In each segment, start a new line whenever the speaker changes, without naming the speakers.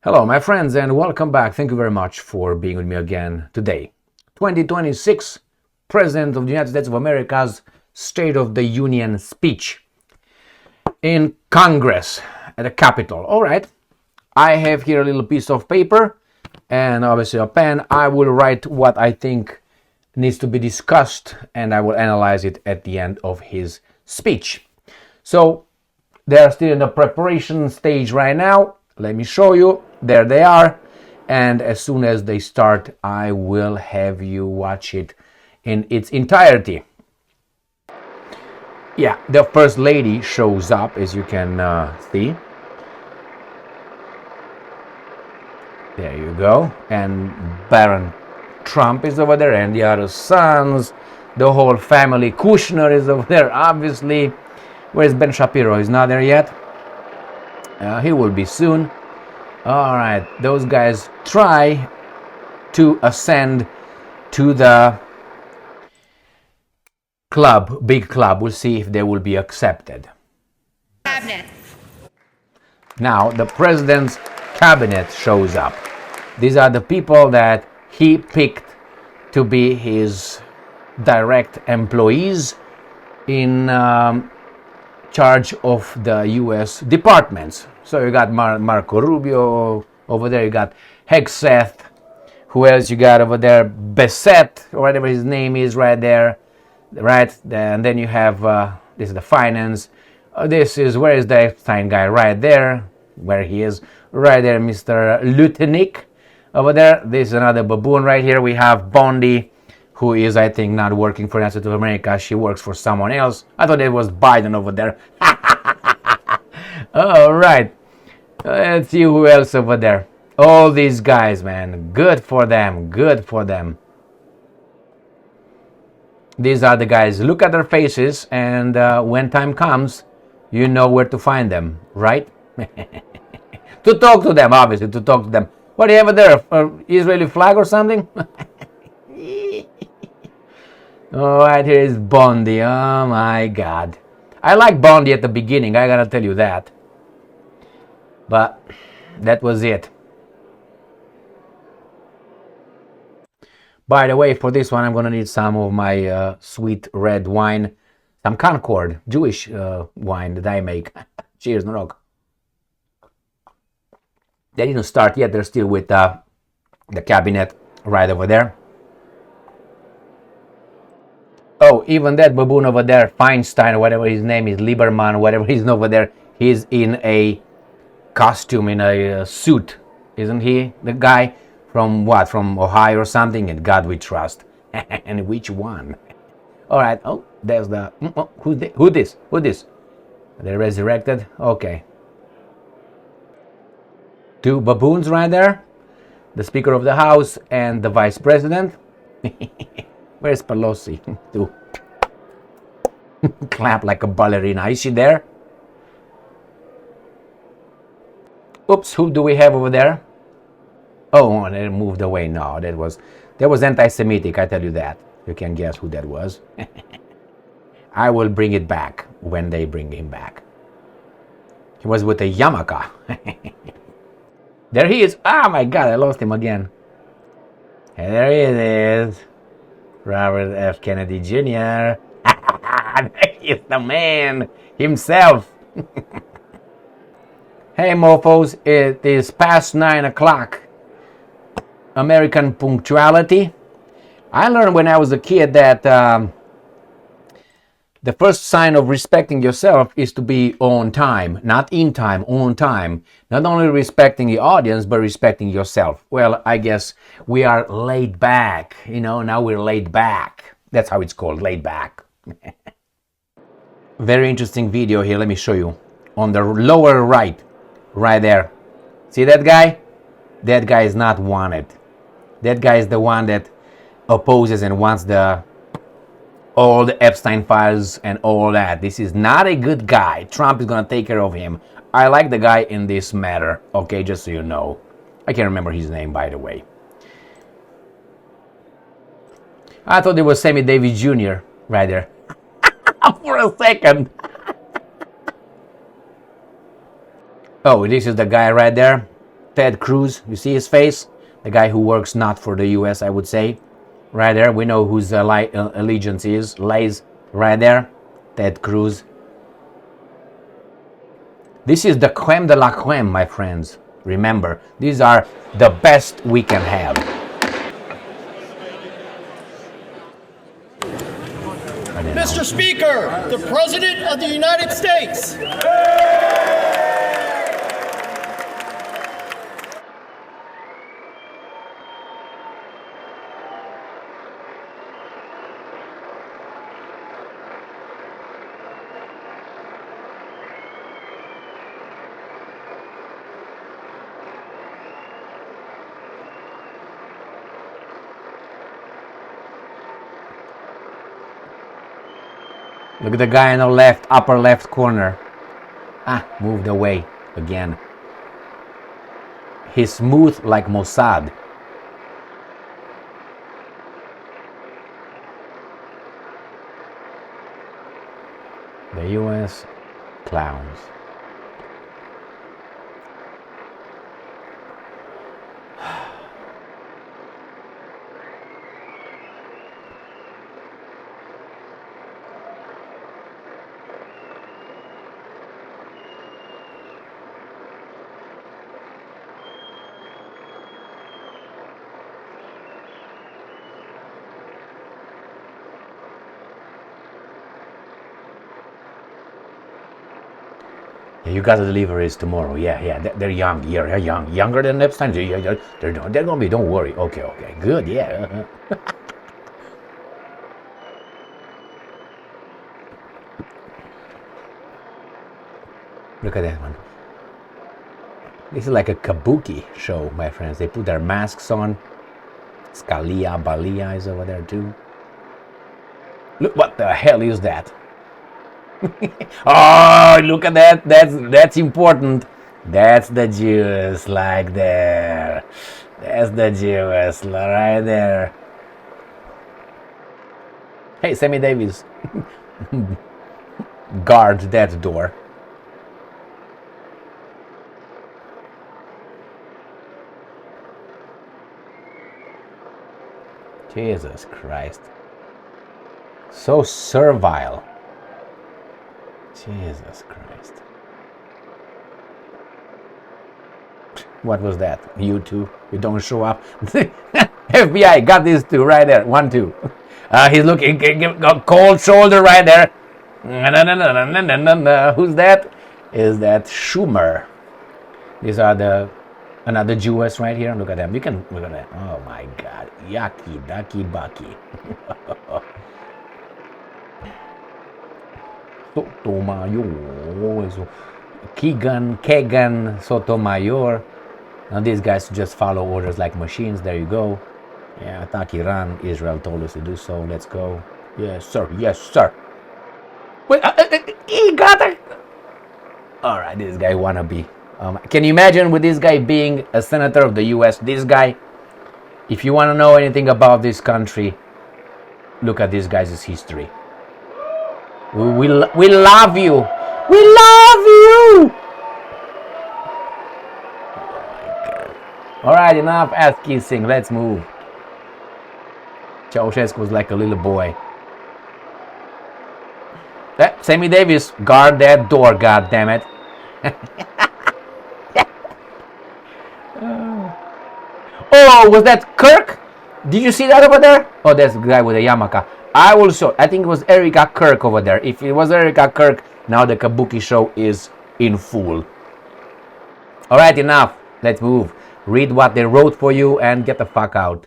Hello, my friends, and welcome back. Thank you very much for being with me again today. 2026 President of the United States of America's State of the Union speech in Congress at the Capitol. All right, I have here a little piece of paper and obviously a pen. I will write what I think needs to be discussed and I will analyze it at the end of his speech. So they're still in the preparation stage right now. Let me show you. There they are. And as soon as they start, I will have you watch it in its entirety. Yeah, the First Lady shows up, as you can see. There you go. And Baron Trump is over there, and the other sons. The whole family. Kushner is over there, obviously. Where's Ben Shapiro? He's not there yet. He will be soon. All right, those guys try to ascend to the club, big club. We'll see if they will be accepted.
Cabinet.
Now, the president's cabinet shows up. These are the people that he picked to be his direct employees in charge of the U.S. departments. So you got Marco Rubio over there, you got Hegseth, who else you got over there? Bessette, or whatever his name is right there, right? And then you have, this is the finance. This is, where is the Epstein guy? Right there, where he is, right there, Mr. Lutnick over there. This is another baboon right here. We have Bondi, who is, I think, not working for the United States of America. She works for someone else. I thought it was Biden over there. All right. Let's see who else over there. All these guys, man. Good for them. Good for them. These are the guys. Look at their faces, and when time comes, you know where to find them, right? To talk to them, obviously, to talk to them. What do you have there? Israeli flag or something? All right, here is Bondi. Oh, my God. I like Bondi at the beginning, I gotta tell you that. But that was it. By the way, for this one, I'm gonna need some of my sweet red wine, some Concord, Jewish wine that I make. Cheers, Norok. They didn't start yet. They're still with the cabinet right over there. Oh, even that baboon over there, Feinstein, whatever his name is, Lieberman, whatever he's over there, he's in a costume, in a suit, isn't he? The guy from what? From Ohio or something? In God we trust. And which one? All right. Oh, there's the. Who this? Who this? They resurrected. Okay. Two baboons right there. The Speaker of the House and the Vice President. Where's Pelosi? To clap like a ballerina. Is she there? Oops, who do we have over there? Oh, they moved away. No, that was anti-Semitic, I tell you that. You can guess who that was. I will bring it back when they bring him back. He was with a yarmulke. There he is. Oh my God, I lost him again. And there he is. Robert F. Kennedy Jr. He's the man himself. Hey mofos, it is past 9 o'clock. American punctuality. I learned when I was a kid that the first sign of respecting yourself is to be on time. Not in time, on time. Not only respecting the audience, but respecting yourself. Well, I guess we are laid back. You know, now we're laid back. That's how it's called, laid back. Very interesting video here. Let me show you. On the lower right. Right there. See that guy? That guy is not wanted. That guy is the one that opposes and wants all the Epstein files and all that. This is not a good guy. Trump is going to take care of him. I like the guy in this matter. Okay, just so you know. I can't remember his name, by the way. I thought it was Sammy Davis Jr. right there. For a second. Oh, this is the guy right there. Ted Cruz, you see his face? The guy who works not for the US, I would say. Right there, we know whose allegiance is. Lays right there. Ted Cruz. This is the creme de la creme, my friends. Remember, these are the best we can have.
Mr. Speaker, the President of the United States.
Look at the guy in the left, upper left corner. Moved away again. He's smooth like Mossad. The US clowns. Yeah, you got the deliveries tomorrow. Yeah. They're young. Yeah, they're young. Younger than Epstein. Yeah, they're gonna be. Don't worry. Okay. Good. Yeah. Look at that one. This is like a kabuki show, my friends. They put their masks on. Scalia, Balia is over there too. Look, what the hell is that? Oh, look at that. That's important. That's the Jews like there. That's the Jews right there. Hey, Sammy Davis. Guard that door. Jesus Christ. So servile. Jesus Christ. What was that? You two? You don't show up? FBI got these two right there. 1, 2. He's looking, cold shoulder right there. Who's that? Is that Schumer? These are another Jewess right here. Look at them. You can look at that. Oh my God. Yaki, daki, baki. Sotomayor. Kegan, Sotomayor. Now these guys just follow orders like machines. There you go. Yeah, attack Iran. Israel told us to do so. Let's go. Yes, sir. Yes, sir. Wait, he got it. All right, this guy wanna be. Can you imagine with this guy being a senator of the U.S.? This guy, if you want to know anything about this country, look at this guy's history. We love you. We love you. All right, enough ass kissing. Let's move. Ceausescu was like a little boy. Sammy Davis, guard that door, goddammit. Oh, was that Kirk? Did you see that over there? Oh, that's the guy with the yarmulke. I will show. I think it was Erica Kirk over there. If it was Erica Kirk, now the kabuki show is in full. All right, enough. Let's move. Read what they wrote for you and get the fuck out.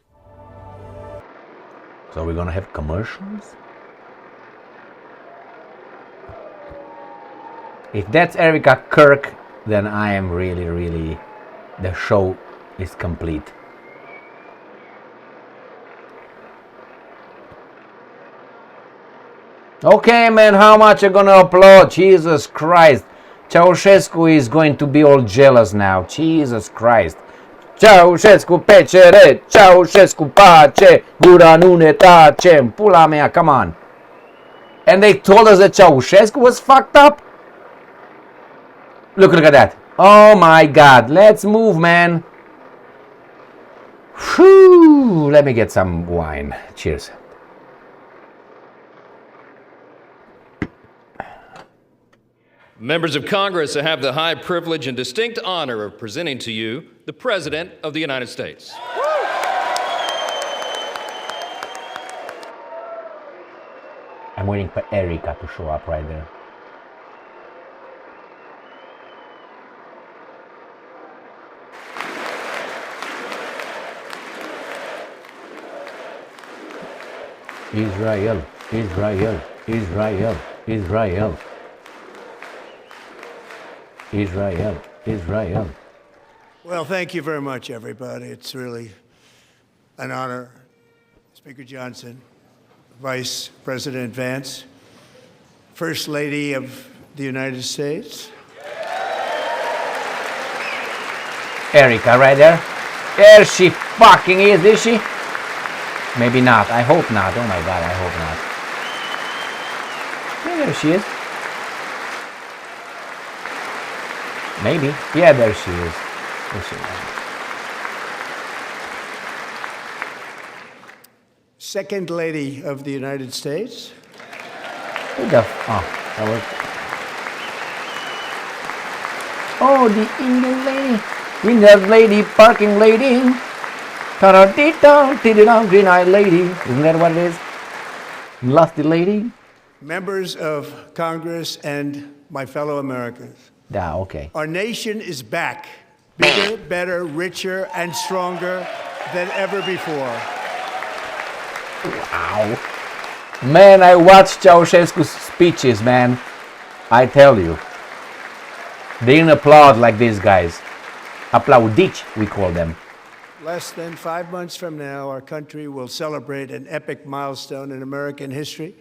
So we're gonna have commercials? If that's Erica Kirk, then I am really, the show is complete. Okay, man, how much you gonna upload? Jesus Christ. Ceausescu is going to be all jealous now. Jesus Christ. Ceausescu pecere, Ceausescu pace, gura nu ne tace, pula mea, come on. And they told us that Ceausescu was fucked up? Look at that. Oh my God, let's move, man. Whew, let me get some wine. Cheers.
Members of Congress, I have the high privilege and distinct honor of presenting to you the President of the United States.
I'm waiting for Erica to show up right there. Israel, Israel, Israel, Israel. Israel, Israel.
Well, thank you very much, everybody. It's really an honor. Speaker Johnson, Vice President Vance, First Lady of the United States.
Erica right there. There she fucking is she? Maybe not. I hope not. Oh my God, I hope not. Yeah, there she is. Maybe. Yeah, there she is. There she is.
Second Lady of the United States.
Who the that was. Oh, the Indian lady. Indian lady, parking lady. Ta-da-dee-dum, green-eyed lady. Isn't that what it is? Lusty lady?
Members of Congress and my fellow Americans.
Yeah, okay.
Our nation is back. Bigger, better, richer, and stronger than ever before.
Wow. Man, I watched Ceausescu's speeches, man. I tell you. They didn't applaud like these guys. Applaudici, we call them.
Less than 5 months from now, our country will celebrate an epic milestone in American history,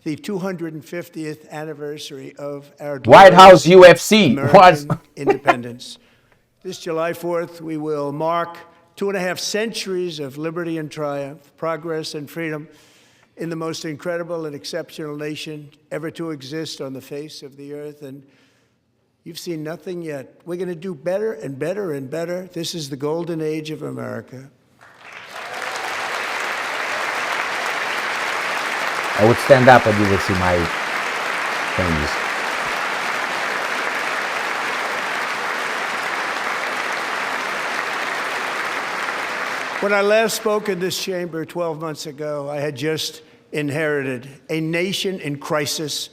the 250th anniversary of our
White House UFC.
American independence. This July 4th, we will mark 2.5 centuries of liberty and triumph, progress and freedom in the most incredible and exceptional nation ever to exist on the face of the earth. And you've seen nothing yet. We're going to do better and better and better. This is the golden age of America.
I would stand up and you will see my things.
When I last spoke in this chamber 12 months ago, I had just inherited a nation in crisis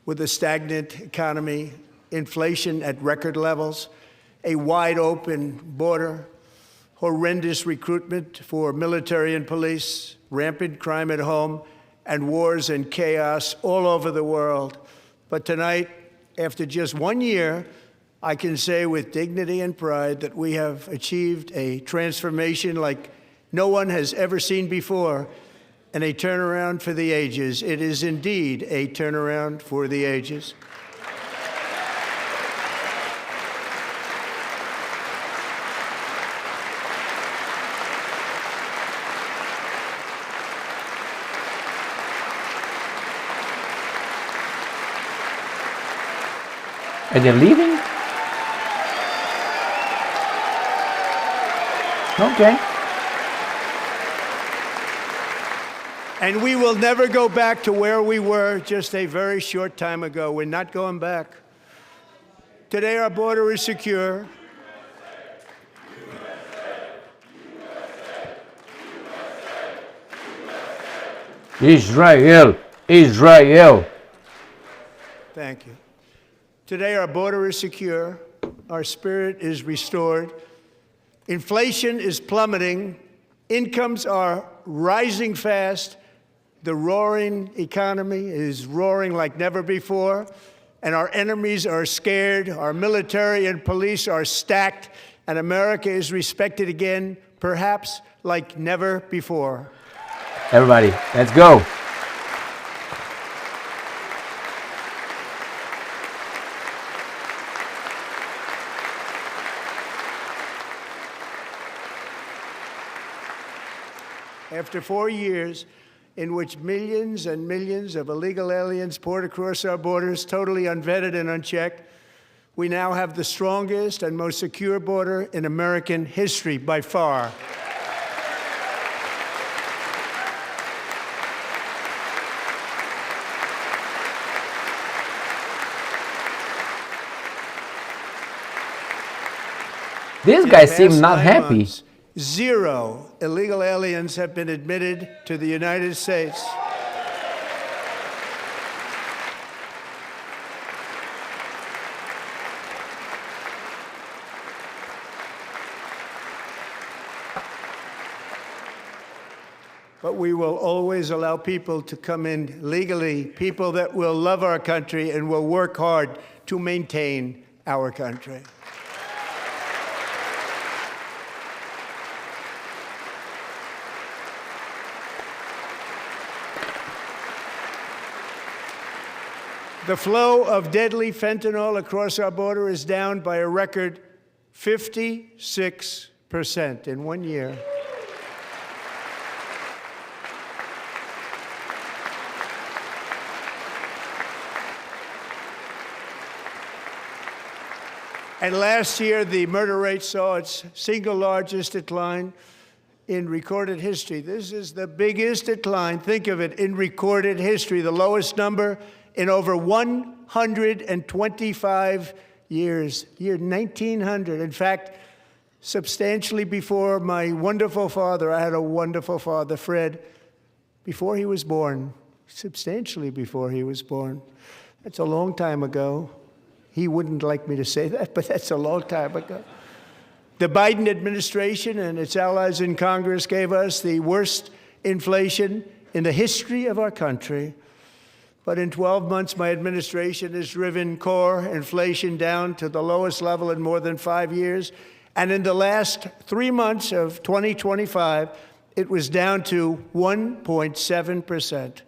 with a stagnant economy, inflation at record levels, a wide open border, horrendous recruitment for military and police, rampant crime at home, and wars and chaos all over the world. But tonight, after just 1 year, I can say with dignity and pride that we have achieved a transformation like no one has ever seen before, and a turnaround for the ages. It is indeed a turnaround for the ages.
Are they leaving? Okay.
And we will never go back to where we were just a very short time ago. We're not going back. Today, our border is secure.
Israel, Israel.
Thank you. Today, our border is secure. Our spirit is restored. Inflation is plummeting. Incomes are rising fast. The roaring economy is roaring like never before. And our enemies are scared. Our military and police are stacked. And America is respected again, perhaps like never before.
Everybody, let's go.
After 4 years in which millions and millions of illegal aliens poured across our borders, totally unvetted and unchecked, We now have the strongest and most secure border in American history by far.
These
In
guys
the
seem
past
not
9
happy.
months, 0 illegal aliens have been admitted to the United States. But we will always allow people to come in legally, people that will love our country and will work hard to maintain our country. The flow of deadly fentanyl across our border is down by a record 56% in 1 year. And last year, the murder rate saw its single largest decline in recorded history. This is the biggest decline, think of it, in recorded history, the lowest number in over 125 years, year 1900. In fact, substantially before my wonderful father, I had a wonderful father, Fred, before he was born, substantially before he was born. That's a long time ago. He wouldn't like me to say that, but that's a long time ago. The Biden administration and its allies in Congress gave us the worst inflation in the history of our country. But in 12 months, my administration has driven core inflation down to the lowest level in more than 5 years. And in the last 3 months of 2025, it was down to 1.7%.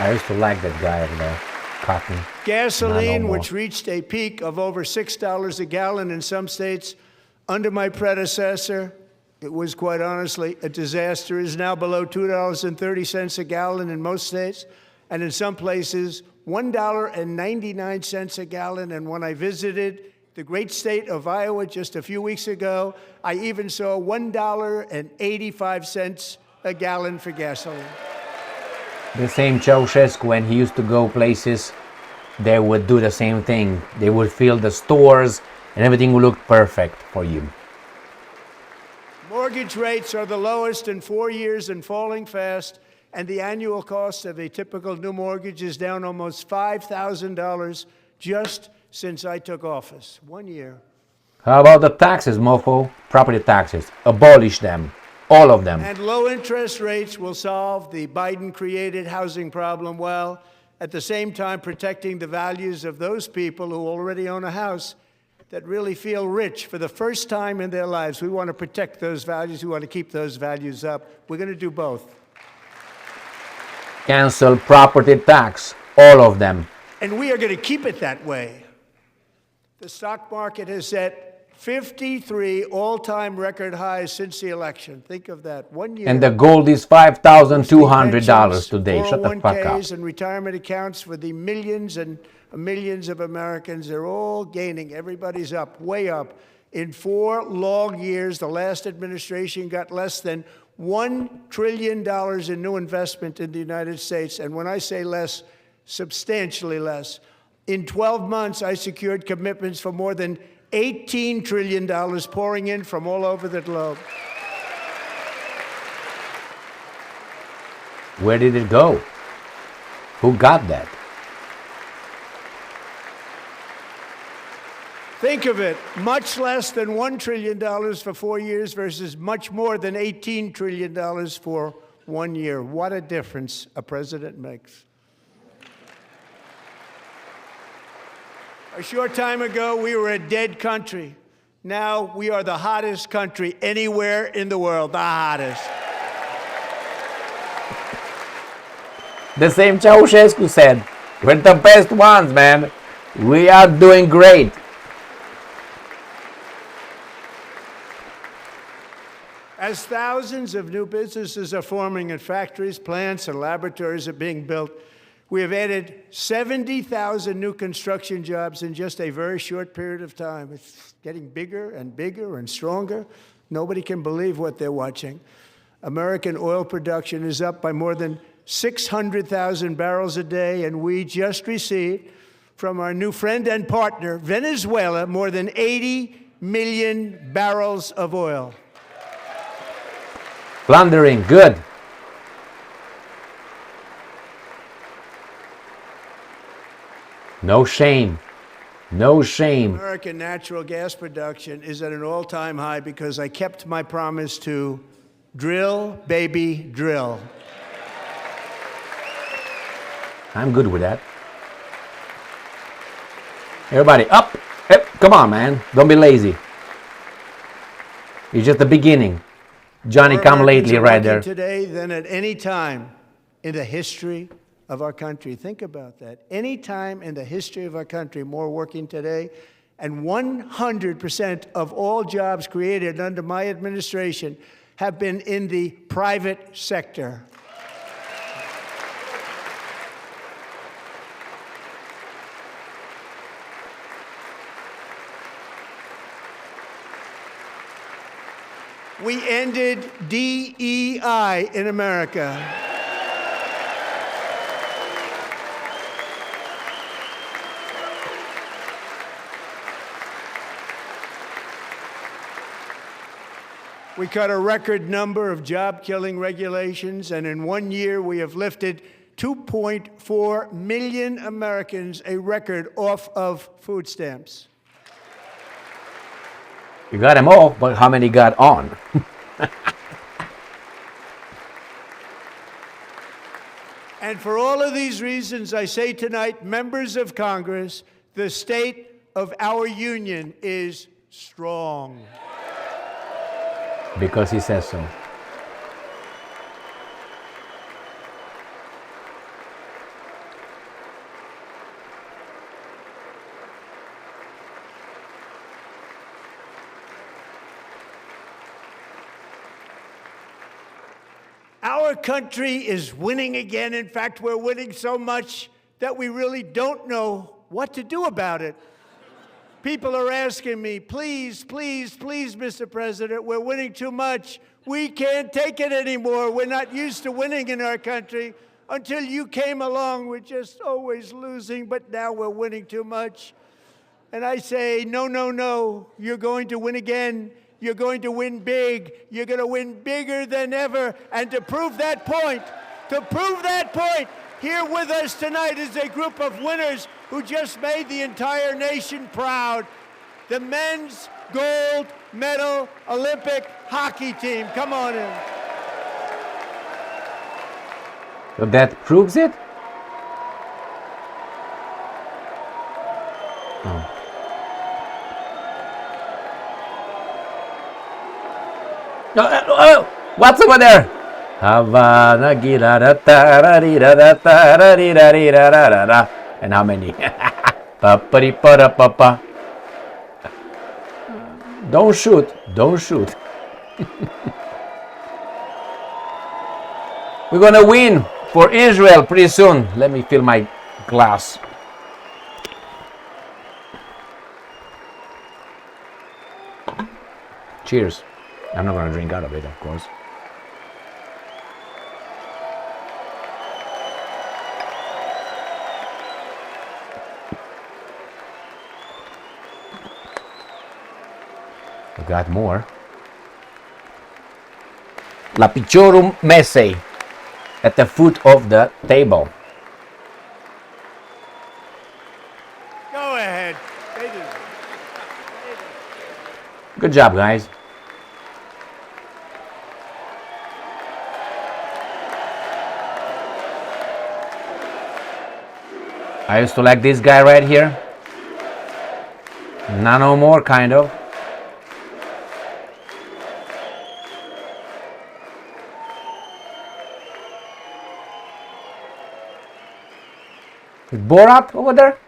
I used to like that guy over there, Cotton.
Gasoline,
Not no
which reached a peak of over $6 a gallon in some states under my predecessor, it was quite honestly a disaster, is now below $2.30 a gallon in most states, and in some places, $1.99 a gallon. And when I visited the great state of Iowa just a few weeks ago, I even saw $1.85 a gallon for gasoline.
The same Ceausescu, when he used to go places, they would do the same thing. They would fill the stores and everything would look perfect for you.
Mortgage rates are the lowest in 4 years and falling fast, and the annual cost of a typical new mortgage is down almost $5,000 just since I took office. 1 year.
How about the taxes, mofo? Property taxes. Abolish them. All of them.
And low interest rates will solve the Biden-created housing problem while at the same time protecting the values of those people who already own a house that really feel rich for the first time in their lives. We want to protect those values. We want to keep those values up. We're going to do both.
Cancel property tax. All of them.
And we are going to keep it that way. The stock market has set 53 all-time record highs since the election. Think of that. 1 year.
And the gold is $5,200 today. Shut the fuck up.
401ks and retirement accounts for the millions and millions of Americans, they're all gaining. Everybody's up, way up. In 4 long years, the last administration got less than $1 trillion in new investment in the United States. And when I say less, substantially less. In 12 months, I secured commitments for more than $18 trillion pouring in from all over the globe.
Where did it go? Who got that?
Think of it, much less than $1 trillion for 4 years versus much more than $18 trillion for 1 year. What a difference a president makes. A short time ago, we were a dead country. Now we are the hottest country anywhere in the world, the hottest.
The same Ceausescu said, we're the best ones, man. We are doing great.
As thousands of new businesses are forming in factories, plants, and laboratories are being built, we have added 70,000 new construction jobs in just a very short period of time. It's getting bigger and bigger and stronger. Nobody can believe what they're watching. American oil production is up by more than 600,000 barrels a day, and we just received from our new friend and partner, Venezuela, more than 80 million barrels of oil.
Plundering, good. No shame. No shame.
American natural gas production is at an all-time high because I kept my promise to drill, baby, drill.
I'm good with that. Everybody, up! Hey, come on, man. Don't be lazy. It's just the beginning. Johnny come lately, right there.
Today than at any time in the history of our country. Think about that. Any time in the history of our country, more working today, and 100% of all jobs created under my administration have been in the private sector. We ended DEI in America. We cut a record number of job-killing regulations, and in 1 year we have lifted 2.4 million Americans, a record, off of food stamps.
You got them all, but how many got on?
And for all of these reasons, I say tonight, members of Congress, the state of our union is strong.
Because he says so.
Our country is winning again. In fact, we're winning so much that we really don't know what to do about it. People are asking me, please, please, please, Mr. President, we're winning too much. We can't take it anymore. We're not used to winning in our country. Until you came along, we're just always losing, but now we're winning too much. And I say, no, no, no, you're going to win again. You're going to win big. You're going to win bigger than ever. And to prove that point, here with us tonight is a group of winners who just made the entire nation proud. The men's gold medal Olympic hockey team. Come on in.
So that proves it? Oh. Oh, what's over there? Havana, and how many? Don't shoot, don't shoot. We're gonna win for Israel pretty soon. Let me fill my glass. Cheers. I'm not gonna drink out of it, of course. We got more. La Pichorum Messe at the foot of the table.
Go ahead.
Good job, guys. I used to like this guy right here. Not no more, kind of. Is Borat over there?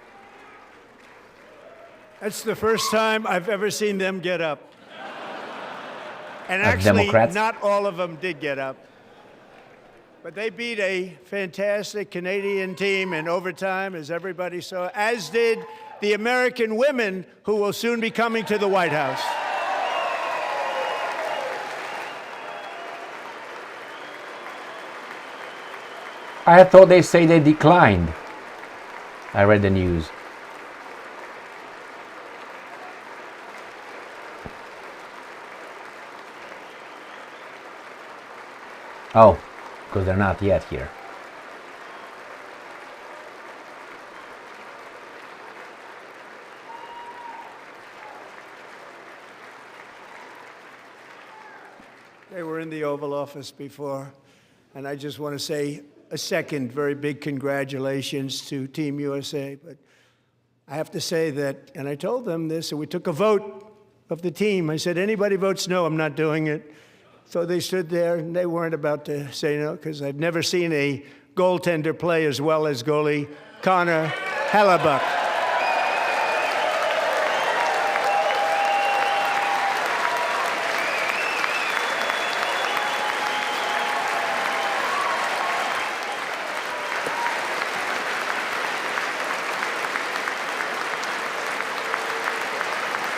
That's the first time I've ever seen them get up. And
of
actually,
Democrats.
not all of them did get up. But they beat a fantastic Canadian team in overtime, as everybody saw, as did the American women who will soon be coming to the White House.
I thought they say they declined. I read the news. Oh, because they're not yet here.
They were in the Oval Office before, and I just want to say a second very big congratulations to Team USA. But I have to say that, and I told them this, and we took a vote of the team. I said, anybody votes no, I'm not doing it. So they stood there, and they weren't about to say no, because I've never seen a goaltender play as well as goalie Connor Hellebuck.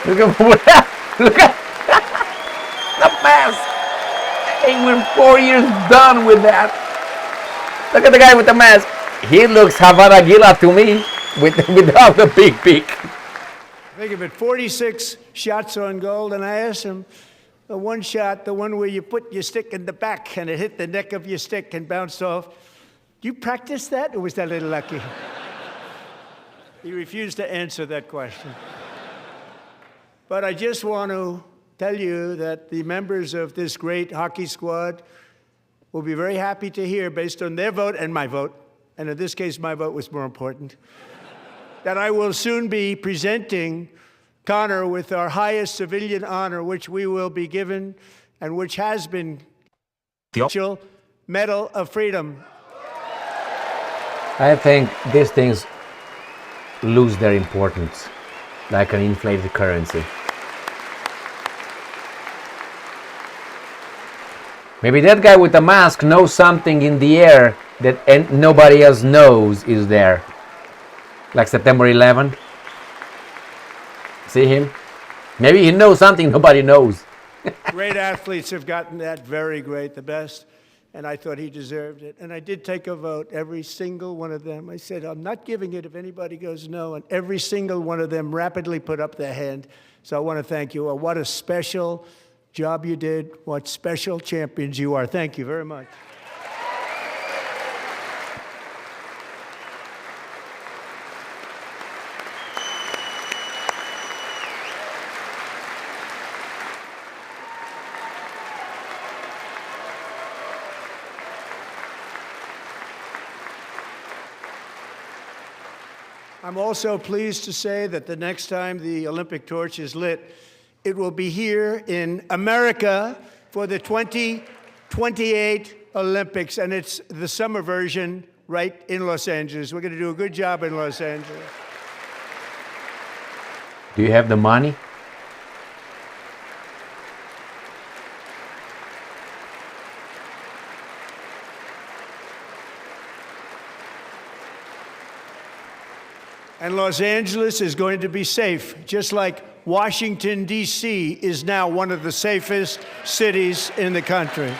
Look at the mask. Hey, we're 4 years done with that. Look at the guy with the mask. He looks Havana Gila to me without the big peak.
Think of it, 46 shots on goal, and I asked him, the one shot, the one where you put your stick in the back and it hit the neck of your stick and bounced off, do you practice that, or was that a little lucky? He refused to answer that question. But I just want to tell you that the members of this great hockey squad will be very happy to hear, based on their vote and my vote, and in this case my vote was more important, that I will soon be presenting Connor with our highest civilian honor, which we will be given, and which has been the Medal of Freedom.
I think these things lose their importance, like an inflated currency. Maybe that guy with the mask knows something in the air that nobody else knows is there. Like September 11th. See him? Maybe he knows something nobody knows.
Great athletes have gotten that, very great, the best. And I thought he deserved it. And I did take a vote, every single one of them. I said, I'm not giving it if anybody goes no. And every single one of them rapidly put up their hand. So I want to thank you. What a special job you did. What special champions you are. Thank you very much. I'm also pleased to say that the next time the Olympic torch is lit, it will be here in America for the 2028 Olympics, and it's the summer version right in Los Angeles. We're going to do a good job in Los Angeles.
Do you have the money?
And Los Angeles is going to be safe, just like Washington, D.C. is now one of the safest cities in the country.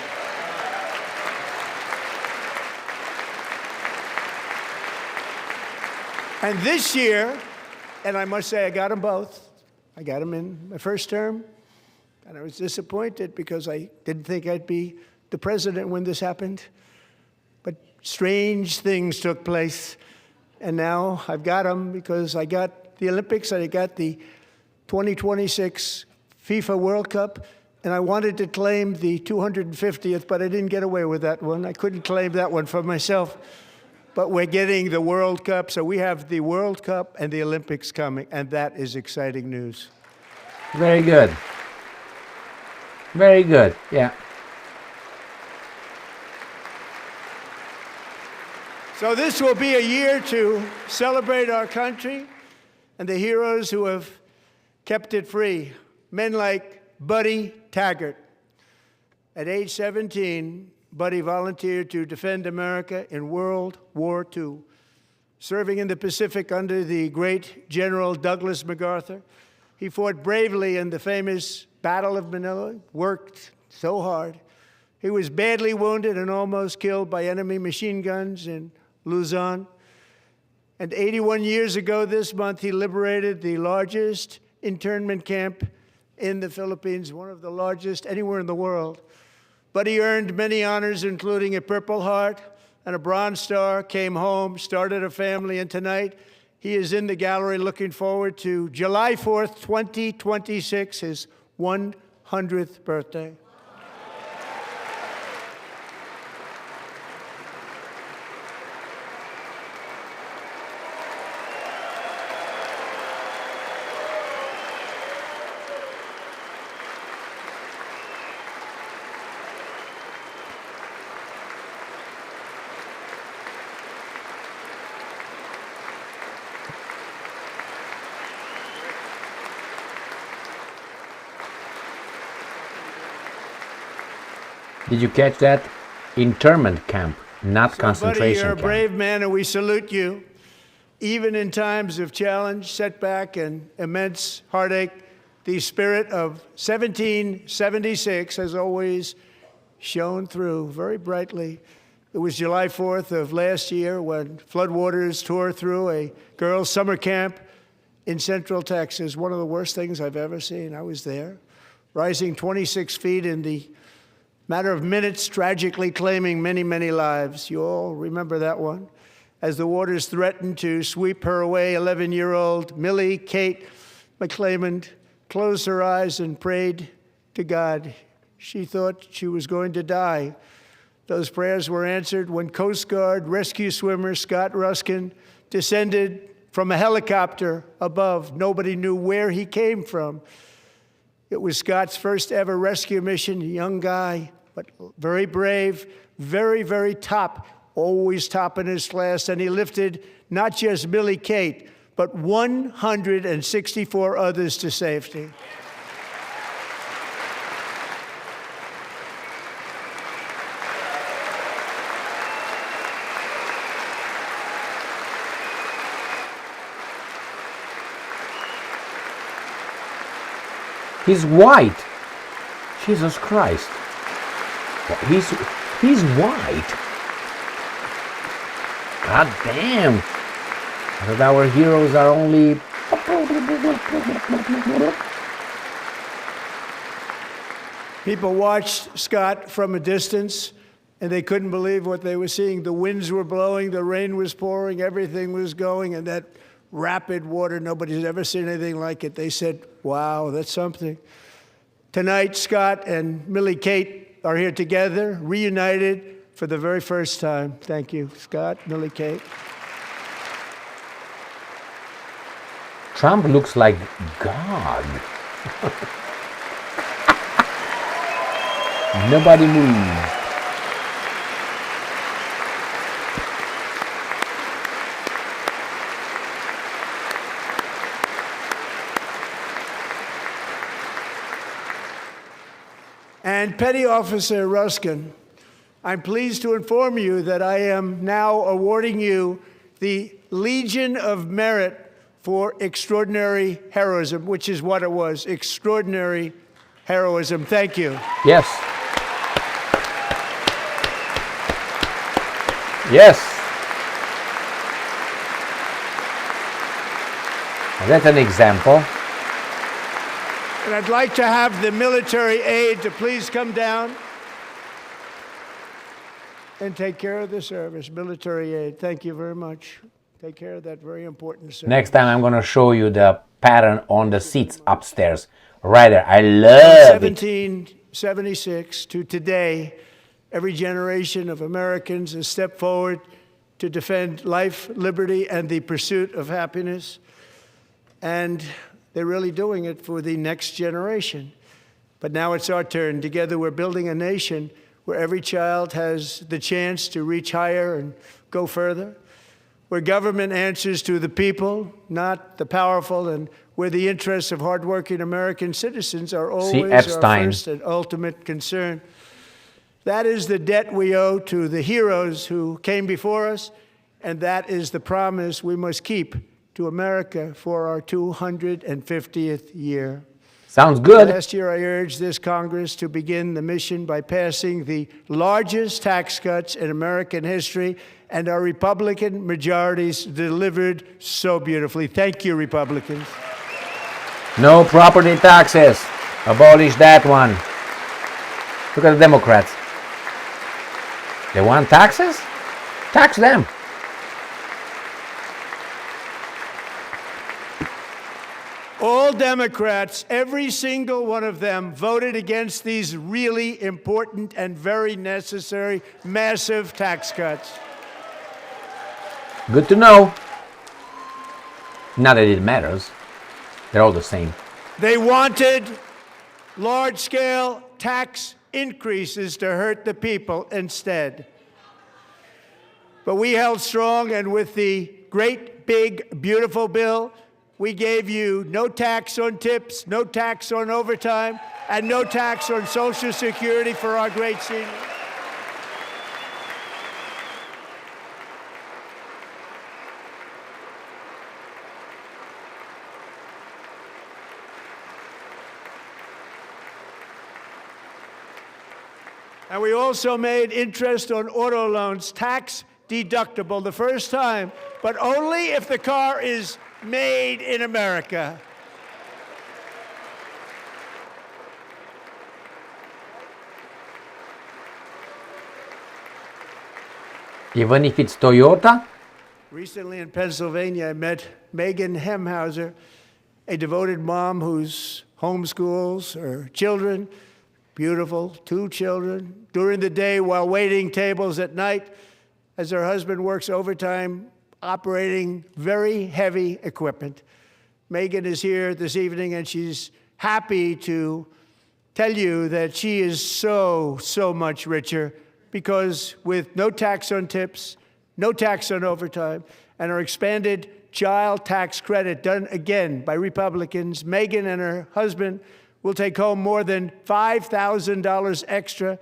And this year, and I must say I got them both. I got them in my first term, and I was disappointed because I didn't think I'd be the president when this happened. But strange things took place. And now I've got them because I got the Olympics and I got the 2026 FIFA World Cup. And I wanted to claim the 250th, but I didn't get away with that one. I couldn't claim that one for myself. But we're getting the World Cup. So we have the World Cup and the Olympics coming. And that is exciting news.
Very good. Very good. Yeah.
So this will be a year to celebrate our country and the heroes who have kept it free. Men like Buddy Taggart, At age 17, Buddy volunteered to defend America in World War II, serving in the Pacific under the great General Douglas MacArthur. He fought bravely in the famous Battle of Manila, worked so hard. He was badly wounded and almost killed by enemy machine guns in Luzon. And 81 years ago this month, he liberated the largest internment camp in the Philippines, one of the largest anywhere in the world. But he earned many honors, including a Purple Heart and a Bronze Star, came home, started a family, and tonight he is in the gallery looking forward to July 4th, 2026, his 100th birthday.
Did you catch that? Internment camp, not concentration
Buddy, you're a
camp.
brave man, and we salute you. Even in times of challenge, setback, and immense heartache, the spirit of 1776 has always shone through very brightly. It was July 4th of last year when floodwaters tore through a girls' summer camp in Central Texas, one of the worst things I've ever seen. I was there, rising 26 feet in the matter of minutes, tragically claiming many, many lives. You all remember that one? As the waters threatened to sweep her away, 11-year-old Millie Kate McClelland closed her eyes and prayed to God. She thought she was going to die. Those prayers were answered when Coast Guard rescue swimmer Scott Ruskin descended from a helicopter above. Nobody knew where he came from. It was Scott's first ever rescue mission, a young guy, but very brave, very, very top, always top in his class. And he lifted not just Millie Kate, but 164 others to safety.
He's white. Jesus Christ. He's white. God damn. But our heroes are only...
People watched Scott from a distance, and they couldn't believe what they were seeing. The winds were blowing, the rain was pouring, everything was going, and that rapid water, nobody's ever seen anything like it. They said, wow, that's something. Tonight, Scott and Millie Kate are here together, reunited for the very first time. Thank you, Scott, Millie Kate.
Trump looks like God. Nobody moves.
And Petty Officer Ruskin, I'm pleased to inform you that I am now awarding you the Legion of Merit for extraordinary heroism, which is what it was, extraordinary heroism. Thank you.
Yes. Yes. That's an example.
And I'd like to have the military aide to please come down and take care of the service. Military aide, thank you very much. Take care of that very important service.
Next time I'm going to show you the pattern on the seats upstairs. Right there. I love it.
1776 to today, every generation of Americans has stepped forward to defend life, liberty, and the pursuit of happiness. And they're really doing it for the next generation. But now it's our turn. Together we're building a nation where every child has the chance to reach higher and go further, where government answers to the people, not the powerful, and where the interests of hardworking American citizens are always our first and ultimate concern. That is the debt we owe to the heroes who came before us, and that is the promise we must keep to America for our 250th year.
Sounds good.
Last year, I urged this Congress to begin the mission by passing the largest tax cuts in American history, and our Republican majorities delivered so beautifully. Thank you, Republicans.
No property taxes. Abolish that one. Look at the Democrats. They want taxes? Tax them.
All Democrats, every single one of them, voted against these really important and very necessary massive tax cuts.
Good to know. Not that it matters. They're all the same.
They wanted large-scale tax increases to hurt the people instead. But we held strong, and with the great, big, beautiful bill, we gave you no tax on tips, no tax on overtime, and no tax on Social Security for our great seniors. And we also made interest on auto loans tax deductible the first time, but only if the car is made in America.
Even if it's Toyota?
Recently in Pennsylvania, I met Megan Hemhauser, a devoted mom who's homeschools her children, beautiful, 2 children, during the day while waiting tables at night as her husband works overtime operating very heavy equipment. Megan is here this evening, and she's happy to tell you that she is so much richer because with no tax on tips, no tax on overtime, and our expanded child tax credit done again by Republicans, Megan and her husband will take home more than $5,000 extra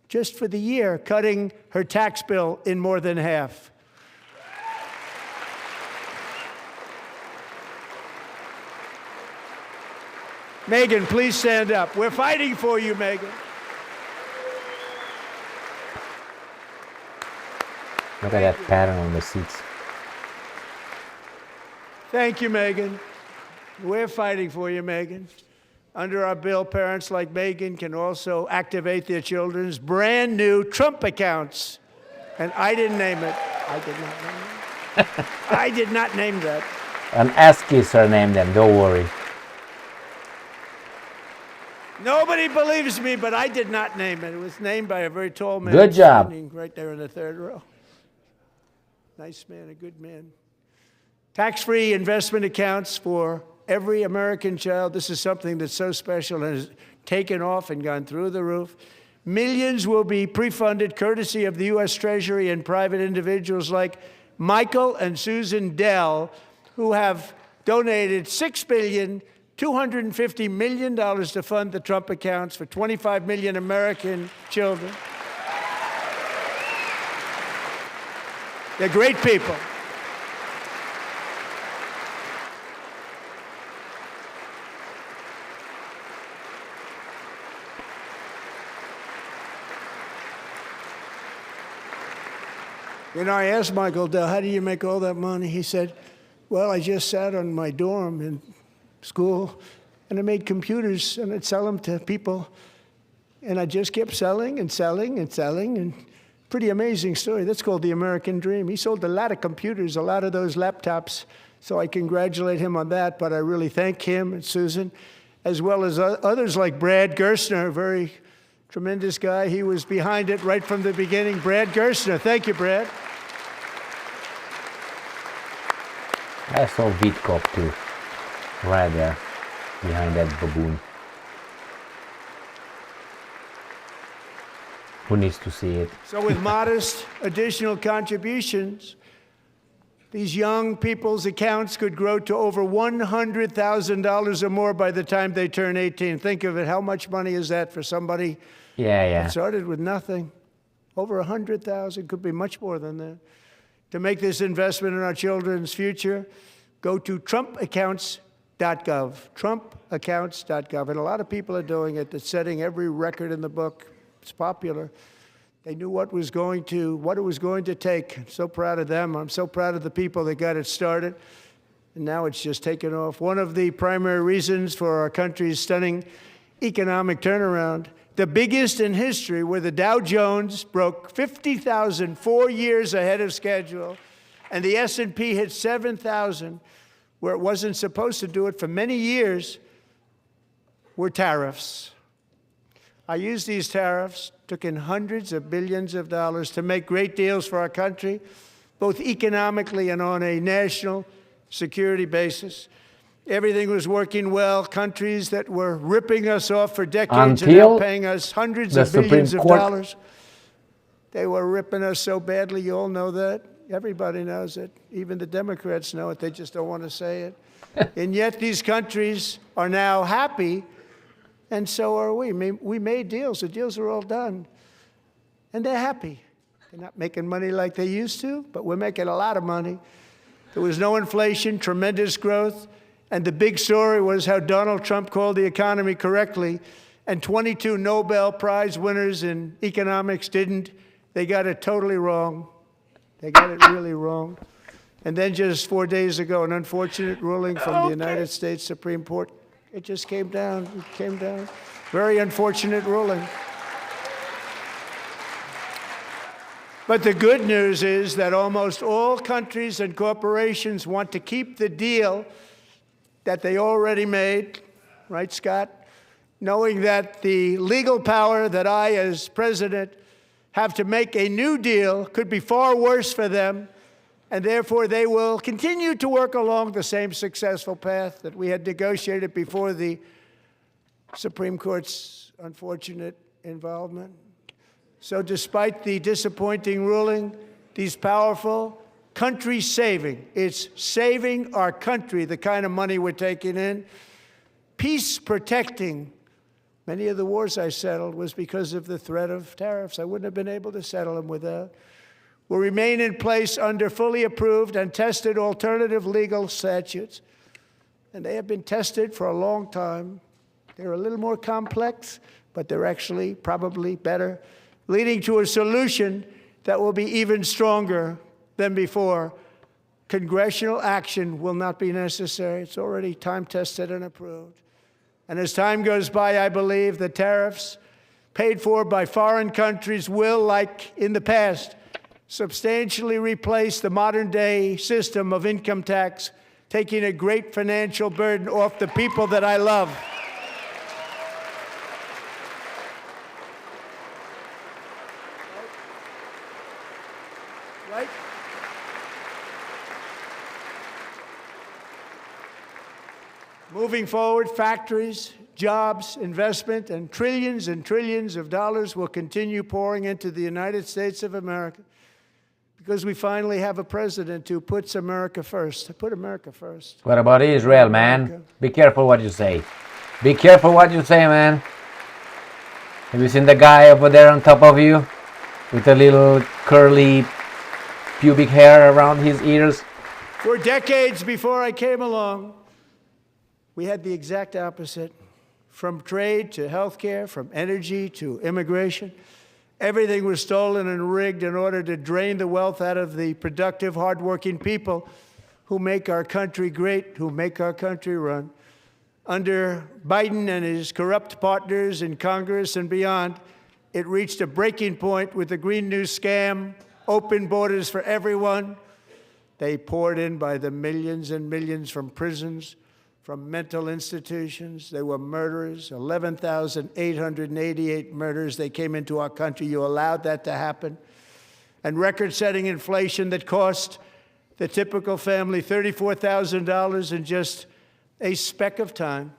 just for the year, cutting her tax bill in more than half. Megan, please stand up. We're fighting for you, Megan.
Look at that pattern on the seats.
Thank you, Megan. We're fighting for you, Megan. Under our bill, parents like Megan can also activate their children's brand new Trump accounts. And I didn't name it. I did not name it. I did not name that.
An ass-kisser named them, don't worry.
Nobody believes me, but I did not name it. It was named by a very tall man.
Good job.
Standing right there in the third row. Nice man, a good man. Tax-free investment accounts for every American child. This is something that's so special and has taken off and gone through the roof. Millions will be pre-funded courtesy of the U.S. Treasury and private individuals like Michael and Susan Dell, who have donated $6.25 billion to fund the Trump accounts for 25 million American children. They're great people. You know, I asked Michael Dell, how do you make all that money? He said, well, I just sat on my dorm in school, and I made computers, and I'd sell them to people. And I just kept selling and selling and selling, and pretty amazing story. That's called the American dream. He sold a lot of computers, a lot of those laptops, so I congratulate him on that, but I really thank him and Susan, as well as others like Brad Gerstner, a very tremendous guy. He was behind it right from the beginning. Brad Gerstner. Thank you, Brad.
I saw Vitkop too, right there, behind that baboon. Who needs to see it?
So with modest additional contributions, these young people's accounts could grow to over $100,000 or more by the time they turn 18. Think of it, how much money is that for somebody
Yeah.
It started with nothing. Over 100,000, could be much more than that. To make this investment in our children's future, go to trumpaccounts.gov, trumpaccounts.gov. And a lot of people are doing it. It's setting every record in the book. It's popular. They knew what it was going to take. I'm so proud of them. I'm so proud of the people that got it started. And now it's just taken off. One of the primary reasons for our country's stunning economic turnaround, the biggest in history, where the Dow Jones broke 50,000 4 years ahead of schedule, and the S&P hit 7,000, where it wasn't supposed to do it for many years, were tariffs. I used these tariffs, took in hundreds of billions of dollars to make great deals for our country, both economically and on a national security basis. Everything was working well. Countries that were ripping us off for decades are now paying us hundreds of billions of dollars. They were ripping us so badly, you all know that. Everybody knows it. Even the Democrats know it. They just don't want to say it. And yet these countries are now happy, and so are we. We made deals. The deals are all done. And they're happy. They're not making money like they used to, but we're making a lot of money. There was no inflation, tremendous growth. And the big story was how Donald Trump called the economy correctly, and 22 Nobel Prize winners in economics didn't. They got it totally wrong. They got it really wrong. And then just 4 days ago, an unfortunate ruling from the United States Supreme Court. It just came down. It came down. Very unfortunate ruling. But the good news is that almost all countries and corporations want to keep the deal that they already made, right, Scott? Knowing that the legal power that I, as president, have to make a new deal could be far worse for them, and therefore they will continue to work along the same successful path that we had negotiated before the Supreme Court's unfortunate involvement. So despite the disappointing ruling, these powerful, country-saving, it's saving our country, the kind of money we're taking in, peace-protecting. Many of the wars I settled was because of the threat of tariffs. I wouldn't have been able to settle them without. Will remain in place under fully approved and tested alternative legal statutes. And they have been tested for a long time. They're a little more complex, but they're actually probably better, leading to a solution that will be even stronger than before. Congressional action will not be necessary. It's already time-tested and approved. And as time goes by, I believe the tariffs paid for by foreign countries will, like in the past, substantially replace the modern-day system of income tax, taking a great financial burden off the people that I love. Right? Moving forward, factories, jobs, investment, and trillions of dollars will continue pouring into the United States of America because we finally have a president who puts America first. Put America first.
What about Israel, man? Be careful what you say. Be careful what you say, man. Have you seen the guy over there on top of you with a little curly pubic hair around his ears?
For decades before I came along, we had the exact opposite. From trade to healthcare, from energy to immigration, everything was stolen and rigged in order to drain the wealth out of the productive, hardworking people who make our country great, who make our country run. Under Biden and his corrupt partners in Congress and beyond, it reached a breaking point with the Green New scam, open borders for everyone. They poured in by the millions and millions from prisons, from mental institutions. They were murderers, 11,888 murders. They came into our country. You allowed that to happen. And record-setting inflation that cost the typical family $34,000 in just a speck of time.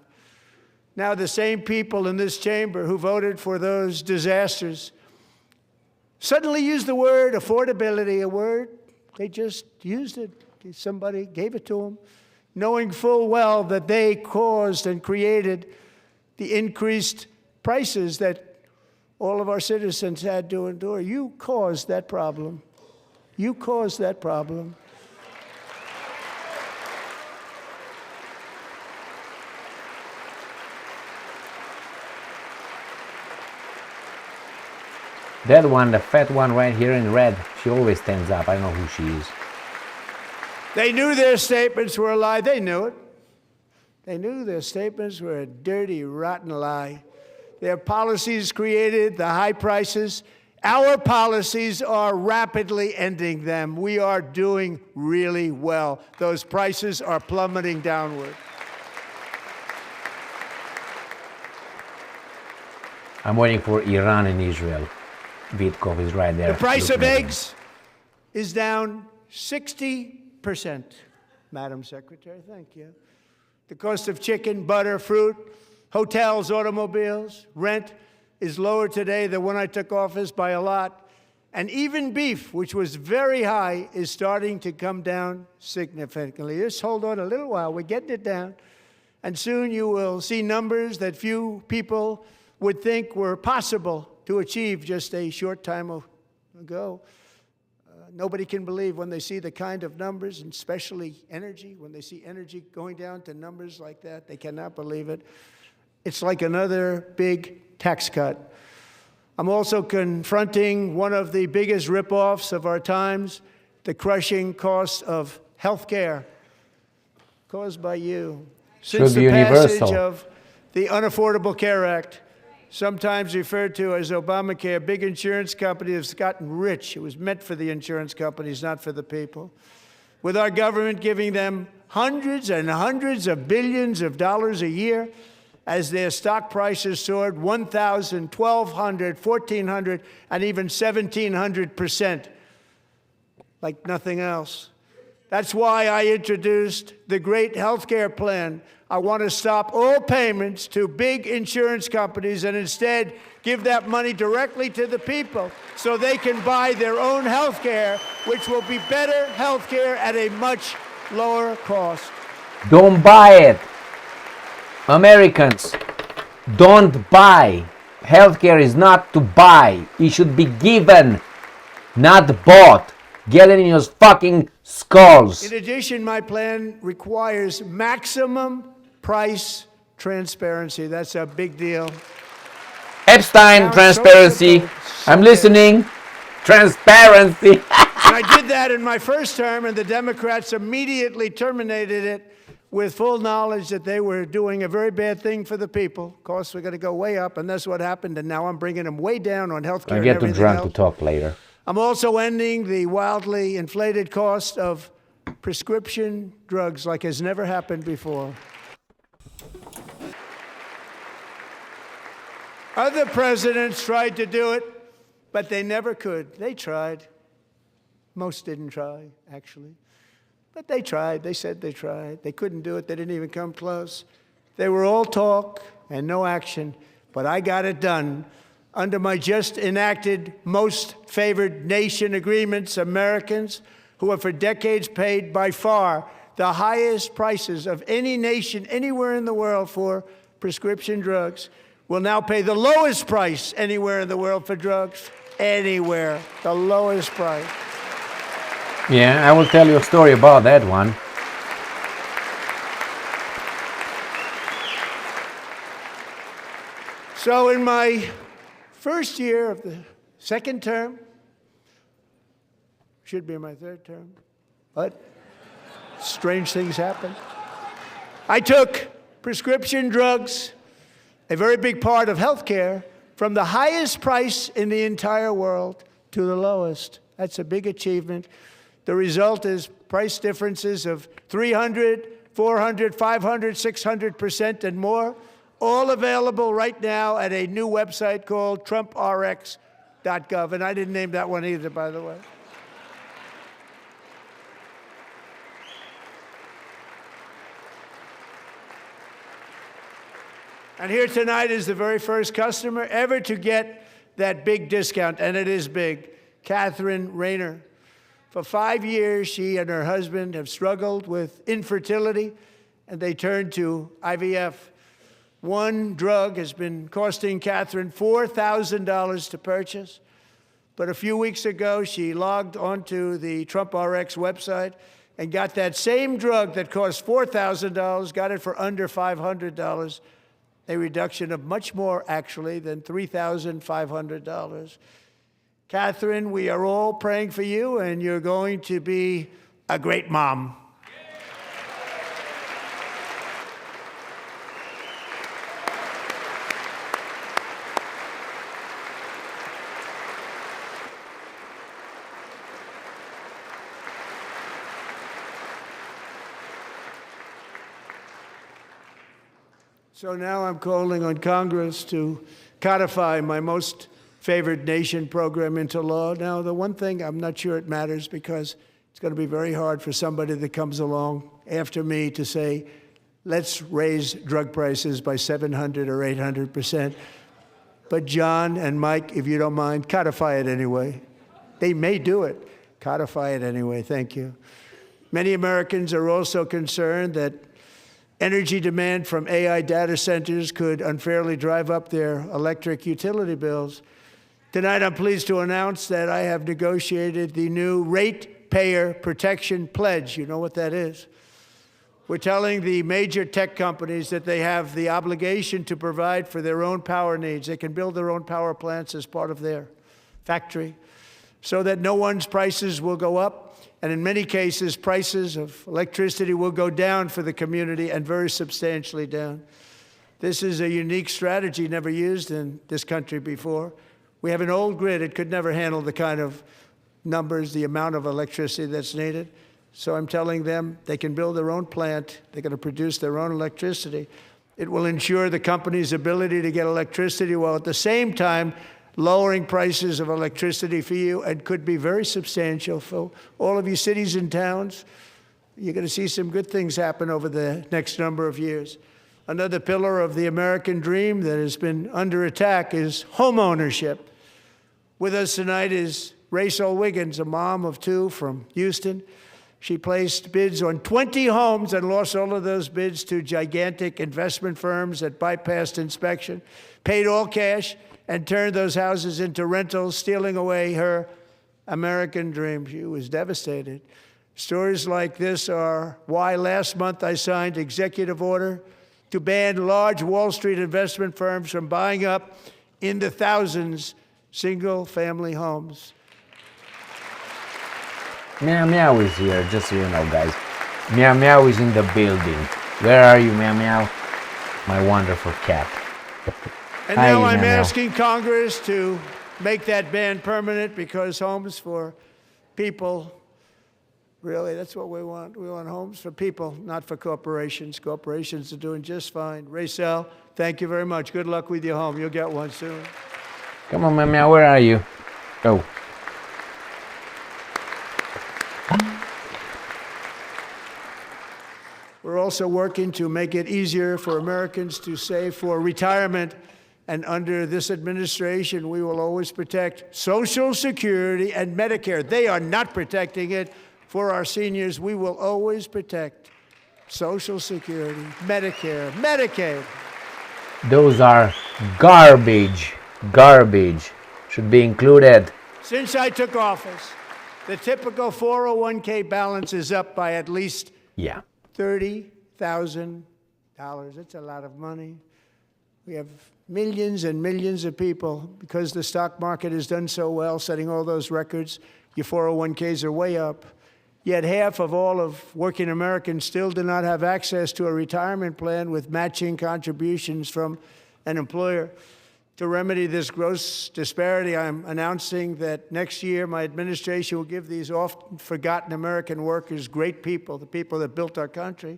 Now the same people in this chamber who voted for those disasters suddenly used the word affordability, a word. They just used it. Somebody gave it to them, knowing full well that they caused and created the increased prices that all of our citizens had to endure. You caused that problem. You caused that problem.
That one, the fat one right here in red, she always stands up. I don't know who she is.
They knew their statements were a lie. They knew it. They knew their statements were a dirty, rotten lie. Their policies created the high prices. Our policies are rapidly ending them. We are doing really well. Those prices are plummeting downward.
I'm waiting for Iran and Israel. Vitkov is right there.
The price of eggs is down 60%, Madam Secretary. Thank you. The cost of chicken, butter, fruit, hotels, automobiles, rent is lower today than when I took office by a lot. And even beef, which was very high, is starting to come down significantly. Just hold on a little while. We're getting it down. And soon you will see numbers that few people would think were possible to achieve just a short time ago. Nobody can believe when they see the kind of numbers, and especially energy, when they see energy going down to numbers like that, they cannot believe it. It's like another big tax cut. I'm also confronting one of the biggest ripoffs of our times, the crushing cost of health care caused by you. Since the passage of the Unaffordable Care Act, sometimes referred to as Obamacare, big insurance companies have gotten rich. It was meant for the insurance companies, not for the people. With our government giving them hundreds and hundreds of billions of dollars a year as their stock prices soared 1,000, 1,200, 1,400, and even 1,700%, like nothing else. That's why I introduced the great health care plan. I want to stop all payments to big insurance companies and instead give that money directly to the people so they can buy their own health care, which will be better health care at a much lower cost.
Don't buy it. Americans, don't buy. Healthcare is not to buy. It should be given, not bought. Get it in your fucking skulls.
In addition, my plan requires maximum price transparency. That's a big deal.
Epstein transparency. I'm listening. Transparency.
And I did that in my first term, and the Democrats immediately terminated it with full knowledge that they were doing a very bad thing for the people. Costs were going to go way up, and that's what happened. And now I'm bringing them way down on health care.
I get too drunk to talk later.
I'm also ending the wildly inflated cost of prescription drugs like has never happened before. Other presidents tried to do it, but they never could. They tried. Most didn't try, actually. But they tried. They said they tried. They couldn't do it. They didn't even come close. They were all talk and no action, but I got it done. Under my just enacted most favored nation agreements, Americans who have for decades paid by far the highest prices of any nation anywhere in the world for prescription drugs will now pay the lowest price anywhere in the world for drugs. Anywhere. The lowest price.
Yeah, I will tell you a story about that one.
So in my first year of the second term, should be my third term, but strange things happen. I took prescription drugs, a very big part of healthcare, from the highest price in the entire world to the lowest. That's a big achievement. The result is price differences of 300, 400, 500, 600% and more, all available right now at a new website called TrumpRx.gov. And I didn't name that one either, by the way. And here tonight is the very first customer ever to get that big discount, and it is big, Catherine Rayner. For 5 years, she and her husband have struggled with infertility, and they turned to IVF. One drug has been costing Catherine $4,000 to purchase. But a few weeks ago, she logged onto the Trump RX website and got that same drug that cost $4,000, got it for under $500, a reduction of much more, actually, than $3,500. Catherine, we are all praying for you, and you're going to be a great mom. So now I'm calling on Congress to codify my most favored nation program into law. Now, the one thing, I'm not sure it matters because it's going to be very hard for somebody that comes along after me to say, let's raise drug prices by 700 or 800%. But John and Mike, if you don't mind, codify it anyway. They may do it. Codify it anyway. Thank you. Many Americans are also concerned that energy demand from AI data centers could unfairly drive up their electric utility bills. Tonight, I'm pleased to announce that I have negotiated the new Ratepayer Protection Pledge. You know what that is? We're telling the major tech companies that they have the obligation to provide for their own power needs. They can build their own power plants as part of their factory so that no one's prices will go up. And in many cases, prices of electricity will go down for the community and very substantially down. This is a unique strategy never used in this country before. We have an old grid. It could never handle the kind of numbers, the amount of electricity that's needed. So I'm telling them they can build their own plant. They're going to produce their own electricity. It will ensure the company's ability to get electricity while at the same time lowering prices of electricity for you, and could be very substantial for all of you cities and towns. You're going to see some good things happen over the next number of years. Another pillar of the American dream that has been under attack is home ownership. With us tonight is Rachel Wiggins, a mom of two from Houston. She placed bids on 20 homes and lost all of those bids to gigantic investment firms that bypassed inspection, paid all cash, and turned those houses into rentals, stealing away her American dream. She was devastated. Stories like this are why last month I signed executive order to ban large Wall Street investment firms from buying up in the thousands single-family homes.
Meow Meow is here, just so you know, guys. Meow Meow is in the building. Where are you, Meow Meow? My wonderful cat.
And now I'm asking Congress to make that ban permanent, because homes for people, really, that's what we want. We want homes for people, not for corporations. Corporations are doing just fine. Rachel, thank you very much. Good luck with your home. You'll get one soon.
Come on, Meow Meow, where are you? Go.
We're also working to make it easier for Americans to save for retirement. And under this administration, we will always protect Social Security and Medicare. They are not protecting it for our seniors. We will always protect Social Security, Medicare, Medicaid.
Those are garbage. Garbage. Should be included.
Since I took office, the typical 401k balance is up by at least $30,000. That's a lot of money. We have millions and millions of people, because the stock market has done so well, setting all those records. Your 401ks are way up. Yet half of all of working Americans still do not have access to a retirement plan with matching contributions from an employer. To remedy this gross disparity, I'm announcing that next year my administration will give these often forgotten American workers, great people, the people that built our country,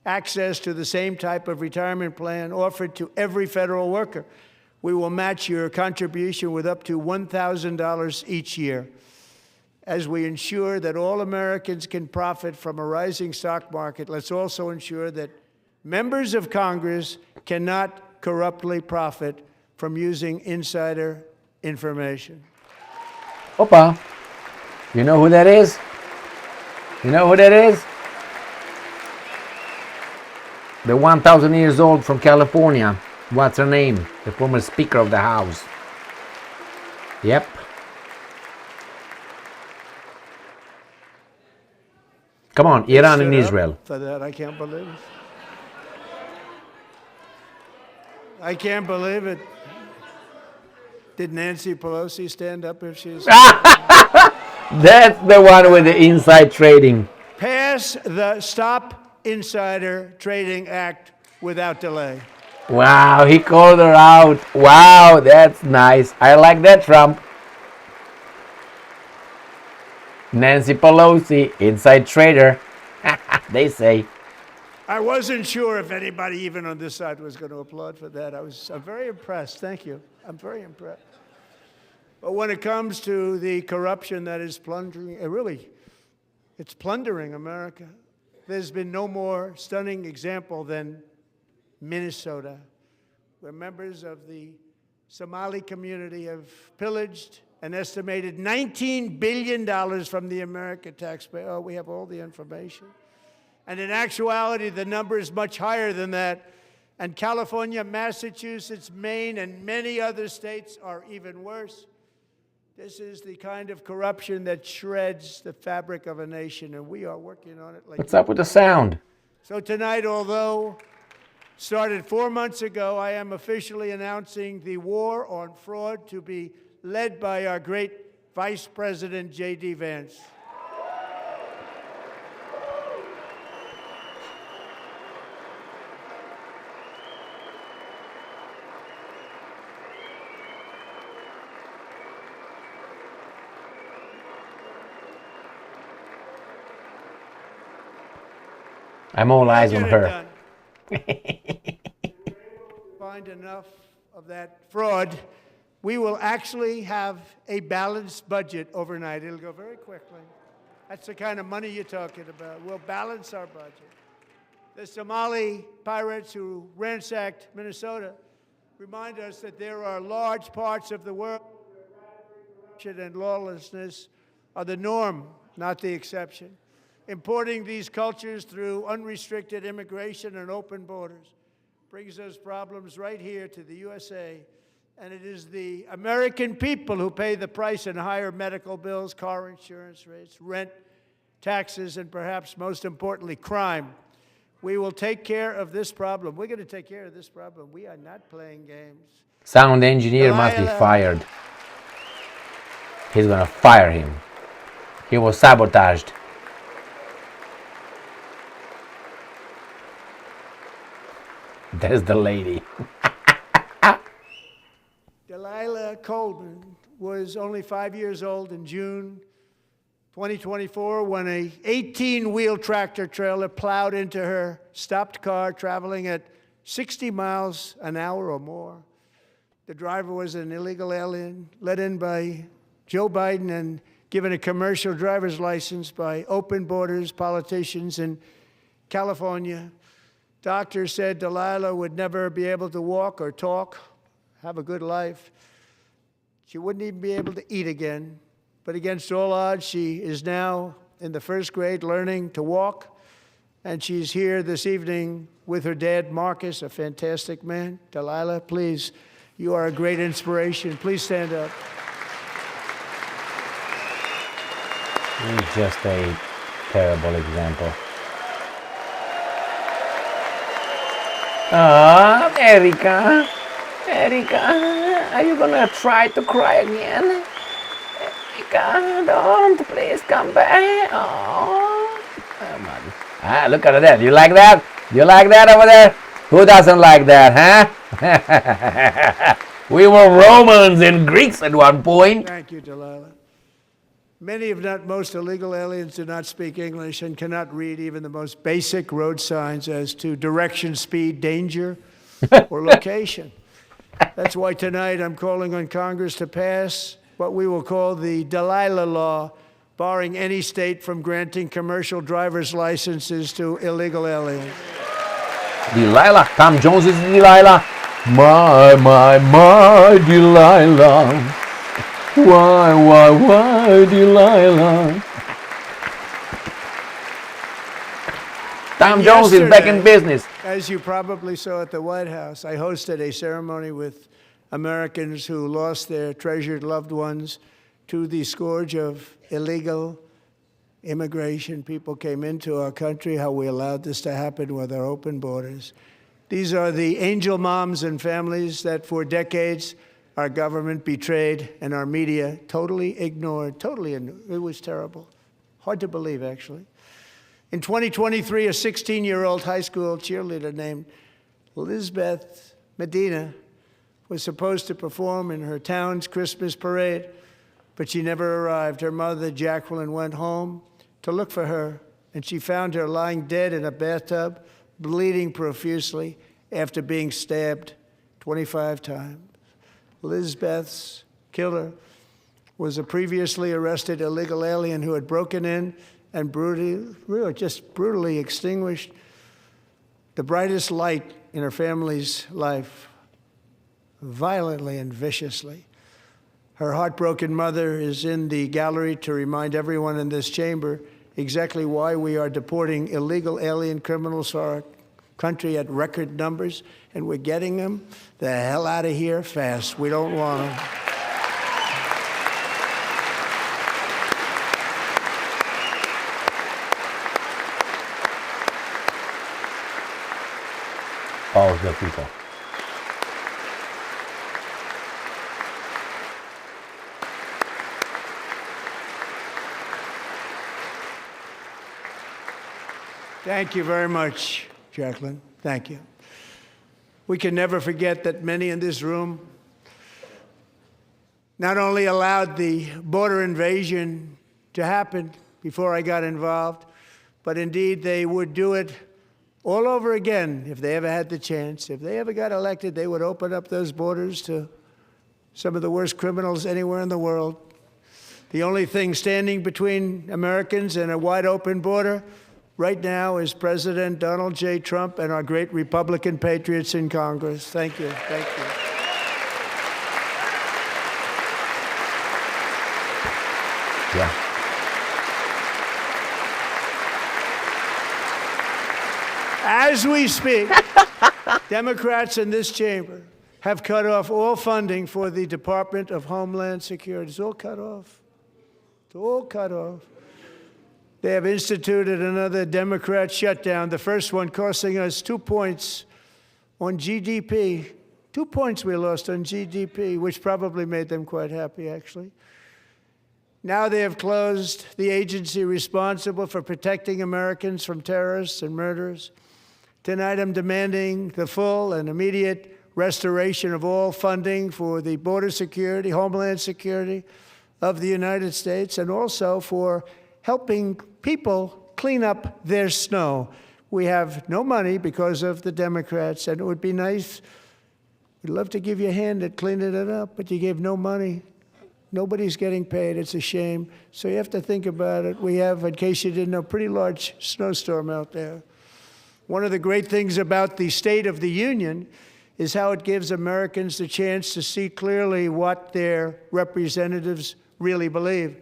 access to the same type of retirement plan offered to every federal worker. We will match your contribution with up to $1,000 each year. As we ensure that all Americans can profit from a rising stock market, let's also ensure that members of Congress cannot corruptly profit from using insider information.
Opa, you know who that is? You know who that is? The 1,000 years old from California. What's her name? The former Speaker of the House. Yep. Come on, Iran and Israel.
For that, I can't believe it. I can't believe it. Did Nancy Pelosi stand up if she's...
That's the one with the inside trading.
Pass the Stop Insider Trading Act without delay.
Wow, he called her out. Wow, that's nice. I like that, Trump. Nancy Pelosi, inside trader. They say.
I wasn't sure if anybody even on this side was going to applaud for that. I'm very impressed. Thank you. I'm very impressed. But when it comes to the corruption that is plundering, it's plundering America. There's been no more stunning example than Minnesota, where members of the Somali community have pillaged an estimated $19 billion from the American taxpayer. Oh, we have all the information. And in actuality, the number is much higher than that. And California, Massachusetts, Maine, and many other states are even worse. This is the kind of corruption that shreds the fabric of a nation, and we are working on it.
What's up with the sound?
So tonight, although started 4 months ago, I am officially announcing the war on fraud to be led by our great Vice President, J.D. Vance.
I'm all eyes on her.
Find enough of that fraud, we will actually have a balanced budget overnight. It'll go very quickly. That's the kind of money you're talking about. We'll balance our budget. The Somali pirates who ransacked Minnesota remind us that there are large parts of the world where corruption and lawlessness are the norm, not the exception. Importing these cultures through unrestricted immigration and open borders brings us problems right here to the USA. And it is the American people who pay the price in higher medical bills, car insurance rates, rent, taxes, and perhaps most importantly, crime. We will take care of this problem. We're going to take care of this problem. We are not playing games.
Sound engineer must be fired. He's going to fire him. He was sabotaged. There's the lady.
Delilah Coleman was only 5 years old in June 2024 when a 18-wheel tractor trailer plowed into her stopped car traveling at 60 miles an hour or more. The driver was an illegal alien let in by Joe Biden and given a commercial driver's license by open borders politicians in California. Doctors said Delilah would never be able to walk or talk, have a good life. She wouldn't even be able to eat again. But against all odds, she is now in the first grade learning to walk. And she's here this evening with her dad, Marcus, a fantastic man. Delilah, please, you are a great inspiration. Please stand up.
He's just a terrible example. Ah, Erica. Erica, are you gonna try to cry again? Erica, don't, please come back. Oh, come on. Ah, look at that. You like that? You like that over there? Who doesn't like that, huh? We were Romans and Greeks at one point.
Thank you, Delilah. Many, if not most, illegal aliens do not speak English and cannot read even the most basic road signs as to direction, speed, danger, or location. That's why tonight I'm calling on Congress to pass what we will call the Delilah Law, barring any state from granting commercial driver's licenses to illegal aliens.
Delilah, Tom Jones is Delilah. My Delilah. Why, Delilah? Tom
And
Jones is back in
yesterday,
business.
As you probably saw at the White House, I hosted a ceremony with Americans who lost their treasured loved ones to the scourge of illegal immigration. People came into our country, how we allowed this to happen with our open borders. These are the angel moms and families that for decades our government betrayed and our media totally ignored. It was terrible. Hard to believe, actually. In 2023, a 16-year-old high school cheerleader named Elizabeth Medina was supposed to perform in her town's Christmas parade, but she never arrived. Her mother, Jacqueline, went home to look for her, and she found her lying dead in a bathtub, bleeding profusely after being stabbed 25 times. Elizabeth's killer was a previously arrested illegal alien who had broken in and brutally extinguished the brightest light in her family's life, violently and viciously. Her heartbroken mother is in the gallery to remind everyone in this chamber exactly why we are deporting illegal alien criminals to our country at record numbers, and we're getting them the hell out of here fast. We don't want them.
All of the people.
Thank you very much, Jacqueline. Thank you. We can never forget that many in this room not only allowed the border invasion to happen before I got involved, but indeed they would do it all over again if they ever had the chance. If they ever got elected, they would open up those borders to some of the worst criminals anywhere in the world. The only thing standing between Americans and a wide open border right now is President Donald J. Trump and our great Republican patriots in Congress. Thank you. Thank you.
Yeah.
As we speak, Democrats in this chamber have cut off all funding for the Department of Homeland Security. It's all cut off. It's all cut off. They have instituted another Democrat shutdown, the first one costing us 2 points on GDP. 2 points we lost on GDP, which probably made them quite happy, actually. Now they have closed the agency responsible for protecting Americans from terrorists and murderers. Tonight I'm demanding the full and immediate restoration of all funding for the border security, homeland security of the United States, and also for helping people clean up their snow. We have no money because of the Democrats, and it would be nice, we'd love to give you a hand at cleaning it up, but you gave no money. Nobody's getting paid. It's a shame. So you have to think about it. We have, in case you didn't know, a pretty large snowstorm out there. One of the great things about the State of the Union is how it gives Americans the chance to see clearly what their representatives really believe.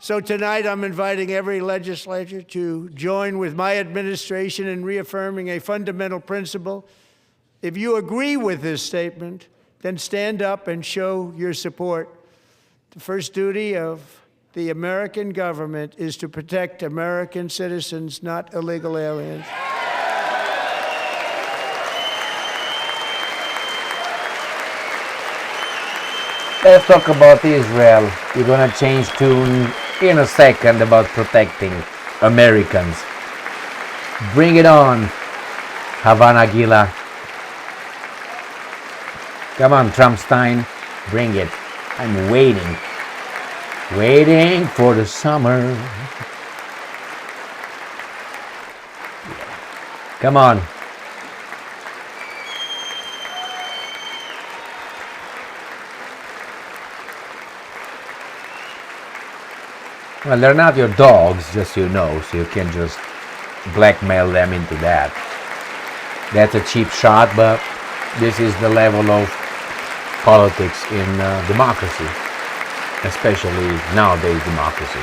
So tonight I'm inviting every legislator to join with my administration in reaffirming a fundamental principle. If you agree with this statement, then stand up and show your support. The first duty of the American government is to protect American citizens, not illegal aliens.
Let's talk about Israel. We're gonna change tune in a second about protecting Americans. Bring it on, Havana Gila. Come on, Trumpstein, bring it. I'm waiting for the summer. Come on. Well, they're not your dogs, just so you know, so you can just blackmail them into that. That's a cheap shot, but this is the level of politics in democracy, especially nowadays democracy.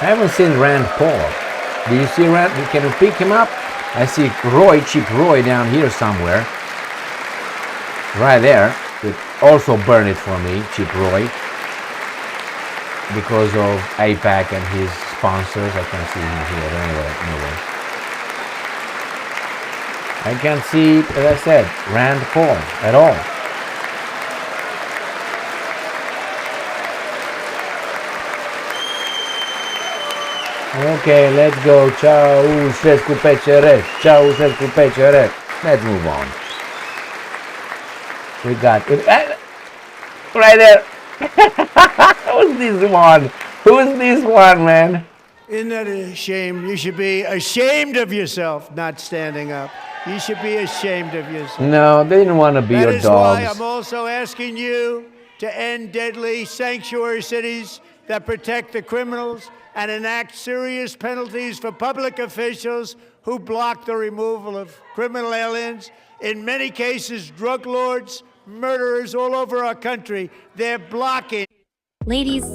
I haven't seen Rand Paul. Do you see Rand? Can you pick him up? I see Roy, Cheap Roy down here somewhere. Right there. It also burn it for me, Cheap Roy. Because of APAC and his sponsors. I can't see him here anyway. I can't see, as I said, Rand Paul at all. Okay, let's go. Ceausescu PCR. Ceausescu PCR. Let's move on. We got it. Right there. Who's this one? Who's this one, man?
Isn't that a shame? You should be ashamed of yourself not standing up. You should be ashamed of yourself.
No, they didn't want to be your dogs.
That is why I'm also asking you to end deadly sanctuary cities that protect the criminals and enact serious penalties for public officials who block the removal of criminal aliens. In many cases, drug lords, murderers all over our country, they're blocking.
Ladies,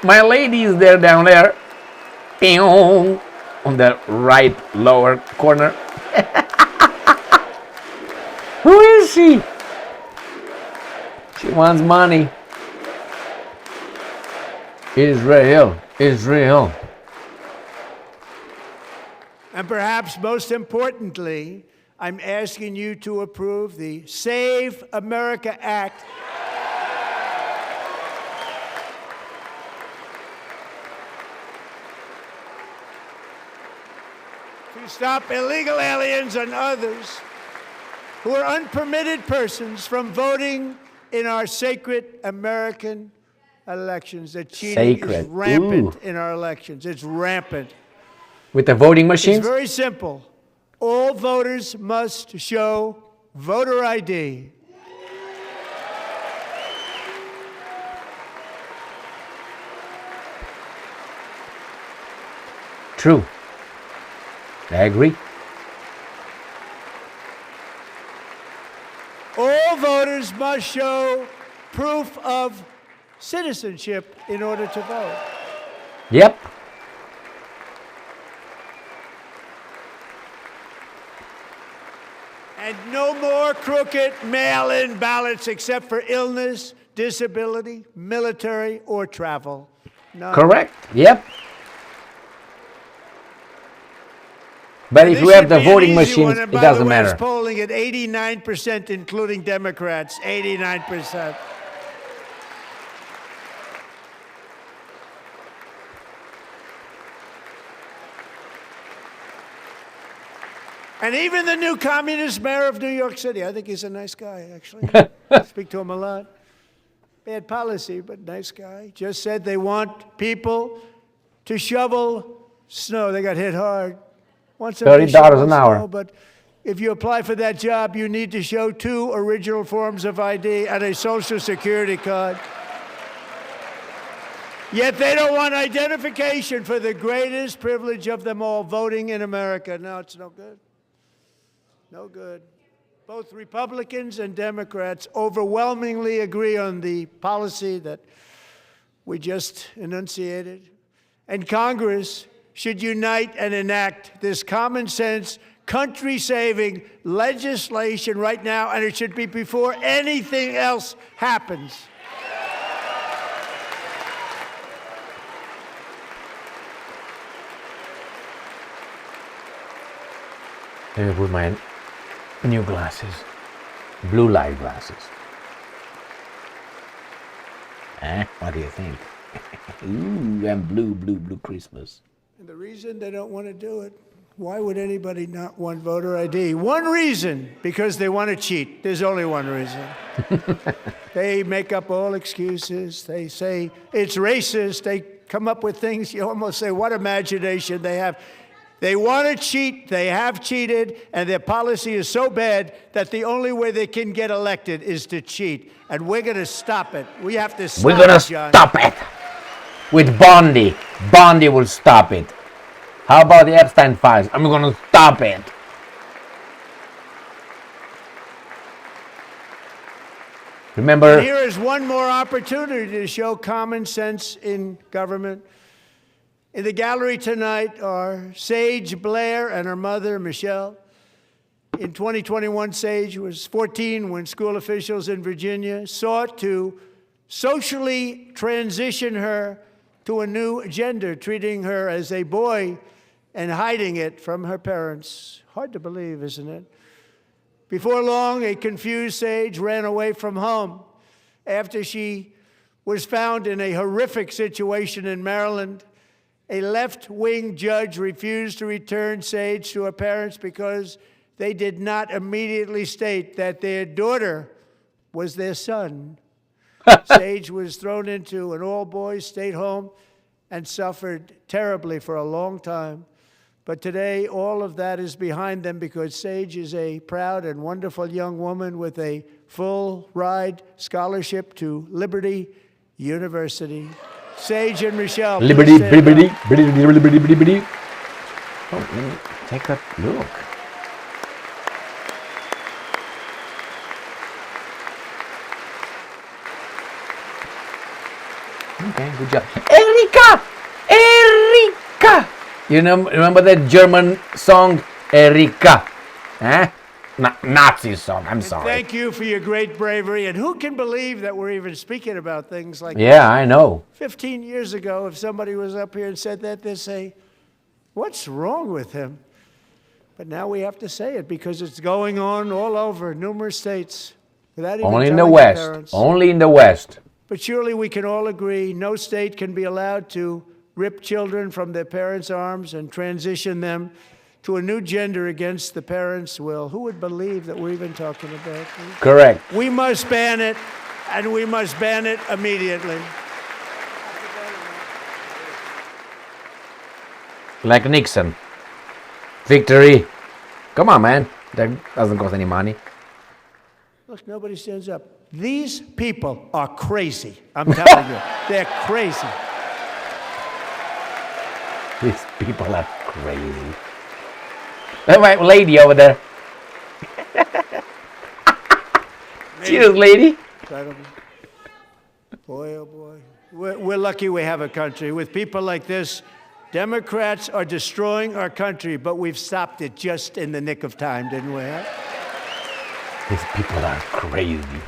My lady is there down there. On the right lower corner. Who is she? She wants money. Israel.
And perhaps most importantly, I'm asking you to approve the Save America Act. To stop illegal aliens and others who are unpermitted persons from voting in our sacred American elections. The cheating is rampant in our elections. It's rampant.
With the voting machines?
It's very simple. All voters must show voter ID.
True. I agree.
All voters must show proof of citizenship in order to vote.
Yep.
And no more crooked mail-in ballots except for illness, disability, military, or travel. None.
Correct. Yep. But if you have the voting machines, it doesn't matter.
It's polling at 89%, including Democrats. 89%. And even the new communist mayor of New York City, I think he's a nice guy, actually. Speak to him a lot. Bad policy, but nice guy. Just said they want people to shovel snow. They got hit hard.
$30 an hour.
But if you apply for that job, you need to show 2 original forms of ID and a Social Security card. Yet they don't want identification for the greatest privilege of them all, voting in America. No, it's no good. No good. Both Republicans and Democrats overwhelmingly agree on the policy that we just enunciated. And Congress should unite and enact this common sense, country-saving legislation right now, and it should be before anything else happens.
Let me put my new glasses, blue light glasses. What do you think? Ooh, and blue Christmas.
And the reason they don't want to do it, why would anybody not want voter ID? One reason, because they want to cheat. There's only one reason. They make up all excuses. They say it's racist. They come up with things you almost say, what imagination they have. They want to cheat, they have cheated, and their policy is so bad that the only way they can get elected is to cheat. And we're going to stop it. We have to stop it,
We're going to stop it. With Bondi. Bondi will stop it. How about the Epstein files? I'm going to stop it. Remember,
And here is one more opportunity to show common sense in government. In the gallery tonight are Sage Blair and her mother, Michelle. In 2021, Sage was 14 when school officials in Virginia sought to socially transition her to a new gender, treating her as a boy and hiding it from her parents. Hard to believe, isn't it? Before long, a confused Sage ran away from home after she was found in a horrific situation in Maryland. A left-wing judge refused to return Sage to her parents because they did not immediately state that their daughter was their son. Sage was thrown into an all-boys state home and suffered terribly for a long time. But today, all of that is behind them because Sage is a proud and wonderful young woman with a full-ride scholarship to Liberty University. Sage and Michelle.
liberty, liberty, liberty, liberty, liberty. Oh, let me take a look. Okay, good job. Erika! Erika! You know, remember that German song, Erika? Eh? Nazi song, I'm sorry.
Thank you for your great bravery. And who can believe that we're even speaking about things like
Yeah, I know.
15 years ago, if somebody was up here and said that, they'd say, what's wrong with him? But now we have to say it because it's going on all over numerous states. Without even
Only in the
telling
West.
their parents.
Only in the West.
But surely we can all agree no state can be allowed to rip children from their parents' arms and transition them to a new gender against the parents' will. Who would believe that we're even talking about this?
Correct.
We must ban it, and we must ban it immediately.
Like Nixon. Victory. Come on, man. That doesn't cost any money.
Look, nobody stands up. These people are crazy. I'm telling you, they're crazy.
These people are crazy. That white lady over there. Cheers, lady.
Incredible. Boy, oh boy. We're lucky we have a country. With people like this, Democrats are destroying our country, but we've stopped it just in the nick of time, didn't we? Huh?
These people are crazy.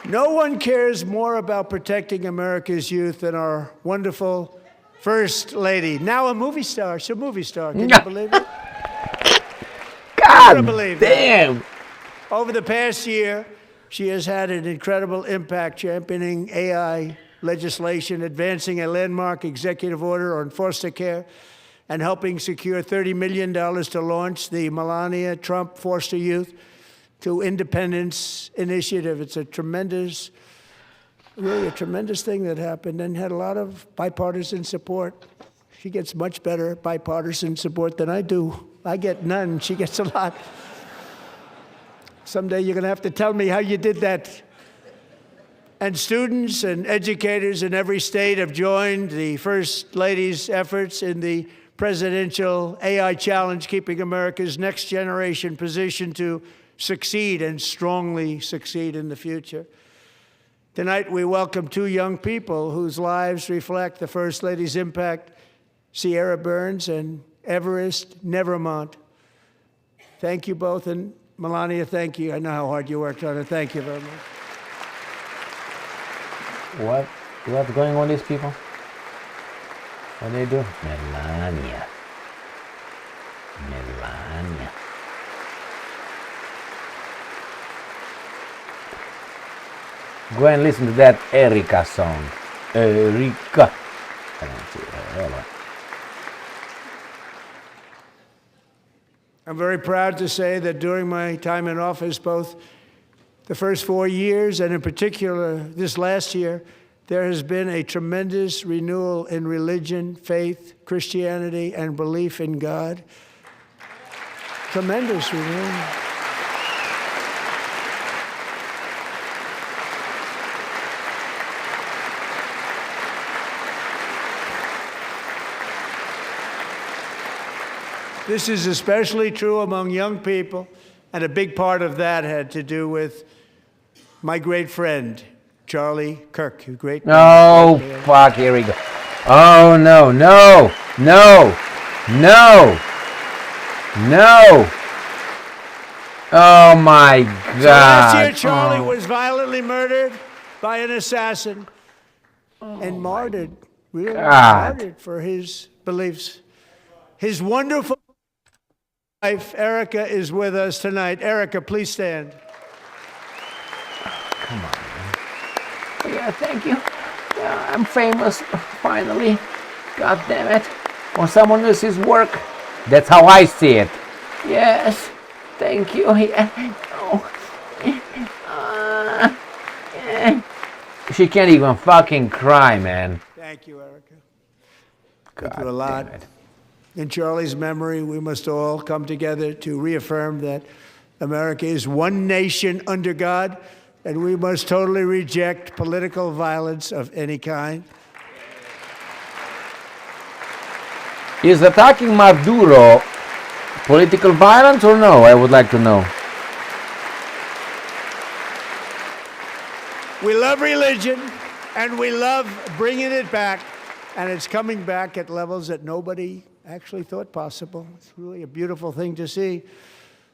No one cares more about protecting America's youth than our wonderful First Lady. Now a movie star. She's a movie star. Can you believe it?
God
believe
damn.
Over the past year, she has had an incredible impact championing AI legislation, advancing a landmark executive order on foster care, and helping secure $30 million to launch the Melania Trump Foster Youth to Independence Initiative. It's a tremendous, really a tremendous thing that happened and had a lot of bipartisan support. She gets much better bipartisan support than I do. I get none, she gets a lot. Someday you're gonna have to tell me how you did that. And students and educators in every state have joined the First Lady's efforts in the presidential AI challenge, keeping America's next generation positioned to succeed and strongly succeed in the future. Tonight, we welcome two young people whose lives reflect the First Lady's impact, Sierra Burns and Everest Nevermont. Thank you both, and Melania, thank you. I know how hard you worked on it. Thank you very much.
What's going on with these people? What do they do? Melania. Go and listen to that Erika song. Erika. I don't see her.
I'm very proud to say that during my time in office, both the first 4 years and in particular this last year, there has been a tremendous renewal in religion, faith, Christianity, and belief in God. Tremendous renewal. This is especially true among young people, and a big part of that had to do with my great friend, Charlie Kirk.
Oh, fuck, here we go. Oh, no, no, no, no, no. Oh, my God.
So last year, Charlie was violently murdered by an assassin and martyred, really martyred for his beliefs. His wonderful wife, Erica, is with us tonight. Erica, please stand.
Come on, man. Yeah, thank you. Yeah, I'm famous, finally. God damn it. When someone does his work, that's how I see it. Yes, thank you. Yeah. Oh. Yeah. She can't even fucking cry, man.
Thank you, Erica.
God
Thank you a lot.
damn it.
In Charlie's memory, we must all come together to reaffirm that America is one nation under God, and we must totally reject political violence of any kind.
Is attacking Maduro political violence or no? I would like to know.
We love religion, and we love bringing it back, and it's coming back at levels that nobody actually thought possible. It's really a beautiful thing to see.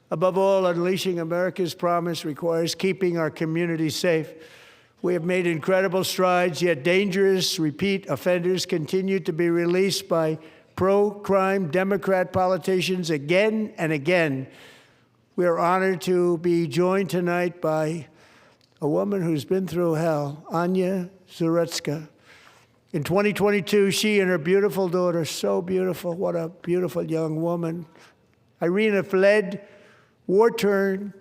Above all, unleashing America's promise requires keeping our communities safe. We have made incredible strides, yet dangerous repeat offenders continue to be released by pro-crime Democrat politicians again and again. We are honored to be joined tonight by a woman who's been through hell, Anya Zuretska. In 2022, she and her beautiful daughter, so beautiful, what a beautiful young woman, Irina, fled war-torn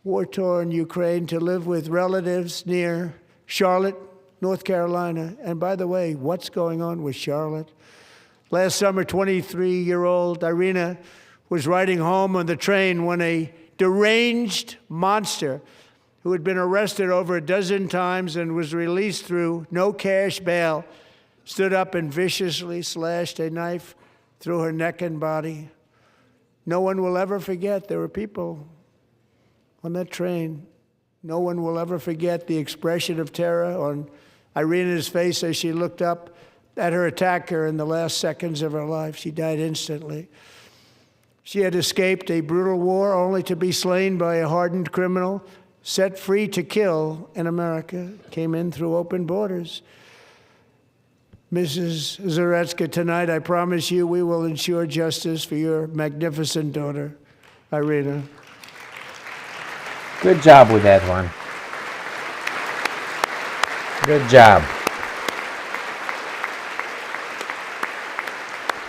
Ukraine to live with relatives near Charlotte, North Carolina. And by the way, what's going on with Charlotte? Last summer, 23-year-old Irina was riding home on the train when a deranged monster who had been arrested over a dozen times and was released through no cash bail, stood up and viciously slashed a knife through her neck and body. No one will ever forget there were people on that train. No one will ever forget the expression of terror on Irina's face as she looked up at her attacker in the last seconds of her life. She died instantly. She had escaped a brutal war only to be slain by a hardened criminal, set free to kill in America, came in through open borders. Mrs. Zuretska, tonight I promise you we will ensure justice for your magnificent daughter, Irina.
Good job with that one. Good job.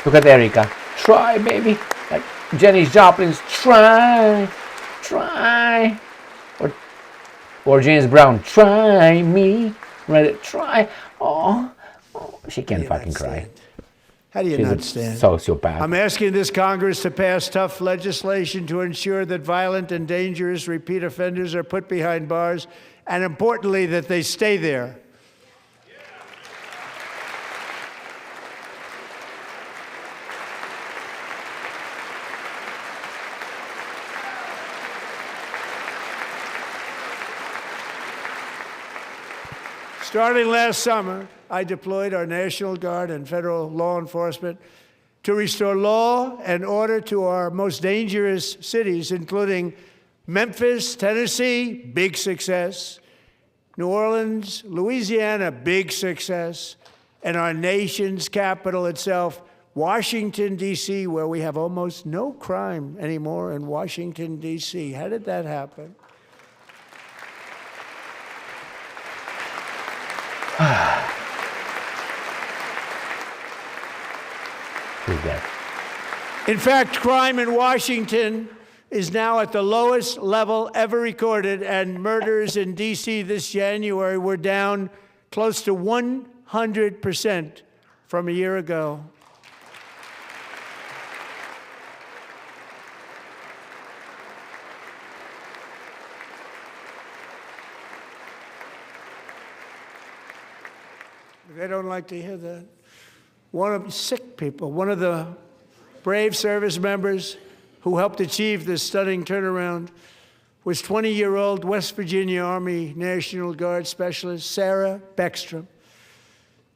Look at Erica. Try, baby. Like Janis Joplin's try. Or James Brown, try me. Right? Try. Oh, she can't fucking cry.
How do you
She's
not
a
stand?
sociopath.
I'm asking this Congress to pass tough legislation to ensure that violent and dangerous repeat offenders are put behind bars, and importantly, that they stay there. Starting last summer, I deployed our National Guard and federal law enforcement to restore law and order to our most dangerous cities, including Memphis, Tennessee, big success, New Orleans, Louisiana, big success, and our nation's capital itself, Washington, D.C., where we have almost no crime anymore in Washington, D.C. How did that happen?
Who's that?
In fact, crime in Washington is now at the lowest level ever recorded, and murders in D.C. this January were down close to 100% from a year ago. They don't like to hear that. One of the brave service members who helped achieve this stunning turnaround was 20-year-old West Virginia Army National Guard Specialist Sarah Beckstrom.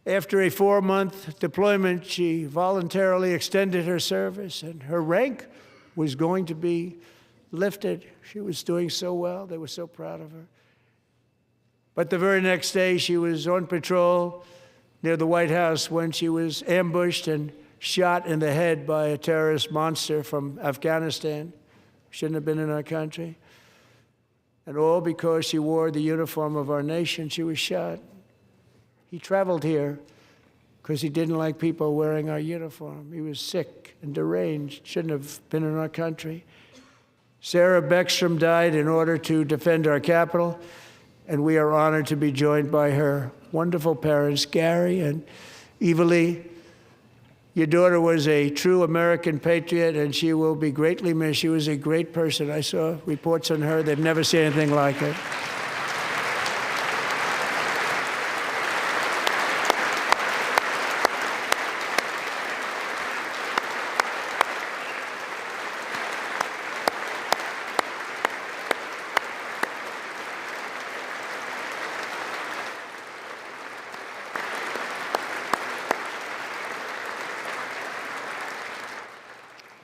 After a 4-month deployment, she voluntarily extended her service, and her rank was going to be lifted. She was doing so well. They were so proud of her. But the very next day, she was on patrol near the White House when she was ambushed and shot in the head by a terrorist monster from Afghanistan. Shouldn't have been in our country. And all because she wore the uniform of our nation, she was shot. He traveled here because he didn't like people wearing our uniform. He was sick and deranged, shouldn't have been in our country. Sarah Beckstrom died in order to defend our capital, and we are honored to be joined by her wonderful parents, Gary and Evalie. Your daughter was a true American patriot, and she will be greatly missed. She was a great person. I saw reports on her. They've never seen anything like it.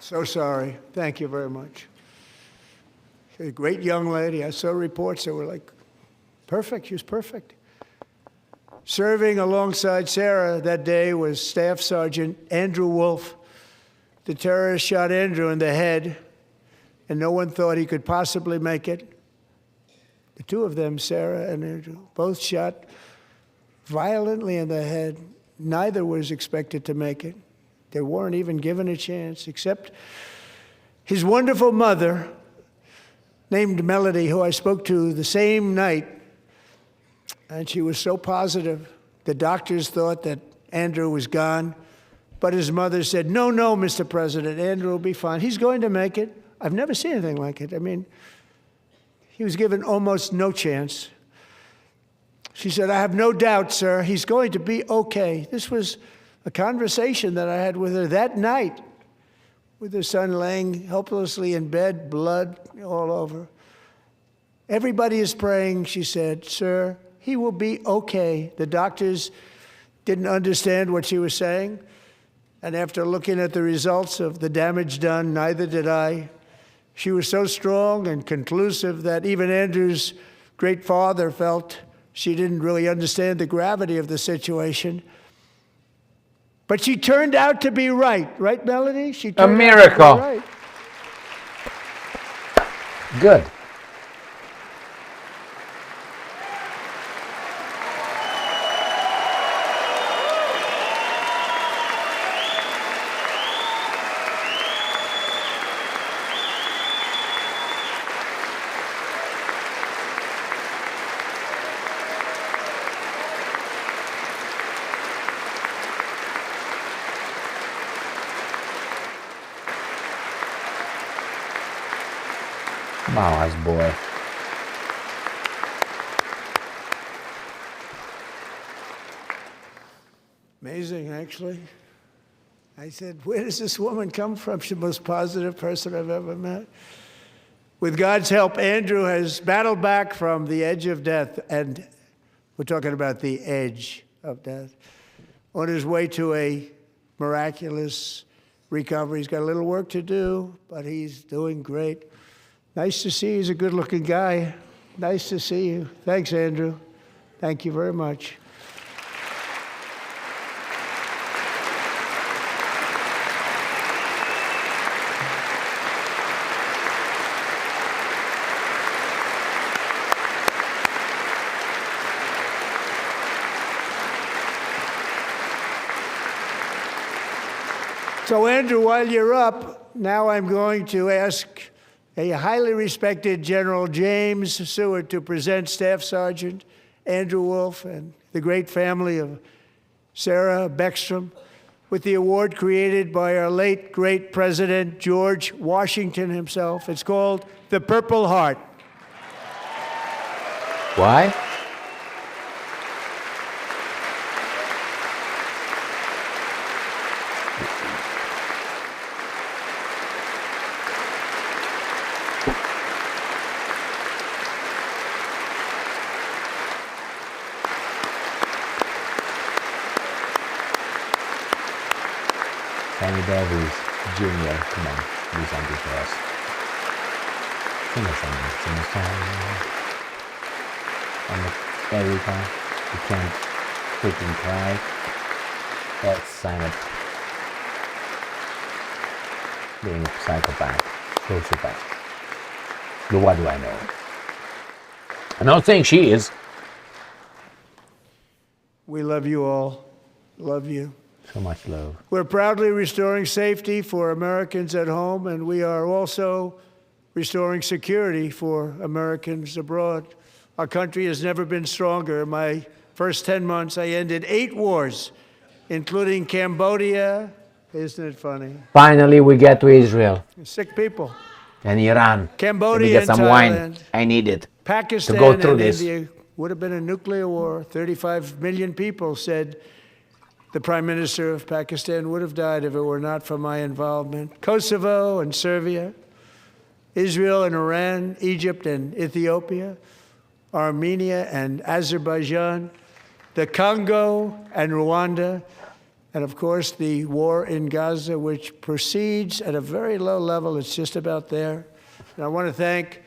So sorry. Thank you very much. She's a great young lady. I saw reports that were like, perfect. She was perfect. Serving alongside Sarah that day was Staff Sergeant Andrew Wolf. The terrorist shot Andrew in the head, and no one thought he could possibly make it. The two of them, Sarah and Andrew, both shot violently in the head. Neither was expected to make it. They weren't even given a chance, except his wonderful mother, named Melody, who I spoke to the same night, and she was so positive. The doctors thought that Andrew was gone, but his mother said, no, Mr. President, Andrew will be fine. He's going to make it. I've never seen anything like it. I mean, he was given almost no chance. She said, I have no doubt, sir, he's going to be okay. This was a conversation that I had with her that night, with her son laying helplessly in bed, blood all over. Everybody is praying, she said, sir, he will be okay. The doctors didn't understand what she was saying, and after looking at the results of the damage done, neither did I. She was so strong and conclusive that even Andrew's great father felt she didn't really understand the gravity of the situation. But she turned out to be right. Right, Melody? She turned
A miracle.
out to be right.
Good. Mala's boy.
Amazing, actually. I said, where does this woman come from? She's the most positive person I've ever met. With God's help, Andrew has battled back from the edge of death, and we're talking about the edge of death, on his way to a miraculous recovery. He's got a little work to do, but he's doing great. Nice to see you. He's a good-looking guy. Nice to see you. Thanks, Andrew. Thank you very much. So, Andrew, while you're up, now I'm going to ask a highly respected General James Seward to present Staff Sergeant Andrew Wolf and the great family of Sarah Beckstrom with the award created by our late great President George Washington himself. It's called the Purple Heart.
Why? Sammy Davis Jr., come on, do something for us. Sing us something, sing a song. Erica, you can't freaking cry. Let's sign up. Being a psychopath, sociopath. But what do I know? I'm not saying she is.
We love you all. Love you.
So much love.
We're proudly restoring safety for Americans at home, and we are also restoring security for Americans abroad. Our country has never been stronger. In my first 10 months, I ended 8 wars, including Cambodia. Isn't it funny?
Finally, we get to Israel.
Sick people.
And Iran.
Cambodia
Let me get some
and
wine.
Thailand.
I need it.
Pakistan
to go through
and
this.
India would have been a nuclear war. 35 million people, said the Prime Minister of Pakistan, would have died if it were not for my involvement. Kosovo and Serbia, Israel and Iran, Egypt and Ethiopia, Armenia and Azerbaijan, the Congo and Rwanda, and of course the war in Gaza, which proceeds at a very low level. It's just about there. And I want to thank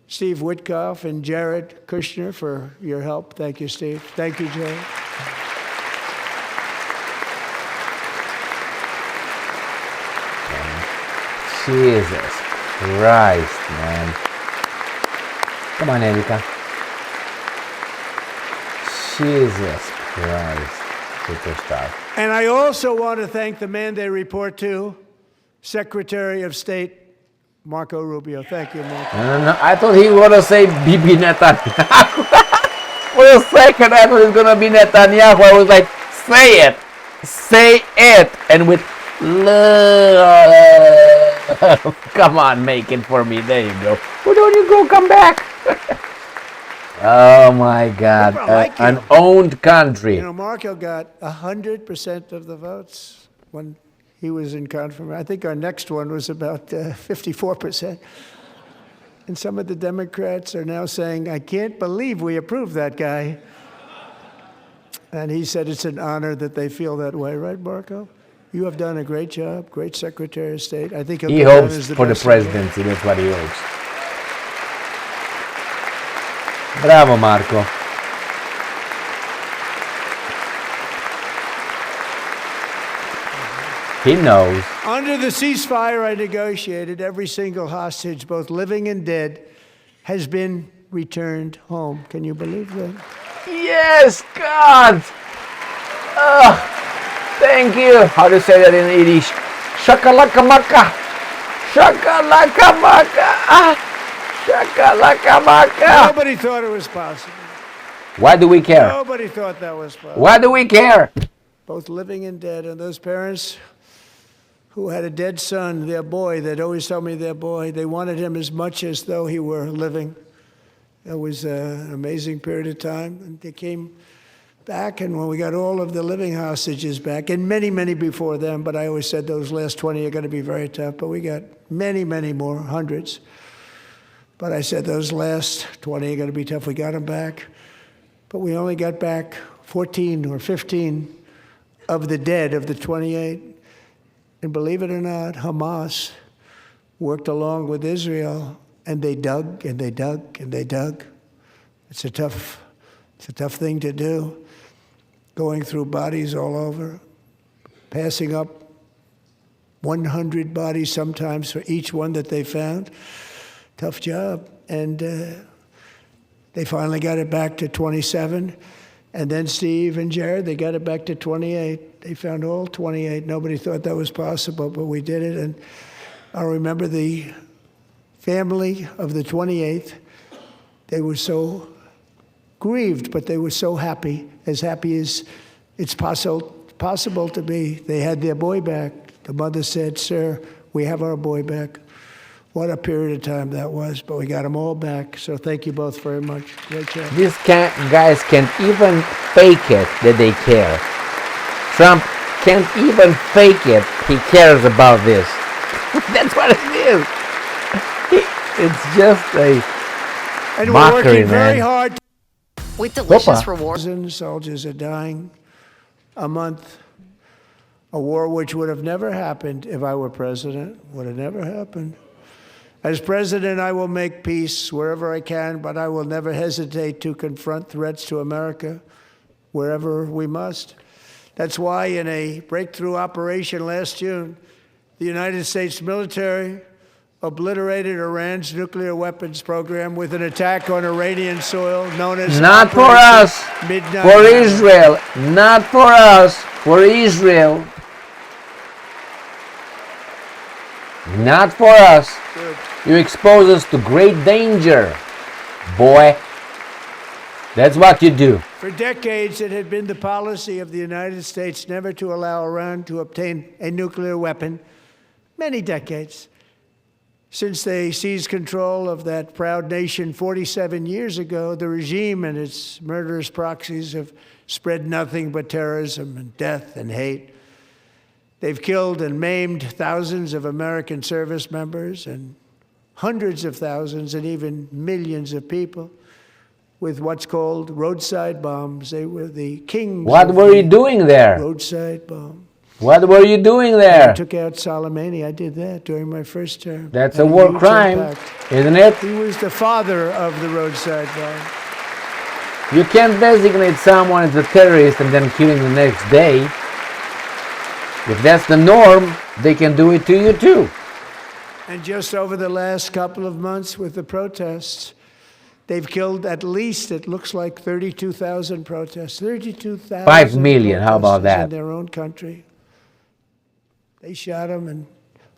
Steve Witkoff and Jared Kushner for your help. Thank you, Steve. Thank you, Jared.
Jesus Christ, man. Come on, Erika. Jesus Christ. Superstar.
And I also want to thank the man they report to, Secretary of State Marco Rubio. Thank you, Marco.
No, I thought he was going to say Bibi Netanyahu. For a second, I thought it was going to be Netanyahu. I was like, say it. Say it. And with love. Come on, make it for me. There you go. Where don't you go? Come back. Oh, my God. An owned country.
You know, Marco got 100% of the votes when he was in confirmation. I think our next one was about 54%. And some of the Democrats are now saying, I can't believe we approved that guy. And he said it's an honor that they feel that way, right, Marco? You have done a great job, great Secretary of State. I think
he hopes for the presidency. That's what he hopes. Bravo, Marco. He knows.
Under the ceasefire I negotiated, every single hostage, both living and dead, has been returned home. Can you believe that?
Yes, God. Thank you. How do you say that in Yiddish? Shakalaka maka. Shakalaka maka. Shakalaka maka.
Nobody thought it was possible.
Why do we care?
Nobody thought that was possible.
Why do we care?
Both living and dead. And those parents who had a dead son, their boy, they'd always tell me their boy, they wanted him as much as though he were living. It was an amazing period of time. And they came back, and when we got all of the living hostages back, and many, many before them, but I always said those last 20 are going to be very tough, but we got many, many more, hundreds. But I said those last 20 are going to be tough. We got them back. But we only got back 14 or 15 of the dead of the 28. And believe it or not, Hamas worked along with Israel, and they dug and they dug and they dug. It's a tough thing to do, going through bodies all over, passing up 100 bodies sometimes for each one that they found. Tough job. And they finally got it back to 27. And then Steve and Jared, they got it back to 28. They found all 28. Nobody thought that was possible, but we did it. And I remember the family of the 28th. They were so grieved, but they were so happy as it's possible to be. They had their boy back. The mother said, "Sir, we have our boy back." What a period of time that was, but we got them all back. So thank you both very much. Great job.
These guys can't even fake it that they care. Trump can't even fake it. He cares about this. That's what it is. It's just a
and
mockery,
we're working very
man.
hard.
With delicious
Opa.
rewards.
Soldiers are dying a month. A war which would have never happened if I were president, would have never happened. As president, I will make peace wherever I can, but I will never hesitate to confront threats to America wherever we must. That's why in a breakthrough operation last June, the United States military obliterated Iran's nuclear weapons program with an attack on Iranian soil known as
Not for
Operation
us,
Midnight
for
Hammer.
Israel. Not for us, for Israel. Not for us.
Good.
You expose us to great danger, boy. That's what you do.
For decades, it had been the policy of the United States never to allow Iran to obtain a nuclear weapon. Many decades. Since they seized control of that proud nation 47 years ago, the regime and its murderous proxies have spread nothing but terrorism and death and hate. They've killed and maimed thousands of American service members and hundreds of thousands and even millions of people with what's called roadside bombs. They were the kings.
What were you doing there?
Roadside bomb.
What were you doing
I
there?
took out Soleimani. I did that during my first term.
That's
Had
a war
huge
crime,
impact.
isn't it?
He was the father of the roadside bomb.
You can't designate someone as a terrorist and then kill him the next day. If that's the norm, they can do it to you too.
And just over the last couple of months with the protests, they've killed at least, it looks like 32,000 protests. 32,000
5 million, how about
protesters
that?
in their own country. They shot them and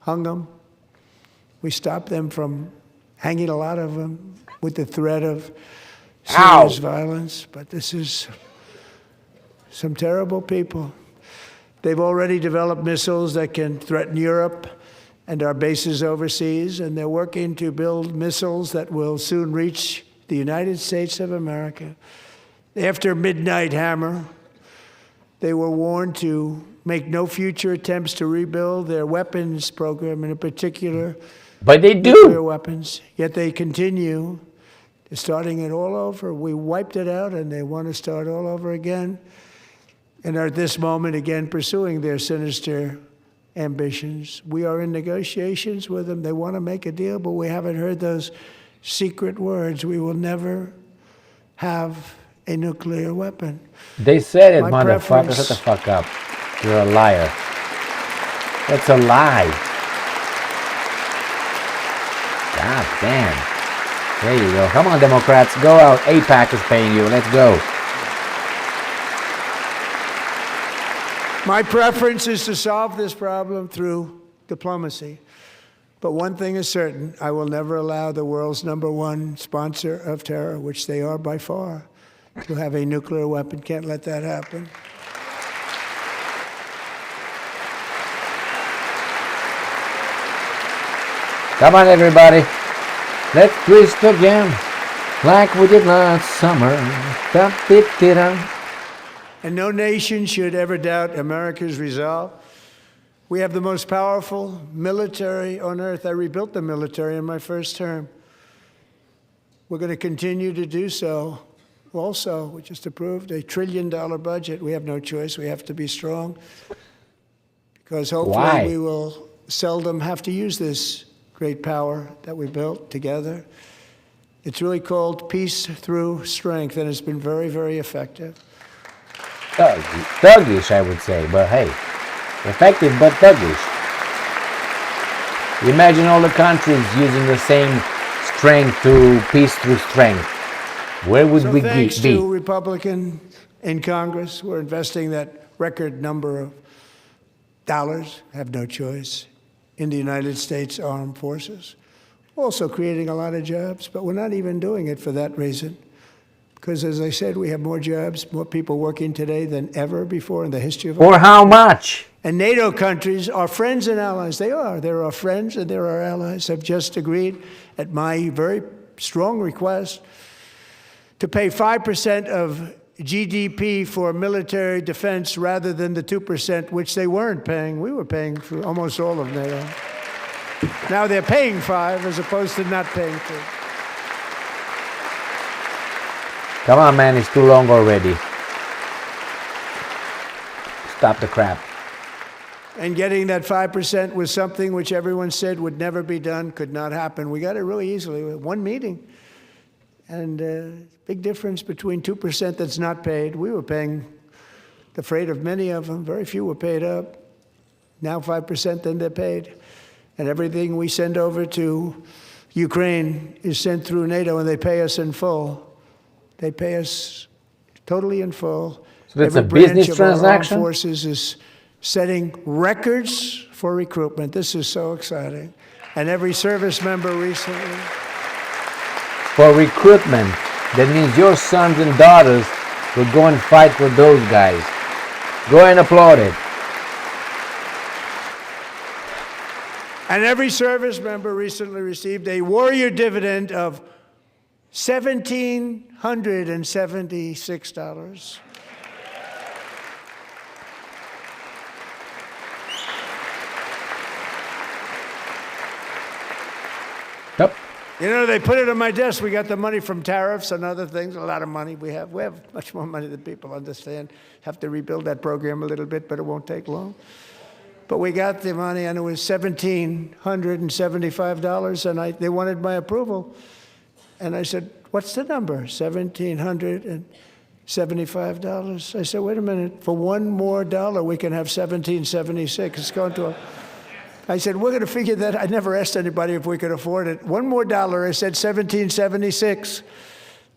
hung them. We stopped them from hanging a lot of them with the threat of serious violence. But this is some terrible people. They've already developed missiles that can threaten Europe and our bases overseas, and they're working to build missiles that will soon reach the United States of America. After Midnight Hammer, they were warned to make no future attempts to rebuild their weapons program, and in particular,
But they
nuclear
do.
weapons. Yet they continue. They're starting it all over. We wiped it out, and they want to start all over again, and are at this moment again pursuing their sinister ambitions. We are in negotiations with them. They want to make a deal, but we haven't heard those secret words. We will never have a nuclear weapon.
They said it,
My
motherfucker.
preference-
Shut the fuck up. You're a liar. That's a lie. God damn. There you go. Come on, Democrats. Go out. AIPAC is paying you. Let's go.
My preference is to solve this problem through diplomacy. But one thing is certain, I will never allow the world's #1 sponsor of terror, which they are by far, to have a nuclear weapon. Can't let that happen.
Come on, everybody. Let's twist again. Like we did last summer. Da-di-di-da.
And no nation should ever doubt America's resolve. We have the most powerful military on earth. I rebuilt the military in my first term. We're going to continue to do so. Also, we just approved a $1 trillion budget. We have no choice. We have to be strong. Because hopefully
Why?
we will seldom have to use this great power that we built together. It's really called peace through strength, and it's been very, very effective.
Thuggish, I would say, but hey, effective but thuggish. Imagine all the countries using the same strength to peace through strength. Where would
So
we
thanks
be?
to Republicans in Congress, we're investing that record number of dollars, have no choice, in the United States Armed Forces. Also creating a lot of jobs, but we're not even doing it for that reason. Because as I said, we have more jobs, more people working today than ever before in the history of our
For how much?
And NATO countries are friends and allies. They are. They're our friends and they're our allies. Have just agreed, at my very strong request, to pay 5% of GDP for military defense rather than the 2%, which they weren't paying. We were paying for almost all of NATO. Now they're paying 5 as opposed to not paying 2.
Come on, man, it's too long already. Stop the crap.
And getting that 5% was something which everyone said would never be done, could not happen. We got it really easily with one meeting. And big difference between 2% that's not paid. We were paying the freight of many of them. Very few were paid up. Now 5%, then they're paid. And everything we send over to Ukraine is sent through NATO, and they pay us in full. They pay us totally in full.
So that's
Every
a business
branch of our armed
transaction?
forces is setting records for recruitment. This is so exciting. And every service member recently.
For recruitment, that means your sons and daughters will go and fight with those guys. Go and applaud it.
And every service member recently received a warrior dividend of $1,776.
Yep.
You know, they put it on my desk. We got the money from tariffs and other things, a lot of money we have. We have much more money than people understand. Have to rebuild that program a little bit, but it won't take long. But we got the money, and it was $1,775, and they wanted my approval. And I said, what's the number? $1,775. I said, wait a minute, for one more dollar, we can have $1,776. It's going to I said, we're going to figure that. I never asked anybody if we could afford it. One more dollar, I said $1,776.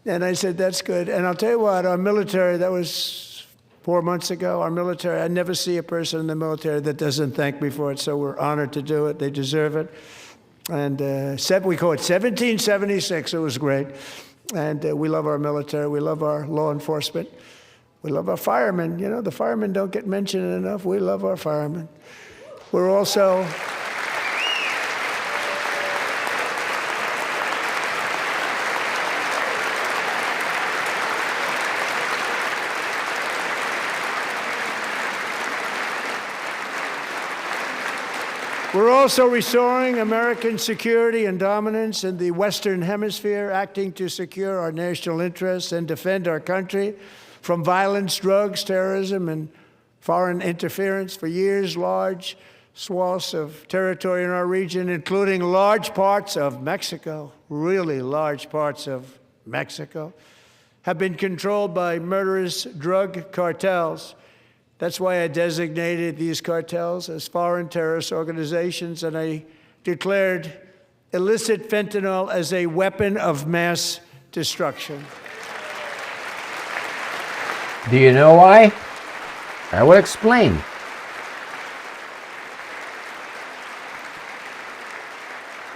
And I said, that's good. And I'll tell you what, our military, that was 4 months ago, our military, I never see a person in the military that doesn't thank me for it, so we're honored to do it. They deserve it. And we call it 1776. It was great. And we love our military. We love our law enforcement. We love our firemen. You know, the firemen don't get mentioned enough. We love our firemen. We're also... We're also restoring American security and dominance in the Western Hemisphere, acting to secure our national interests and defend our country from violence, drugs, terrorism, and foreign interference. For years, large swaths of territory in our region, including large parts of Mexico, really large parts of Mexico, have been controlled by murderous drug cartels. That's why I designated these cartels as foreign terrorist organizations, and I declared illicit fentanyl as a weapon of mass destruction.
Do you know why? I will explain.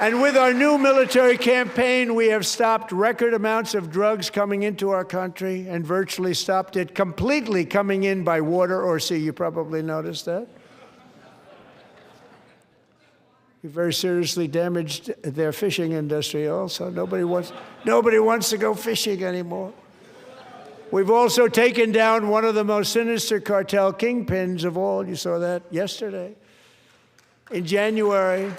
And with our new military campaign, we have stopped record amounts of drugs coming into our country and virtually stopped it completely coming in by water or sea. You probably noticed that. We very seriously damaged their fishing industry also. Nobody wants to go fishing anymore. We've also taken down one of the most sinister cartel kingpins of all. You saw that yesterday. In January,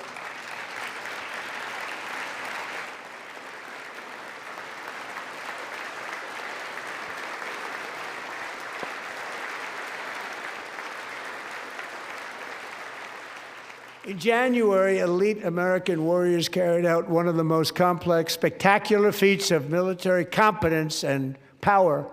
elite American warriors carried out one of the most complex, spectacular feats of military competence and power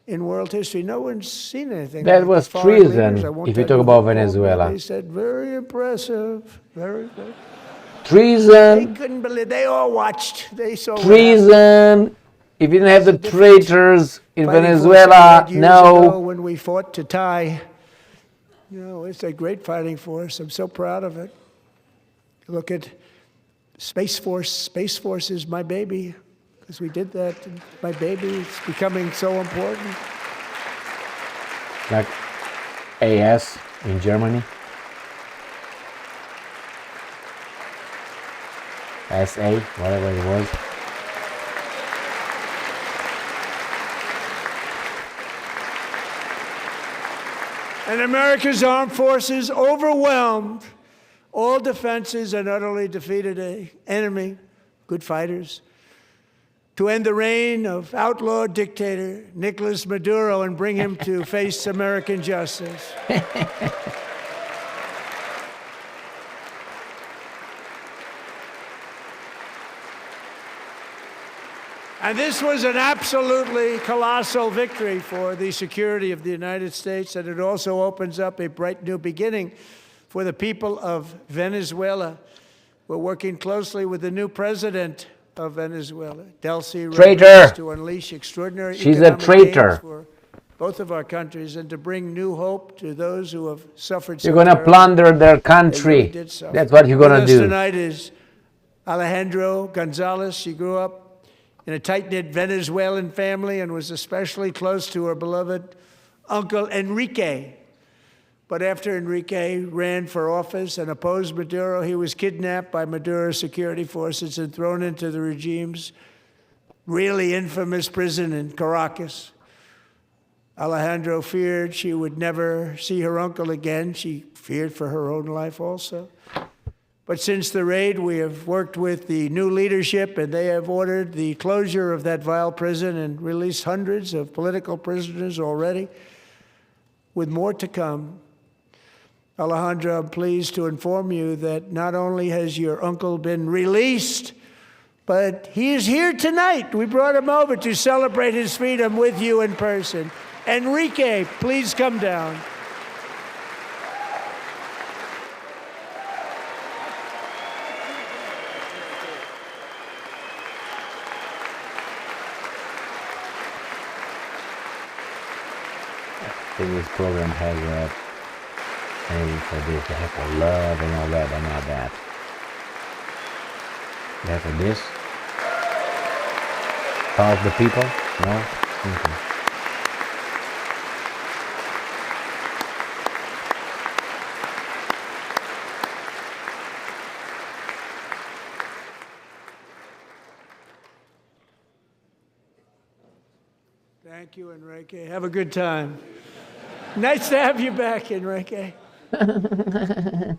in world history. No one's seen anything
That
like
was
the foreign
treason,
leaders. I won't
if you
tell
talk about
who called me.
Venezuela.
They said, very impressive, very good. They
Treason,
couldn't believe, they all watched, they saw what happened.
treason. If you didn't have the traitors in
Fighting force
Venezuela,
years ago
no.
when we fought to tie. You know, it's a great fighting force. I'm so proud of it. Look at Space Force. Space Force is my baby, because we did that. My baby is becoming so important.
Like AS in Germany. SA, whatever it was.
And America's armed forces overwhelmed all defenses and utterly defeated an enemy, good fighters, to end the reign of outlaw dictator Nicolas Maduro and bring him to face American justice. And this was an absolutely colossal victory for the security of the United States, and it also opens up a bright new beginning for the people of Venezuela. We're working closely with the new president of Venezuela, Delcy
Traitor.
Rodriguez, to unleash extraordinary
She's a
economic
traitor.
gains for both of our countries and to bring new hope to those who have suffered.
You're going to plunder their country. That's what you're going to
With us
do.
tonight is Alejandro Gonzalez. She grew up in a tight-knit Venezuelan family and was especially close to her beloved uncle Enrique. But after Enrique ran for office and opposed Maduro, he was kidnapped by Maduro's security forces and thrown into the regime's really infamous prison in Caracas. Alejandro feared she would never see her uncle again. She feared for her own life also. But since the raid, we have worked with the new leadership, and they have ordered the closure of that vile prison and released hundreds of political prisoners already, with more to come. Alejandro, I'm pleased to inform you that not only has your uncle been released, but he is here tonight. We brought him over to celebrate his freedom with you in person. Enrique, please come down.
I think this program has a thing for this. They have for love and all that, but not that. They have for this. Power of the people? No? Okay.
Thank you, Enrique. Have a good time. Nice to have you back, Enrique. There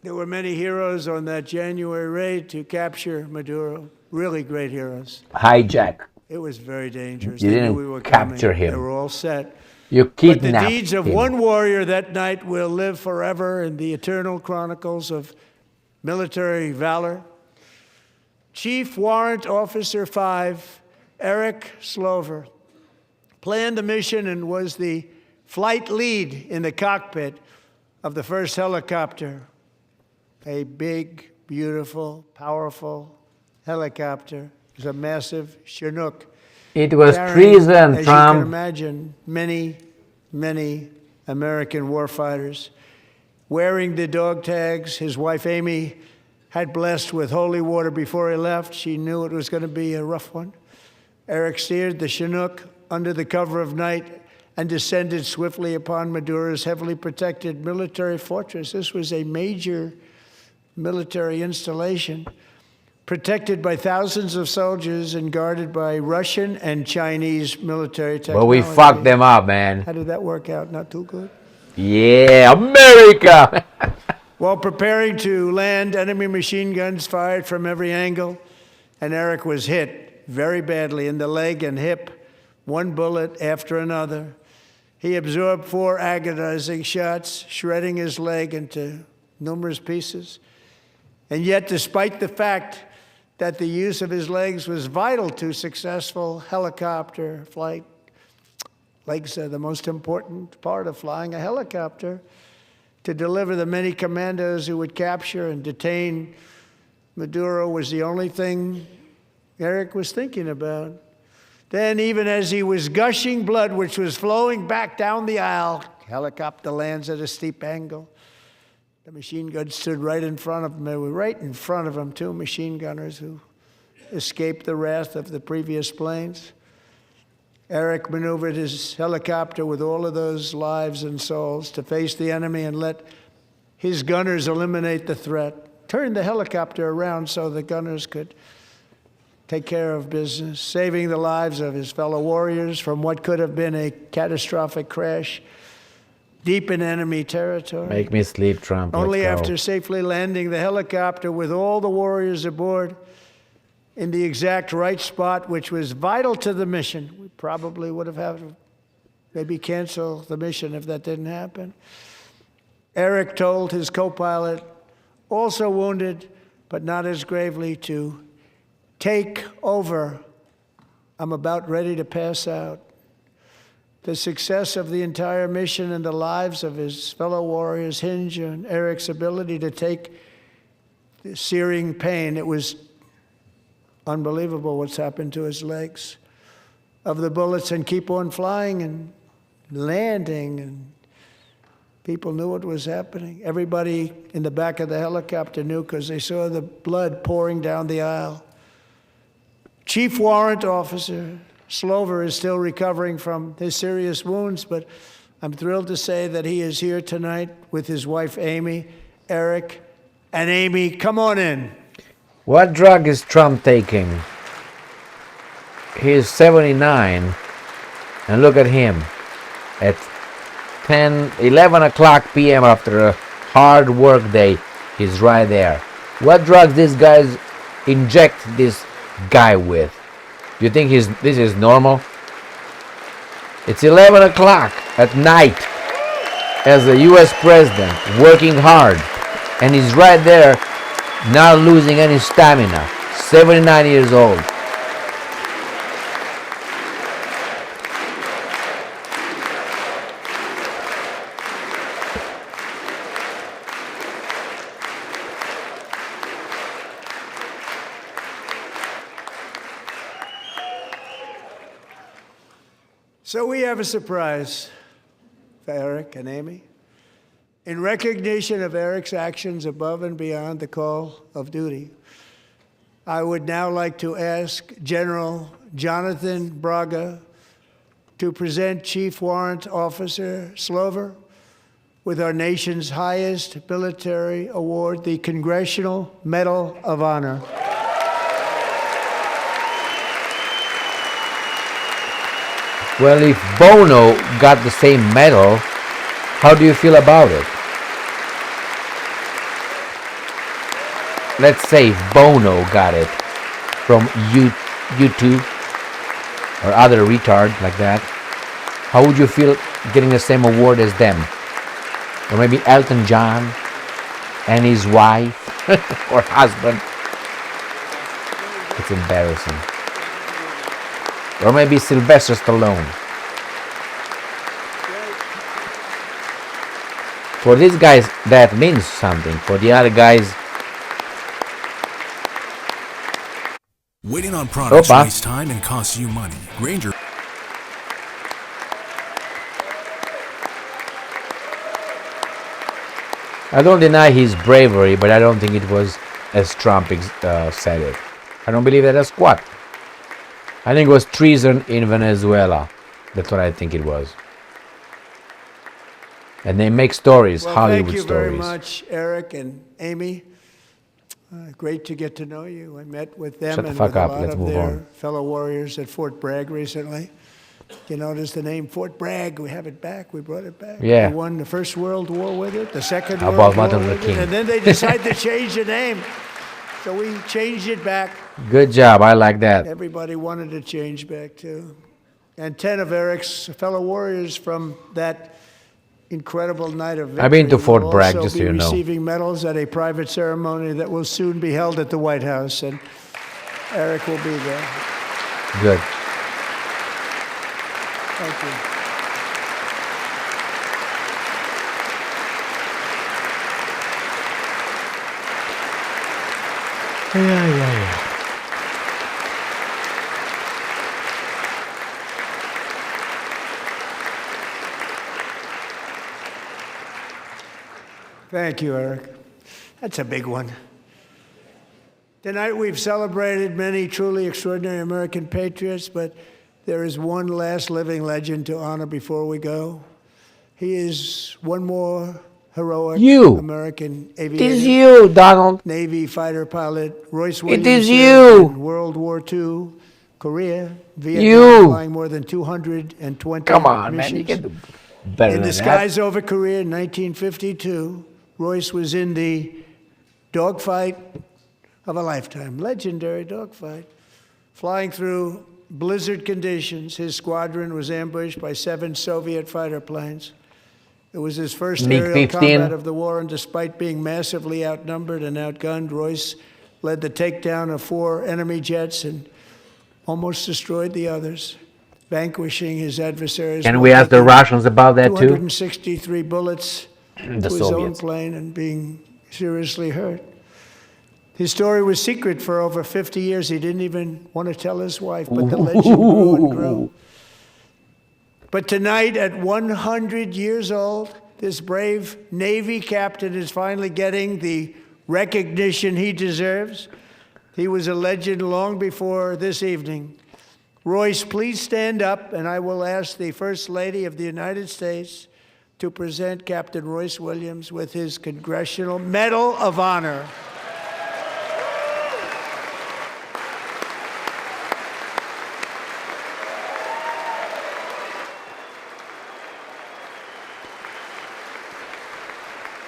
were many heroes on that January raid to capture Maduro. Really great heroes.
Hijack.
It was very dangerous.
You
They
didn't
knew we were
capture
coming.
him.
They were all set.
You
But
kidnapped
the deeds of
him.
one warrior that night will live forever in the eternal chronicles of military valor. Chief Warrant Officer 5, Eric Slover, planned the mission and was the flight lead in the cockpit of the first helicopter, a big, beautiful, powerful helicopter. It was a massive Chinook.
It was
Carrying,
treason,
as you can
Trump.
imagine, many, many American warfighters. Wearing the dog tags, his wife Amy had blessed with holy water before he left. She knew it was going to be a rough one. Eric steered the Chinook under the cover of night and descended swiftly upon Maduro's heavily protected military fortress. This was a major military installation, protected by thousands of soldiers and guarded by Russian and Chinese military technology.
But we fucked them up, man.
How did that work out? Not too good?
Yeah, America!
While preparing to land, enemy machine guns fired from every angle, and Eric was hit very badly in the leg and hip, one bullet after another. He absorbed 4 agonizing shots, shredding his leg into numerous pieces. And yet, despite the fact that the use of his legs was vital to successful helicopter flight, legs are the most important part of flying a helicopter, to deliver the many commandos who would capture and detain Maduro was the only thing Eric was thinking about. Then, even as he was gushing blood, which was flowing back down the aisle, helicopter lands at a steep angle. The machine gun stood right in front of him. They were right in front of him, 2 machine gunners who escaped the wrath of the previous planes. Eric maneuvered his helicopter with all of those lives and souls to face the enemy and let his gunners eliminate the threat. Turned the helicopter around so the gunners could take care of business, saving the lives of his fellow warriors from what could have been a catastrophic crash deep in enemy territory.
Make me sleep, Trump.
Only
Let's go.
after safely landing the helicopter with all the warriors aboard in the exact right spot, which was vital to the mission. We probably would have had to maybe cancel the mission if that didn't happen. Eric told his co-pilot, also wounded, but not as gravely, to take over I'm about ready to pass out. The success of the entire mission and the lives of his fellow warriors hinge on Eric's ability to take the searing pain. It was unbelievable what's happened to his legs of the bullets and keep on flying and landing, and people knew what was happening. Everybody in the back of the helicopter knew because they saw the blood pouring down the aisle. Chief Warrant Officer Slover is still recovering from his serious wounds, but I'm thrilled to say that he is here tonight with his wife, Amy. Eric and Amy, come on in.
What drug is Trump taking? He's 79, and look at him. At 11 o'clock p.m. after a hard work day, he's right there. What drugs these guys inject this guy with? Do you think this is normal? It's 11 o'clock at night as the US president, working hard, and he's right there, not losing any stamina. 79 years old.
So we have a surprise for Eric and Amy. In recognition of Eric's actions above and beyond the call of duty, I would now like to ask General Jonathan Braga to present Chief Warrant Officer Slover with our nation's highest military award, the Congressional Medal of Honor.
Well, if Bono got the same medal, how do you feel about it? Let's say if Bono got it from U2 or other retard like that, how would you feel getting the same award as them? Or maybe Elton John and his wife or husband. It's embarrassing. Or maybe Sylvester Stallone. For these guys, that means something. For the other guys,
waiting on products wastes time and costs you money. Grainger.
I don't deny his bravery, but I don't think it was as Trump said it. I don't believe that as squat. I think it was treason in Venezuela. That's what I think it was. And they make stories,
well,
Hollywood
stories.
stories.
Thank you very much, Eric and Amy. Great to get to know you. I met with them and with a lot of their fellow warriors at Fort Bragg recently. You notice the name Fort Bragg, we have it back, we brought it back.
Yeah.
We won the First World War with it, the Second
How
World
about
War
Martin
with
Luther King?
it, and then they decided to change the name. So we changed it back.
Good job, I like that.
Everybody wanted to change back too. And 10 of Eric's fellow warriors from that incredible night of victory
I've been to Fort Bragg,
will
just so
also
you
be
know.
receiving medals at a private ceremony that will soon be held at the White House, and Eric will be there.
Good.
Thank you.
Yeah.
Thank you, Eric. That's a big one. Tonight we've celebrated many truly extraordinary American patriots, but there is one last living legend to honor before we go. He is one more heroic American aviator.
It is you, Donald.
Navy fighter pilot Royce Williams.
It is you.
In World War II, Korea, Vietnam, flying more than 220
Come on,
missions.
man. You can do better
In
than
the skies over Korea in 1952, Royce was in the dogfight of a lifetime, legendary dogfight. Flying through blizzard conditions, his squadron was ambushed by 7 Soviet fighter planes. It was his first aerial combat of the war, and despite being massively outnumbered and outgunned, Royce led the takedown of 4 enemy jets and almost destroyed the others, vanquishing his adversaries.
Can we ask the Russians about that too?
263 bullets
The
to his own
Soviets.
plane and being seriously hurt. His story was secret for over 50 years. He didn't even want to tell his wife, but the legend grew and grew. But tonight, at 100 years old, this brave Navy captain is finally getting the recognition he deserves. He was a legend long before this evening. Royce, please stand up, and I will ask the First Lady of the United States to present Captain Royce Williams with his Congressional Medal of Honor.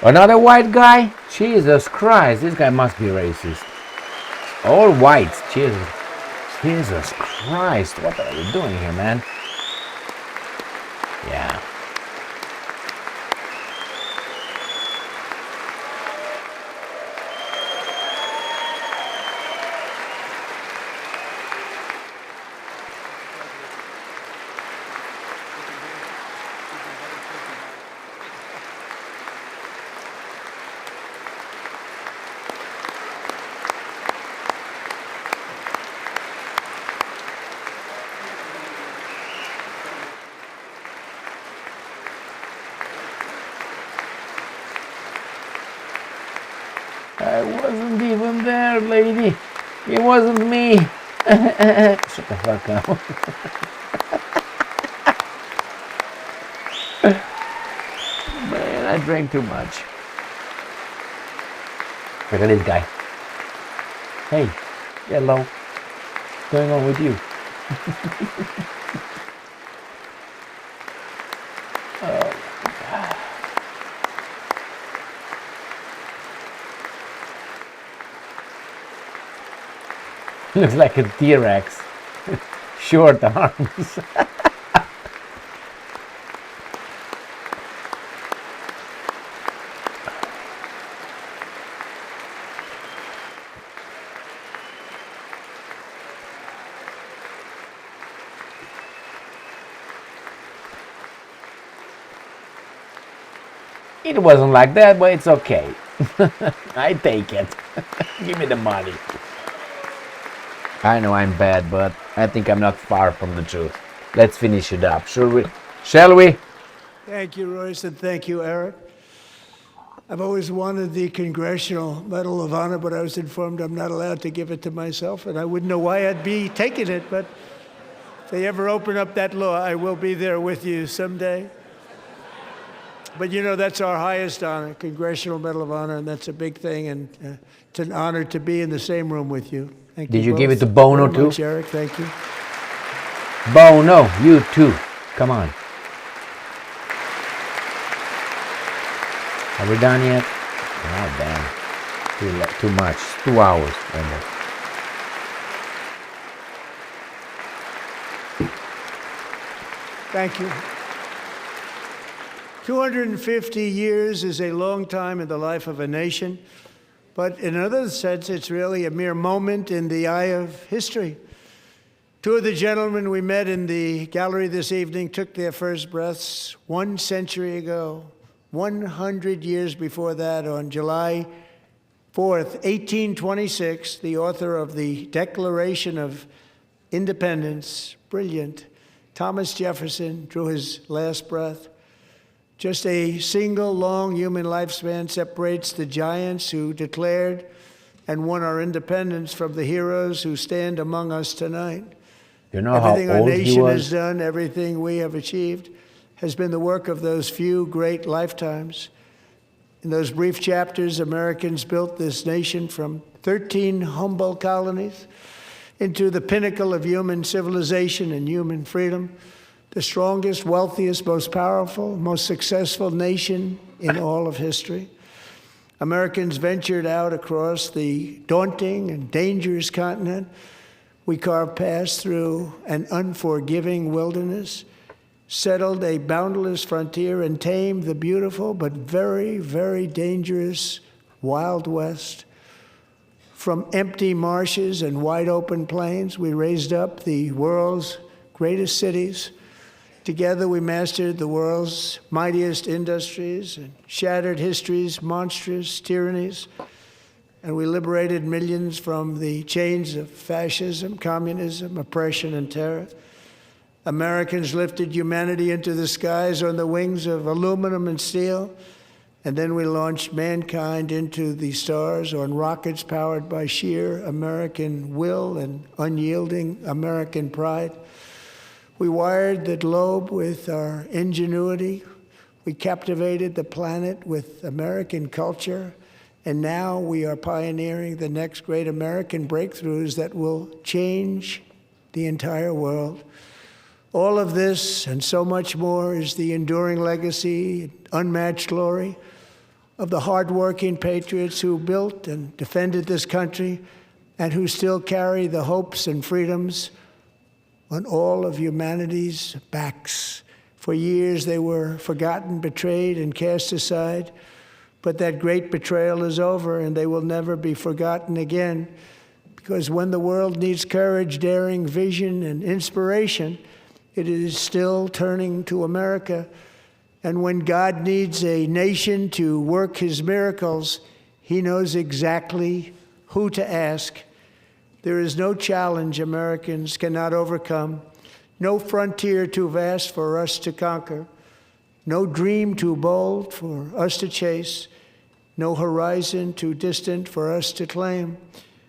Another white guy? Jesus Christ, this guy must be racist. All whites, Jesus Christ, what are you doing here, man? Yeah. I wasn't even there, lady. It wasn't me. Shut the fuck up. Man, I drank too much. Look at this guy. Hey, hello. What's going on with you? Looks like a T-Rex. Short arms. It wasn't like that, but it's okay. I take it. Give me the money. I know I'm bad, but I think I'm not far from the truth. Let's finish it up, shall we?
Thank you, Royce, and thank you, Eric. I've always wanted the Congressional Medal of Honor, but I was informed I'm not allowed to give it to myself, and I wouldn't know why I'd be taking it, but if they ever open up that law, I will be there with you someday. But you know, that's our highest honor, Congressional Medal of Honor, and that's a big thing, and it's an honor to be in the same room with you. Thank
Did you
both
give it to Bono
very much,
too?
Eric, thank you.
Bono, you too. Come on. Are we done yet? Oh, damn. Too much. 2 hours.
Thank you. 250 years is a long time in the life of a nation, but in another sense, it's really a mere moment in the eye of history. Two of the gentlemen we met in the gallery this evening took their first breaths 1 century ago, 100 years before that, on July 4th, 1826, the author of the Declaration of Independence, brilliant, Thomas Jefferson, drew his last breath. Just a single long human lifespan separates the giants who declared and won our independence from the heroes who stand among us tonight.
You know
Everything
how
our
old he
nation
was?
has done, everything we have achieved, has been the work of those few great lifetimes. In those brief chapters, Americans built this nation from 13 humble colonies into the pinnacle of human civilization and human freedom, the strongest, wealthiest, most powerful, most successful nation in all of history. Americans ventured out across the daunting and dangerous continent. We carved paths through an unforgiving wilderness, settled a boundless frontier, and tamed the beautiful but very, very dangerous Wild West. From empty marshes and wide open plains, we raised up the world's greatest cities. Together we mastered the world's mightiest industries and shattered history's monstrous tyrannies. And we liberated millions from the chains of fascism, communism, oppression, and terror. Americans lifted humanity into the skies on the wings of aluminum and steel. And then we launched mankind into the stars on rockets powered by sheer American will and unyielding American pride. We wired the globe with our ingenuity. We captivated the planet with American culture. And now we are pioneering the next great American breakthroughs that will change the entire world. All of this and so much more is the enduring legacy, unmatched glory of the hardworking patriots who built and defended this country and who still carry the hopes and freedoms on all of humanity's backs. For years they were forgotten, betrayed, and cast aside. But that great betrayal is over, and they will never be forgotten again. Because when the world needs courage, daring, vision, and inspiration, it is still turning to America. And when God needs a nation to work his miracles, he knows exactly who to ask. There is no challenge Americans cannot overcome, no frontier too vast for us to conquer, no dream too bold for us to chase, no horizon too distant for us to claim.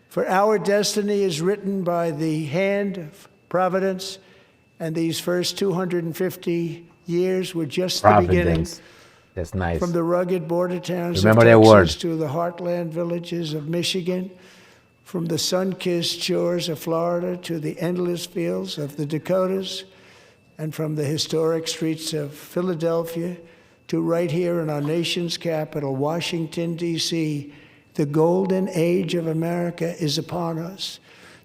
For our destiny is written by the hand of providence, and these first 250 years were just the beginning.
That's nice.
From the rugged border towns
Remember
of
that word.
Texas to the heartland villages of Michigan, from the sun-kissed shores of Florida to the endless fields of the Dakotas, and from the historic streets of Philadelphia to right here in our nation's capital, Washington, D.C., the golden age of America is upon us.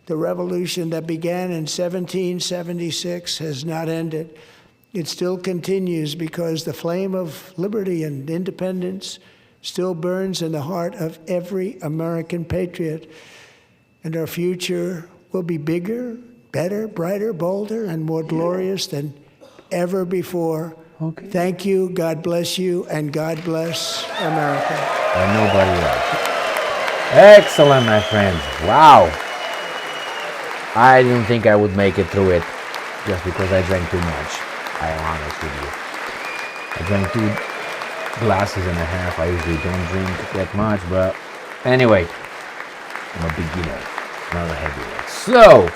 The revolution that began in 1776 has not ended. It still continues because the flame of liberty and independence still burns in the heart of every American patriot. And our future will be bigger, better, brighter, bolder, and more glorious than ever before.
Okay.
Thank you, God bless you, and God bless America.
And nobody else. Excellent, my friends. Wow. I didn't think I would make it through it just because I drank too much. I am honest with you. I drank 2.5 glasses. I usually don't drink that much, but anyway, I'm a beginner, not a heavyweight. So,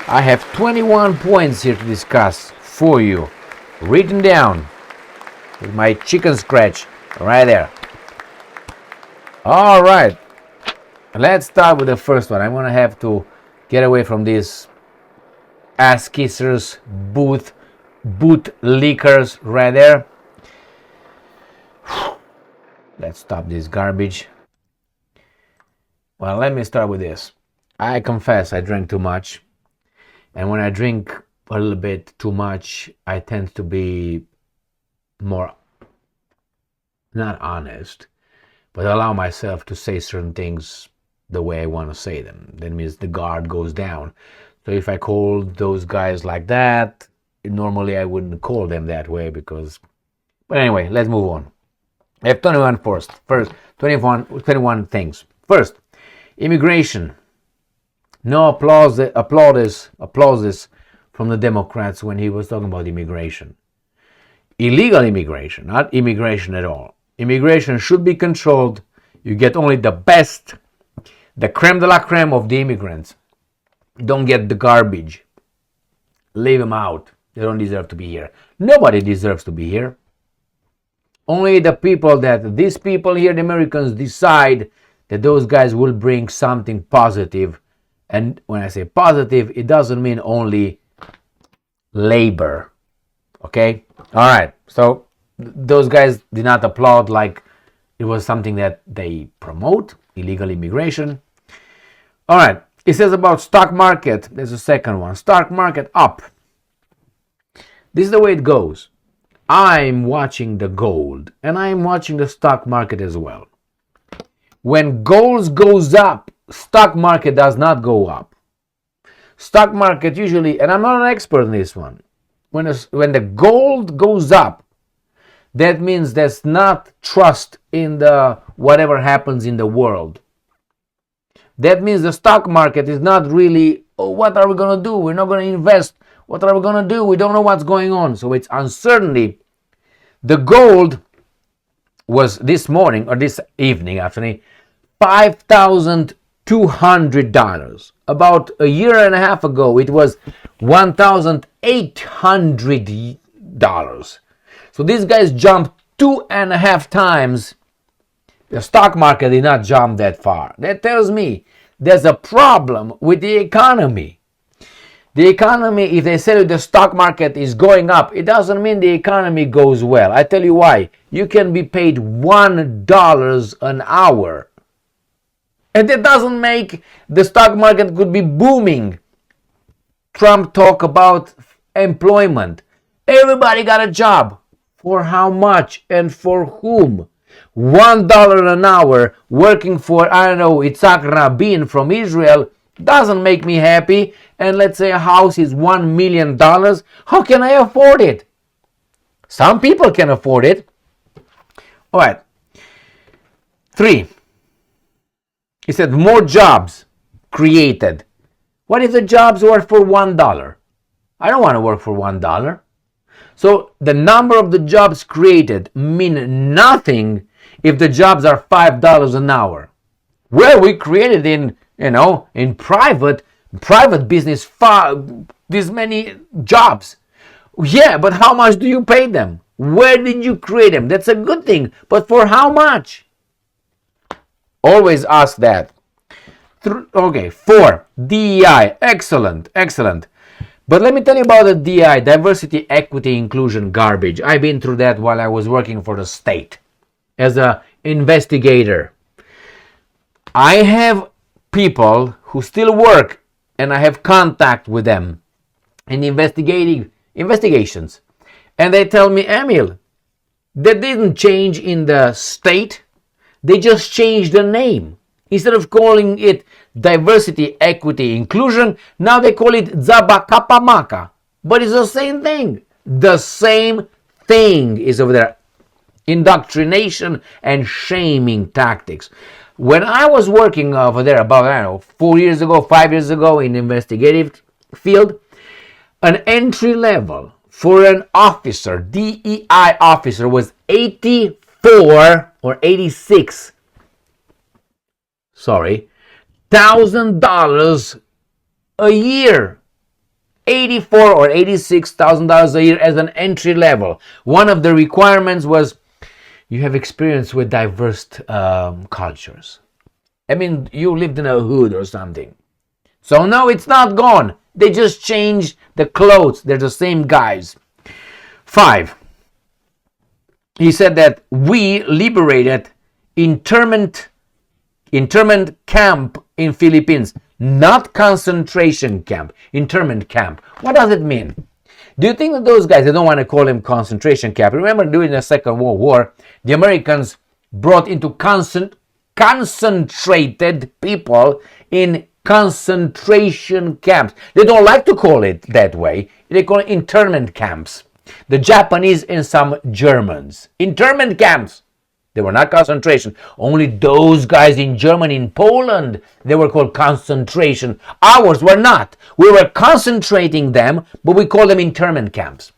I have 21 points here to discuss for you, written down with my chicken scratch right there. All right, let's start with the first one. I'm gonna have to get away from these ass kissers, boot lickers right there. Let's stop this garbage. Well, let me start with this. I confess I drank too much, and when I drink a little bit too much, I tend to be more, not honest, but allow myself to say certain things the way I want to say them. That means the guard goes down. So if I call those guys like that, normally I wouldn't call them that way because... But anyway, let's move on. I have 21 things. First, immigration. No applauses from the Democrats when he was talking about immigration. Illegal immigration, not immigration at all. Immigration should be controlled. You get only the best, the creme de la creme of the immigrants. Don't get the garbage. Leave them out. They don't deserve to be here. Nobody deserves to be here. Only the people that these people here, the Americans, decide that those guys will bring something positive. And when I say positive, it doesn't mean only labor. Okay? All right. So those guys did not applaud like it was something that they promote, illegal immigration. All right. It says about stock market. There's a second one. Stock market up. This is the way it goes. I'm watching the gold and I'm watching the stock market as well. When gold goes up, stock market does not go up. Stock market usually, and I'm not an expert in this one, when the gold goes up, that means there's not trust in the whatever happens in the world. That means the stock market is not really, oh, what are we going to do? We're not going to invest. What are we going to do? We don't know what's going on. So it's uncertainty. The gold was this morning or this evening, actually, $5,200. About a year and a half ago, it was $1,800. So these guys jumped 2.5 times. The stock market did not jump that far. That tells me there's a problem with the economy. The economy, if they say the stock market is going up, it doesn't mean the economy goes well. I tell you why. You can be paid $1 an hour. And that doesn't make the stock market could be booming. Trump talk about employment. Everybody got a job. For how much and for whom? $1 an hour working for, I don't know, Itzhak Rabin from Israel doesn't make me happy. And let's say a house is $1 million. How can I afford it? Some people can afford it. All right. 3. He said more jobs created. What if the jobs were for $1? I don't want to work for $1. So the number of the jobs created mean nothing if the jobs are $5 an hour. Well, we created in private business this many jobs. Yeah, but how much do you pay them? Where did you create them? That's a good thing, but for how much? Always ask that. 4. DEI. Excellent. But let me tell you about the DI, diversity, equity, inclusion garbage. I've been through that while I was working for the state as an investigator. I have people who still work and I have contact with them in investigations. And they tell me, Emil, they didn't change in the state. They just changed the name. Instead of calling it diversity, equity, inclusion, now they call it Zabakapamaka. But it's the same thing. The same thing is over there. Indoctrination and shaming tactics. When I was working over there about, 4 years ago, 5 years ago in the investigative field, an entry level for an officer, DEI officer, was $84 or 86. $1,000 a year. $84,000 or $86,000 a year as an entry level. One of the requirements was you have experience with diverse cultures. I mean, you lived in a hood or something. So no, it's not gone. They just changed the clothes. They're the same guys. 5. He said that we liberated internment camp in Philippines, not concentration camp, internment camp. What does it mean? Do you think that those guys, they don't want to call them concentration camp? Remember during the Second World War, the Americans brought into concentrated people in concentration camps. They don't like to call it that way. They call it internment camps. The Japanese and some Germans. Internment camps. They were not concentration. Only those guys in Germany, in Poland, they were called concentration. Ours were not. We were concentrating them, but we call them internment camps.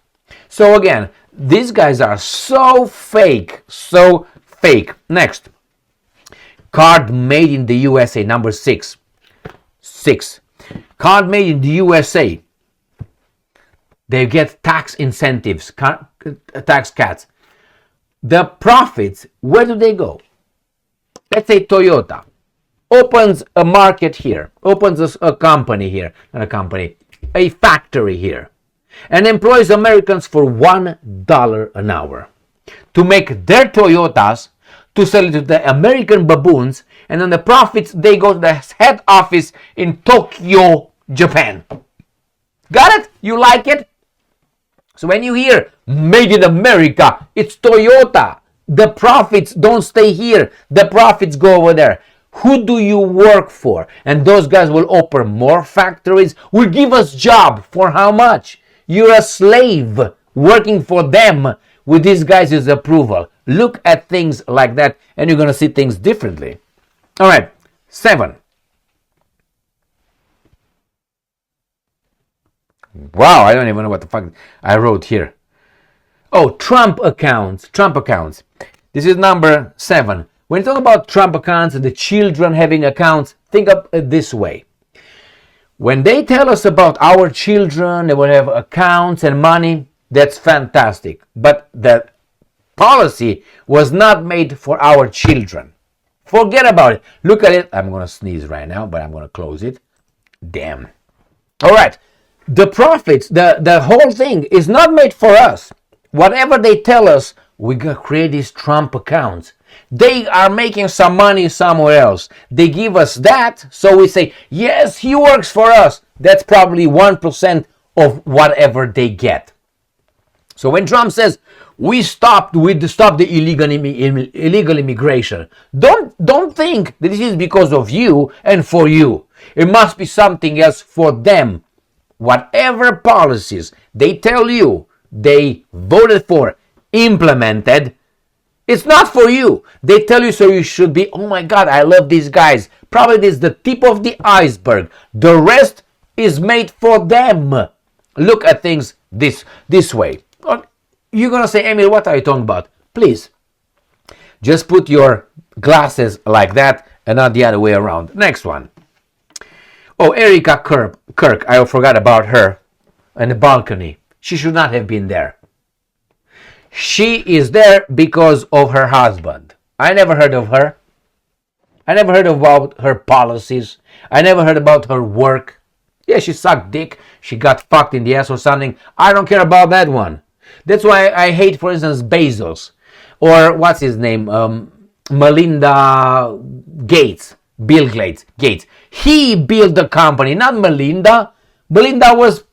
So again, these guys are so fake, so fake. Next. Card made in the USA, number 6. 6. Card made in the USA. They get tax incentives, tax cuts. The profits, where do they go? Let's say Toyota opens a market here, opens a company here, not a company, a factory here, and employs Americans for $1 an hour to make their Toyotas, to sell it to the American baboons, and then the profits, they go to the head office in Tokyo, Japan. Got it? You like it? So when you hear made in America, it's Toyota. The profits don't stay here. The profits go over there. Who do you work for? And those guys will open more factories, will give us job. For how much? You're a slave working for them with these guys' approval. Look at things like that and you're going to see things differently. All right, 7. Wow, I don't even know what the fuck I wrote here. Oh, Trump accounts. Trump accounts. This is number 7. When you talk about Trump accounts and the children having accounts, think of it this way. When they tell us about our children, they will have accounts and money, that's fantastic. But the policy was not made for our children. Forget about it. Look at it. I'm going to sneeze right now, but I'm going to close it. Damn. All right. The profits, the whole thing is not made for us. Whatever they tell us, we got to create these Trump accounts. They are making some money somewhere else. They give us that, so we say, yes, he works for us. That's probably 1% of whatever they get. So when Trump says, we stopped the illegal immigration, don't think that this is because of you and for you. It must be something else for them. Whatever policies they tell you they voted for, implemented, it's not for you. They tell you so you should be, oh my God, I love these guys. Probably this is the tip of the iceberg. The rest is made for them. Look at things this way. You're going to say, Emil, what are you talking about? Please, just put your glasses like that and not the other way around. Next one. Oh, Erica Kirk, I forgot about her on the balcony. She should not have been there. She is there because of her husband. I never heard of her. I never heard about her policies. I never heard about her work. Yeah, she sucked dick. She got fucked in the ass or something. I don't care about that one. That's why I hate, for instance, Bezos. Or what's his name? Melinda Gates. Bill Gates. He built the company, not Melinda. Melinda was,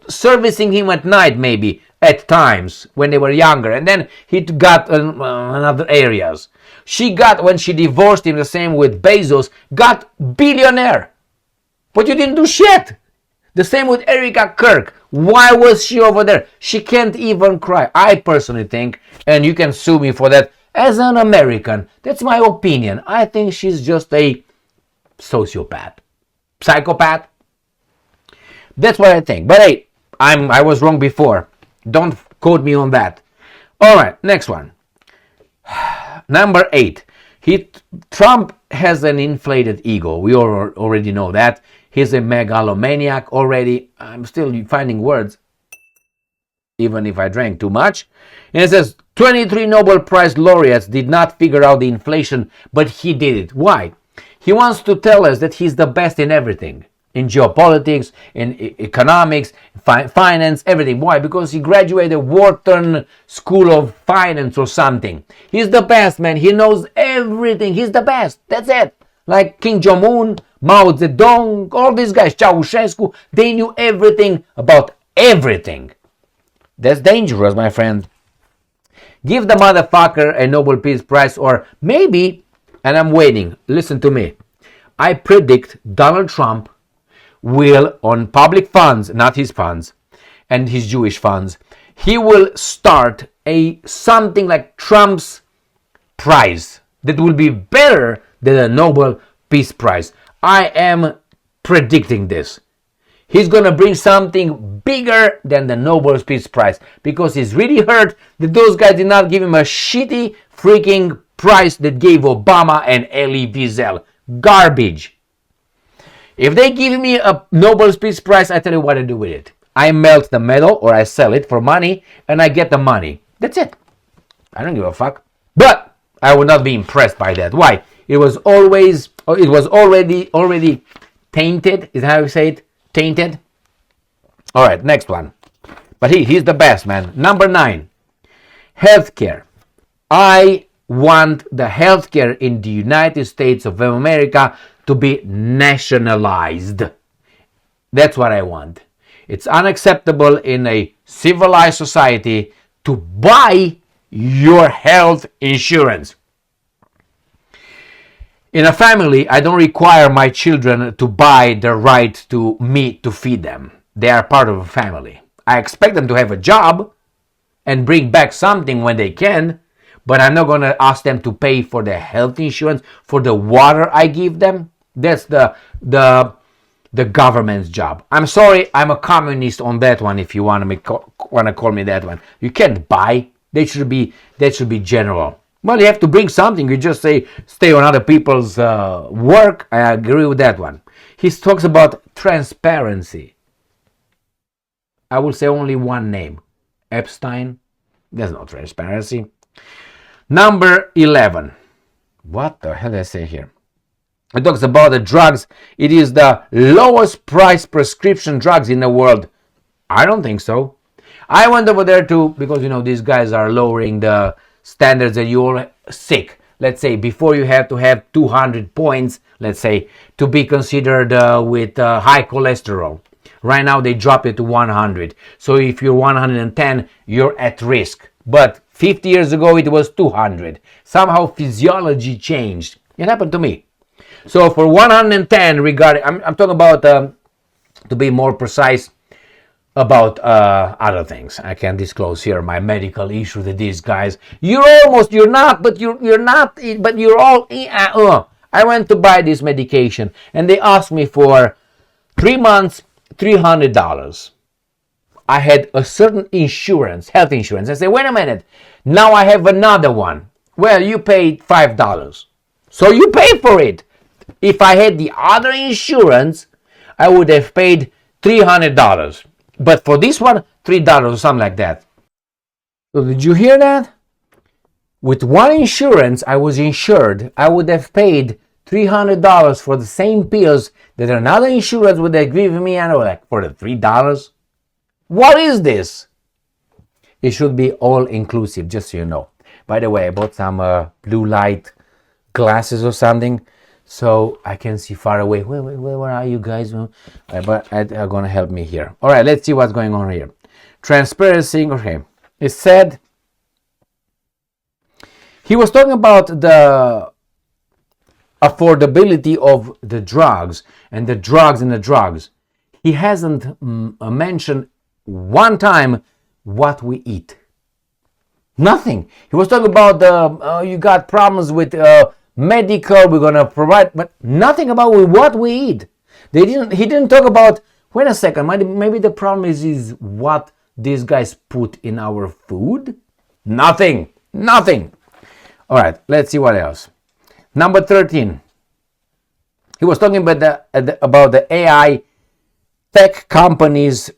servicing him at night maybe, at times, when they were younger. And then he got another areas. She got, when she divorced him, the same with Bezos, got billionaire. But you didn't do shit. The same with Erica Kirk. Why was she over there? She can't even cry. I personally think, and you can sue me for that, as an American, that's my opinion. I think she's just a sociopath. Psychopath. That's what I think. But hey, I was wrong before. Don't quote me on that. Alright, next one. Number 8. Trump has an inflated ego. We already know that. He's a megalomaniac already. I'm still finding words, even if I drank too much. And it says, 23 Nobel Prize laureates did not figure out the inflation, but he did it. Why? He wants to tell us that he's the best in everything. In geopolitics, in economics, finance, everything. Why? Because he graduated Wharton School of Finance or something. He's the best, man. He knows everything. He's the best. That's it. Like Kim Jong-un, Mao Zedong, all these guys, Ceausescu, they knew everything about everything. That's dangerous, my friend. Give the motherfucker a Nobel Peace Prize, or maybe, and I'm waiting, listen to me, I predict Donald Trump will, on public funds, not his funds, and his Jewish funds, he will start something like Trump's prize that will be better than a Nobel Peace Prize. I am predicting this. He's going to bring something bigger than the Nobel Peace Prize, because he's really hurt that those guys did not give him a shitty freaking prize that gave Obama and Elie Wiesel. Garbage. If they give me a Nobel Peace Prize, I tell you what I do with it. I melt the metal or I sell it for money and I get the money. That's it. I don't give a fuck. But I would not be impressed by that. Why? It was already tainted. Is that how you say it? Tainted. All right, next one. But he's the best, man. Number 9. Healthcare. I want the healthcare in the United States of America to be nationalized. That's what I want. It's unacceptable in a civilized society to buy your health insurance. In a family, I don't require my children to buy the right to me to feed them. They are part of a family. I expect them to have a job and bring back something when they can, but I'm not going to ask them to pay for their health insurance, for the water I give them. That's the government's job. I'm sorry, I'm a communist on that one. If you want to call me that one, you can't buy. That should be general. Well, you have to bring something. You just say stay on other people's work. I agree with that one. He talks about transparency. I will say only one name, Epstein. There's no transparency. Number 11. What the hell did I say here? It talks about the drugs. It is the lowest price prescription drugs in the world. I don't think so. I went over there too because, these guys are lowering the standards that you're sick. Let's say before you have to have 200 points, let's say, to be considered with high cholesterol. Right now they drop it to 100. So if you're 110, you're at risk. But 50 years ago it was 200. Somehow physiology changed. It happened to me. So for 110, I'm talking about, to be more precise, about other things. I can't disclose here my medical issue to these guys. You're not, but you're not, but you're all. I went to buy this medication, and they asked me for 3 months, $300. I had a certain insurance, health insurance. I said, wait a minute, now I have another one. Well, you paid $5, so you pay for it. If I had the other insurance, I would have paid $300. But for this one, $3 or something like that. So did you hear that? With one insurance, I was insured. I would have paid $300 for the same pills that another insurance would have given me, for the $3. What is this? It should be all inclusive, just so you know. By the way, I bought some blue light glasses or something, so I can see far away. Where are you guys? But are going to help me here. All right, let's see what's going on here. Transparency. Okay, it said he was talking about the affordability of the drugs and the drugs. He hasn't mentioned one time what we eat. Nothing. He was talking about you got problems with medical, we're gonna provide, but nothing about what we eat. He didn't talk about. Wait a second, maybe the problem is what these guys put in our food. Nothing. All right, let's see what else. Number 13. He was talking about the AI tech companies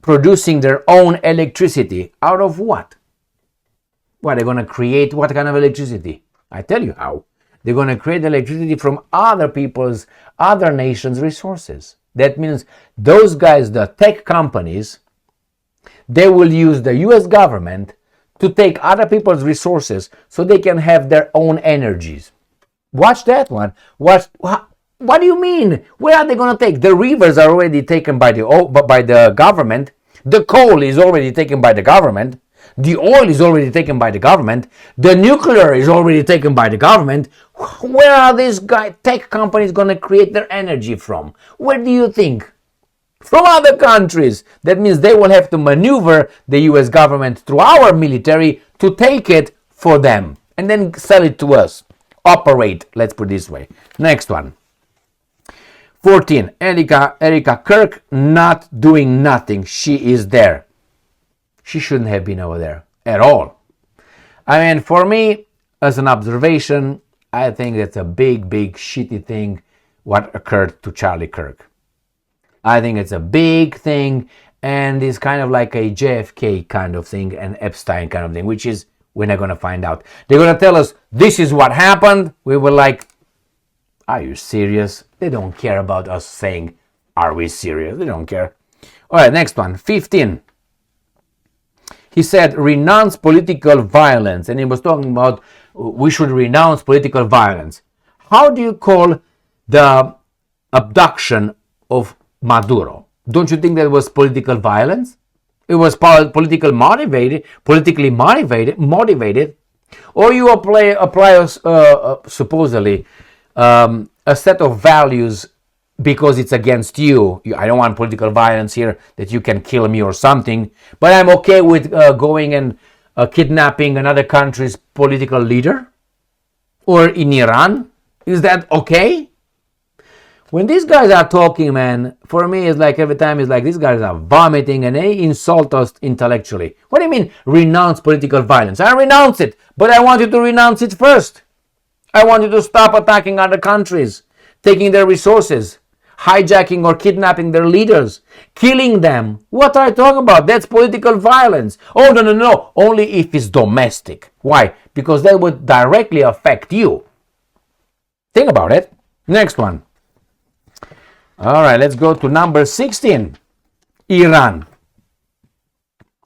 producing their own electricity. Out of what? What, they're gonna create what kind of electricity? I tell you how. They're going to create electricity from other nations' resources. That means those guys, the tech companies, they will use the US government to take other people's resources so they can have their own energies. Watch that one. What do you mean? Where are they going to take? The rivers are already taken by the government. The coal is already taken by the government. The oil is already taken by the government. The nuclear is already taken by the government. Where are these tech companies going to create their energy from? Where do you think? From other countries. That means they will have to maneuver the US government through our military to take it for them and then sell it to us. Operate, let's put it this way. Next one. 14. Erika Kirk not doing nothing. She is there. She shouldn't have been over there at all. I mean, for me, as an observation, I think that's a big shitty thing what occurred to Charlie Kirk. I think it's a big thing, and it's kind of like a JFK kind of thing and Epstein kind of thing, which is we're not going to find out. They're going to tell us this is what happened. We were like, are you serious? They don't care about us saying, are we serious? They don't care. All right, next one, 15. He said, renounce political violence. And he was talking about we should renounce political violence. How do you call the abduction of Maduro? Don't you think that was political violence? It was politically motivated. Or you apply supposedly a set of values because it's against you. I don't want political violence here, that you can kill me or something, but I'm okay with going and kidnapping another country's political leader. Or in Iran. Is that okay? When these guys are talking, man, for me it's like every time it's like these guys are vomiting and they insult us intellectually. What do you mean renounce political violence? I renounce it, but I want you to renounce it first. I want you to stop attacking other countries, taking their resources, hijacking or kidnapping their leaders, killing them. What are I talking about? That's political violence. Oh, no. Only if it's domestic. Why? Because that would directly affect you. Think about it. Next one. All right, let's go to number 16. Iran.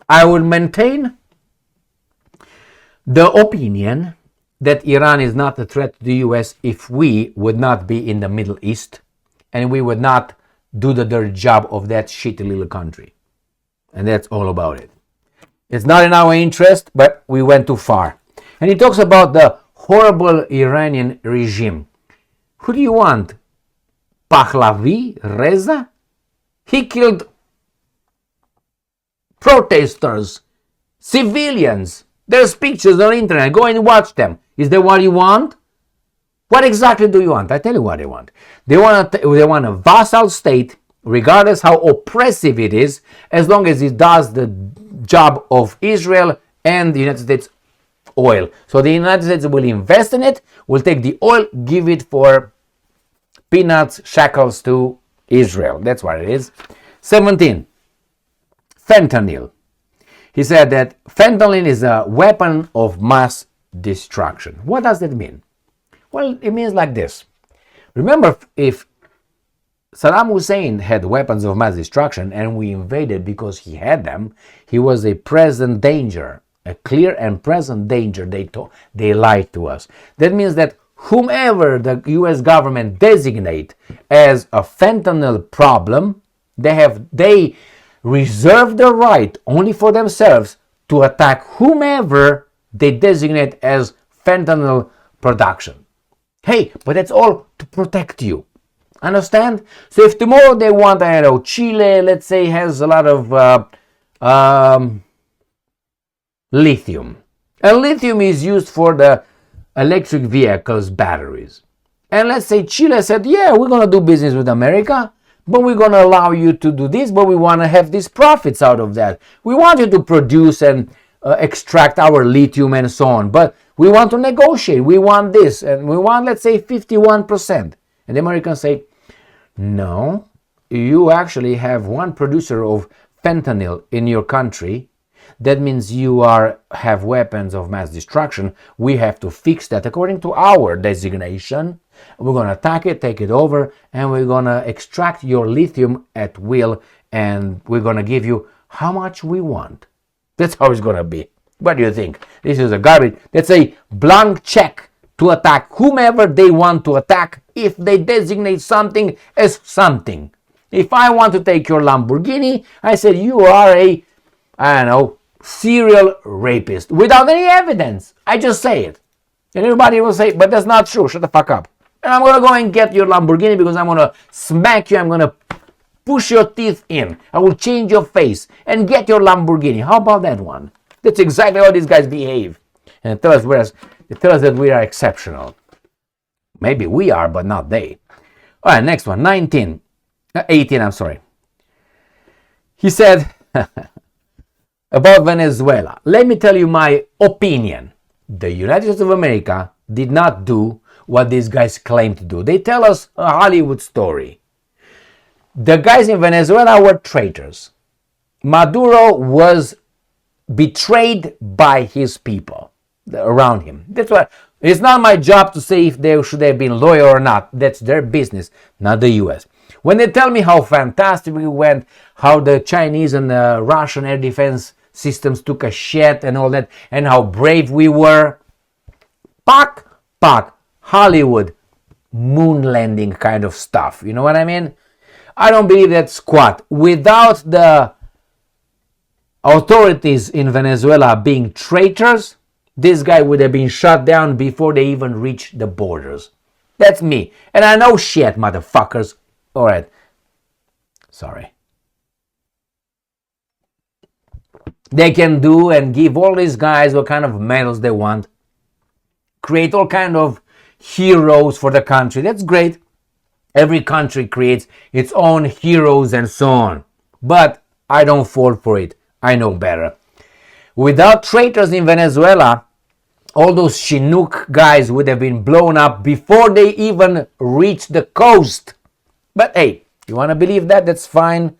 I would maintain the opinion that Iran is not a threat to the US if we would not be in the Middle East and we would not do the dirty job of that shitty little country. And that's all about it. It's not in our interest, but we went too far. And he talks about the horrible Iranian regime. Who do you want? Pahlavi Reza? He killed protesters, civilians. There's pictures on the internet. Go and watch them. Is that what you want? What exactly do you want? I tell you what they want. They want a vassal state, regardless how oppressive it is, as long as it does the job of Israel and the United States oil. So the United States will invest in it, will take the oil, give it for peanuts, shekels to Israel. That's what it is. 17. Fentanyl. He said that fentanyl is a weapon of mass destruction. What does that mean? Well, it means like this. Remember, if Saddam Hussein had weapons of mass destruction and we invaded because he had them, he was a present danger, a clear and present danger. They lied to us. That means that whomever the US government designate as a fentanyl problem, they reserve the right only for themselves to attack whomever they designate as fentanyl production. Hey, but that's all to protect you. Understand? So if tomorrow they want, I don't know, Chile, let's say, has a lot of lithium. And lithium is used for the electric vehicles batteries. And let's say Chile said, yeah, we're going to do business with America, but we're going to allow you to do this, but we want to have these profits out of that. We want you to produce and extract our lithium and so on, but we want to negotiate. We want this, and we want, let's say, 51%. And the Americans say, no, you actually have one producer of fentanyl in your country. That means you have weapons of mass destruction. We have to fix that according to our designation. We're going to attack it, take it over, and we're going to extract your lithium at will, and we're going to give you how much we want. That's how it's going to be. What do you think? This is a garbage. That's a blank check to attack whomever they want to attack if they designate something as something. If I want to take your Lamborghini, I said you are a, I don't know, serial rapist without any evidence. I just say it. And everybody will say, but that's not true. Shut the fuck up. And I'm going to go and get your Lamborghini because I'm going to smack you. I'm going to push your teeth in. I will change your face and get your Lamborghini. How about that one? That's exactly how these guys behave. And they tell us that we are exceptional. Maybe we are, but not they. All right, next one. 18, I'm sorry. He said about Venezuela. Let me tell you my opinion. The United States of America did not do what these guys claim to do. They tell us a Hollywood story. The guys in Venezuela were traitors. Maduro was betrayed by his people around him. That's why it's not my job to say if they should have been loyal or not. That's their business, not the US. When they tell me how fantastic we went, how the Chinese and the Russian air defense systems took a shit and all that, and how brave we were, pak, Hollywood, moon landing kind of stuff. You know what I mean? I don't believe that squat. Without the authorities in Venezuela being traitors, this guy would have been shot down before they even reached the borders. That's me. And I know shit, motherfuckers. Alright. Sorry. They can do and give all these guys what kind of medals they want. Create all kind of heroes for the country. That's great. Every country creates its own heroes and so on. But I don't fall for it. I know better. Without traitors in Venezuela, all those Chinook guys would have been blown up before they even reached the coast. But hey, you want to believe that? That's fine.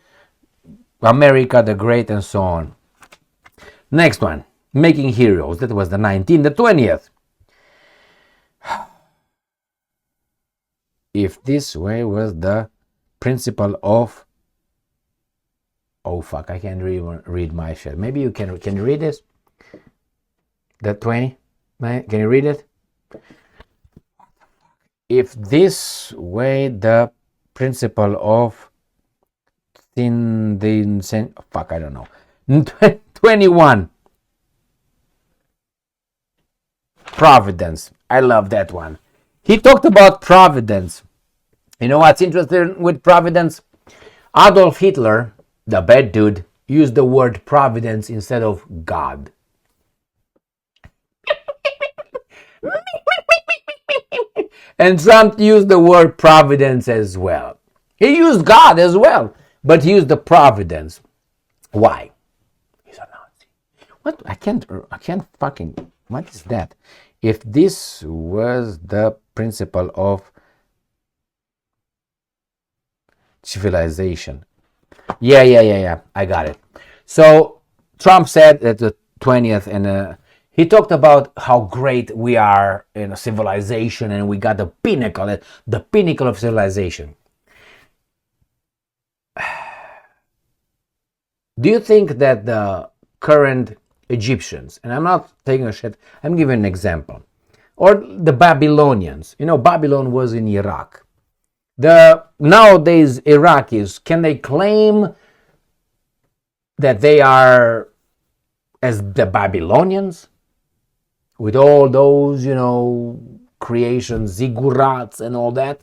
America the Great and so on. Next one, making heroes. That was the 19th. The 20th. If this way was the principle of... Oh fuck, I can't read my shit. Maybe you can you read this? The 20? Can you read it? If this way the principle of fuck, I don't know. 21. Providence. I love that one. He talked about providence. You know what's interesting with providence? Adolf Hitler, the bad dude, used the word providence instead of God. And Trump used the word providence as well. He used God as well, but he used the providence. Why? He's a Nazi. What? I can't fucking... What is that? If this was the principle of civilization. Yeah. I got it. So Trump said at the 20th, and he talked about how great we are in a civilization, and we got the pinnacle of civilization. Do you think that the current Egyptians, and I'm not taking a shit, I'm giving an example, or the Babylonians, Babylon was in Iraq. The nowadays Iraqis, can they claim that they are as the Babylonians? With all those, creations, ziggurats and all that?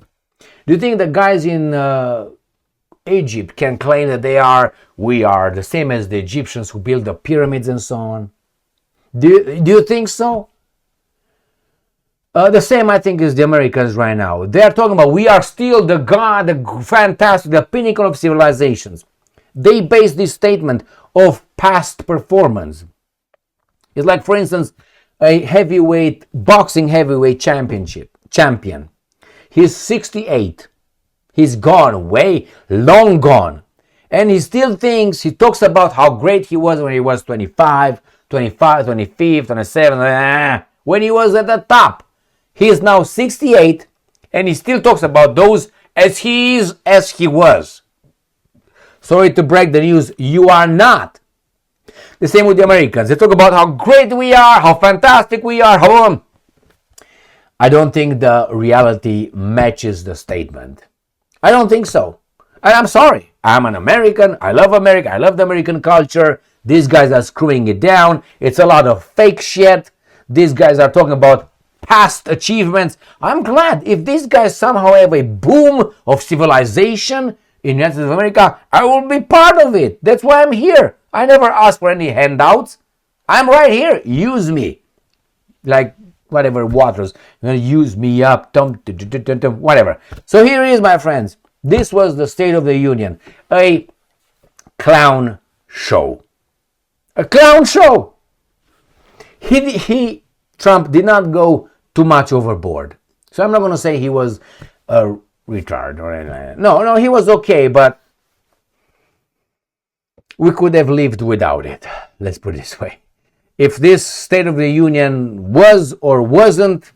Do you think the guys in Egypt can claim that we are the same as the Egyptians who built the pyramids and so on? Do you think so? The same, I think, is the Americans right now. They are talking about we are still the God, the fantastic, the pinnacle of civilizations. They base this statement of past performance. It's like, for instance, a boxing heavyweight champion. He's 68. He's gone, long gone. And he still talks about how great he was when he was 25, 27, when he was at the top. He is now 68, and he still talks about those as he was. Sorry to break the news, you are not. The same with the Americans. They talk about how great we are, how fantastic we are, I don't think the reality matches the statement. I don't think so. And I'm sorry. I'm an American. I love America. I love the American culture. These guys are screwing it down. It's a lot of fake shit. These guys are talking about past achievements. I'm glad if these guys somehow have a boom of civilization in the United States of America, I will be part of it. That's why I'm here. I never asked for any handouts. I'm right here. Use me. Like whatever Waters. You're going to use me up. Whatever. So here it is, my friends. This was the State of the Union. A clown show. A clown show. Trump did not go too much overboard. So I'm not going to say he was a retard or anything. No, he was okay, but we could have lived without it. Let's put it this way. If this State of the Union was or wasn't,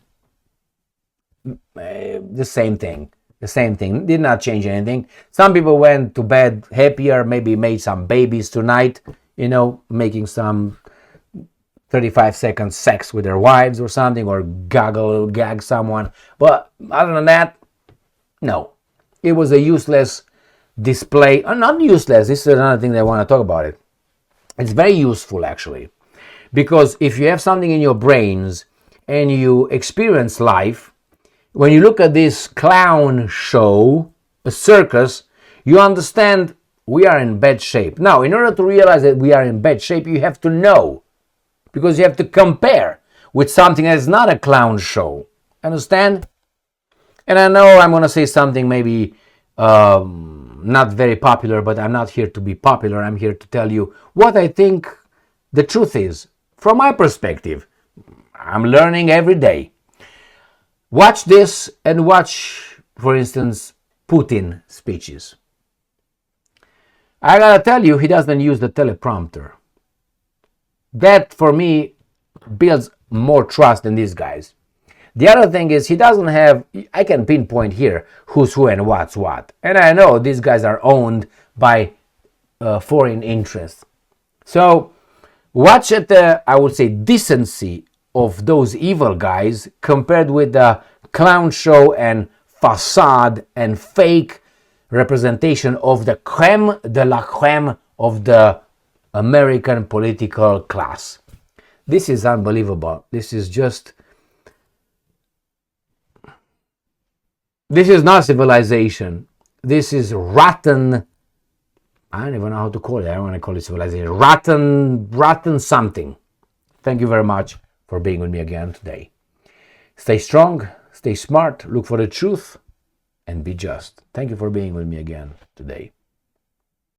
the same thing. The same thing. Did not change anything. Some people went to bed happier, maybe made some babies tonight, making some 35-second sex with their wives or something, or gag someone. But other than that, no. It was a useless display. Not useless. This is another thing that I want to talk about it. It's very useful, actually. Because if you have something in your brains and you experience life, when you look at this clown show, a circus, you understand we are in bad shape. Now, in order to realize that we are in bad shape, you have to know, because you have to compare with something that is not a clown show. Understand? And I know I'm going to say something maybe not very popular, but I'm not here to be popular. I'm here to tell you what I think the truth is. From my perspective, I'm learning every day. Watch this and watch, for instance, Putin speeches. I gotta tell you, he doesn't use the teleprompter. That, for me, builds more trust in these guys. The other thing is, he doesn't have, I can pinpoint here who's who and what's what. And I know these guys are owned by foreign interests. So, watch at the, I would say, decency of those evil guys compared with the clown show and facade and fake representation of the creme de la creme of the American political class. This is unbelievable. This is not civilization. This is rotten. I don't even know how to call it. I don't want to call it civilization. Rotten something. Thank you very much for being with me again today. Stay strong, stay smart, look for the truth, and be just. Thank you for being with me again today.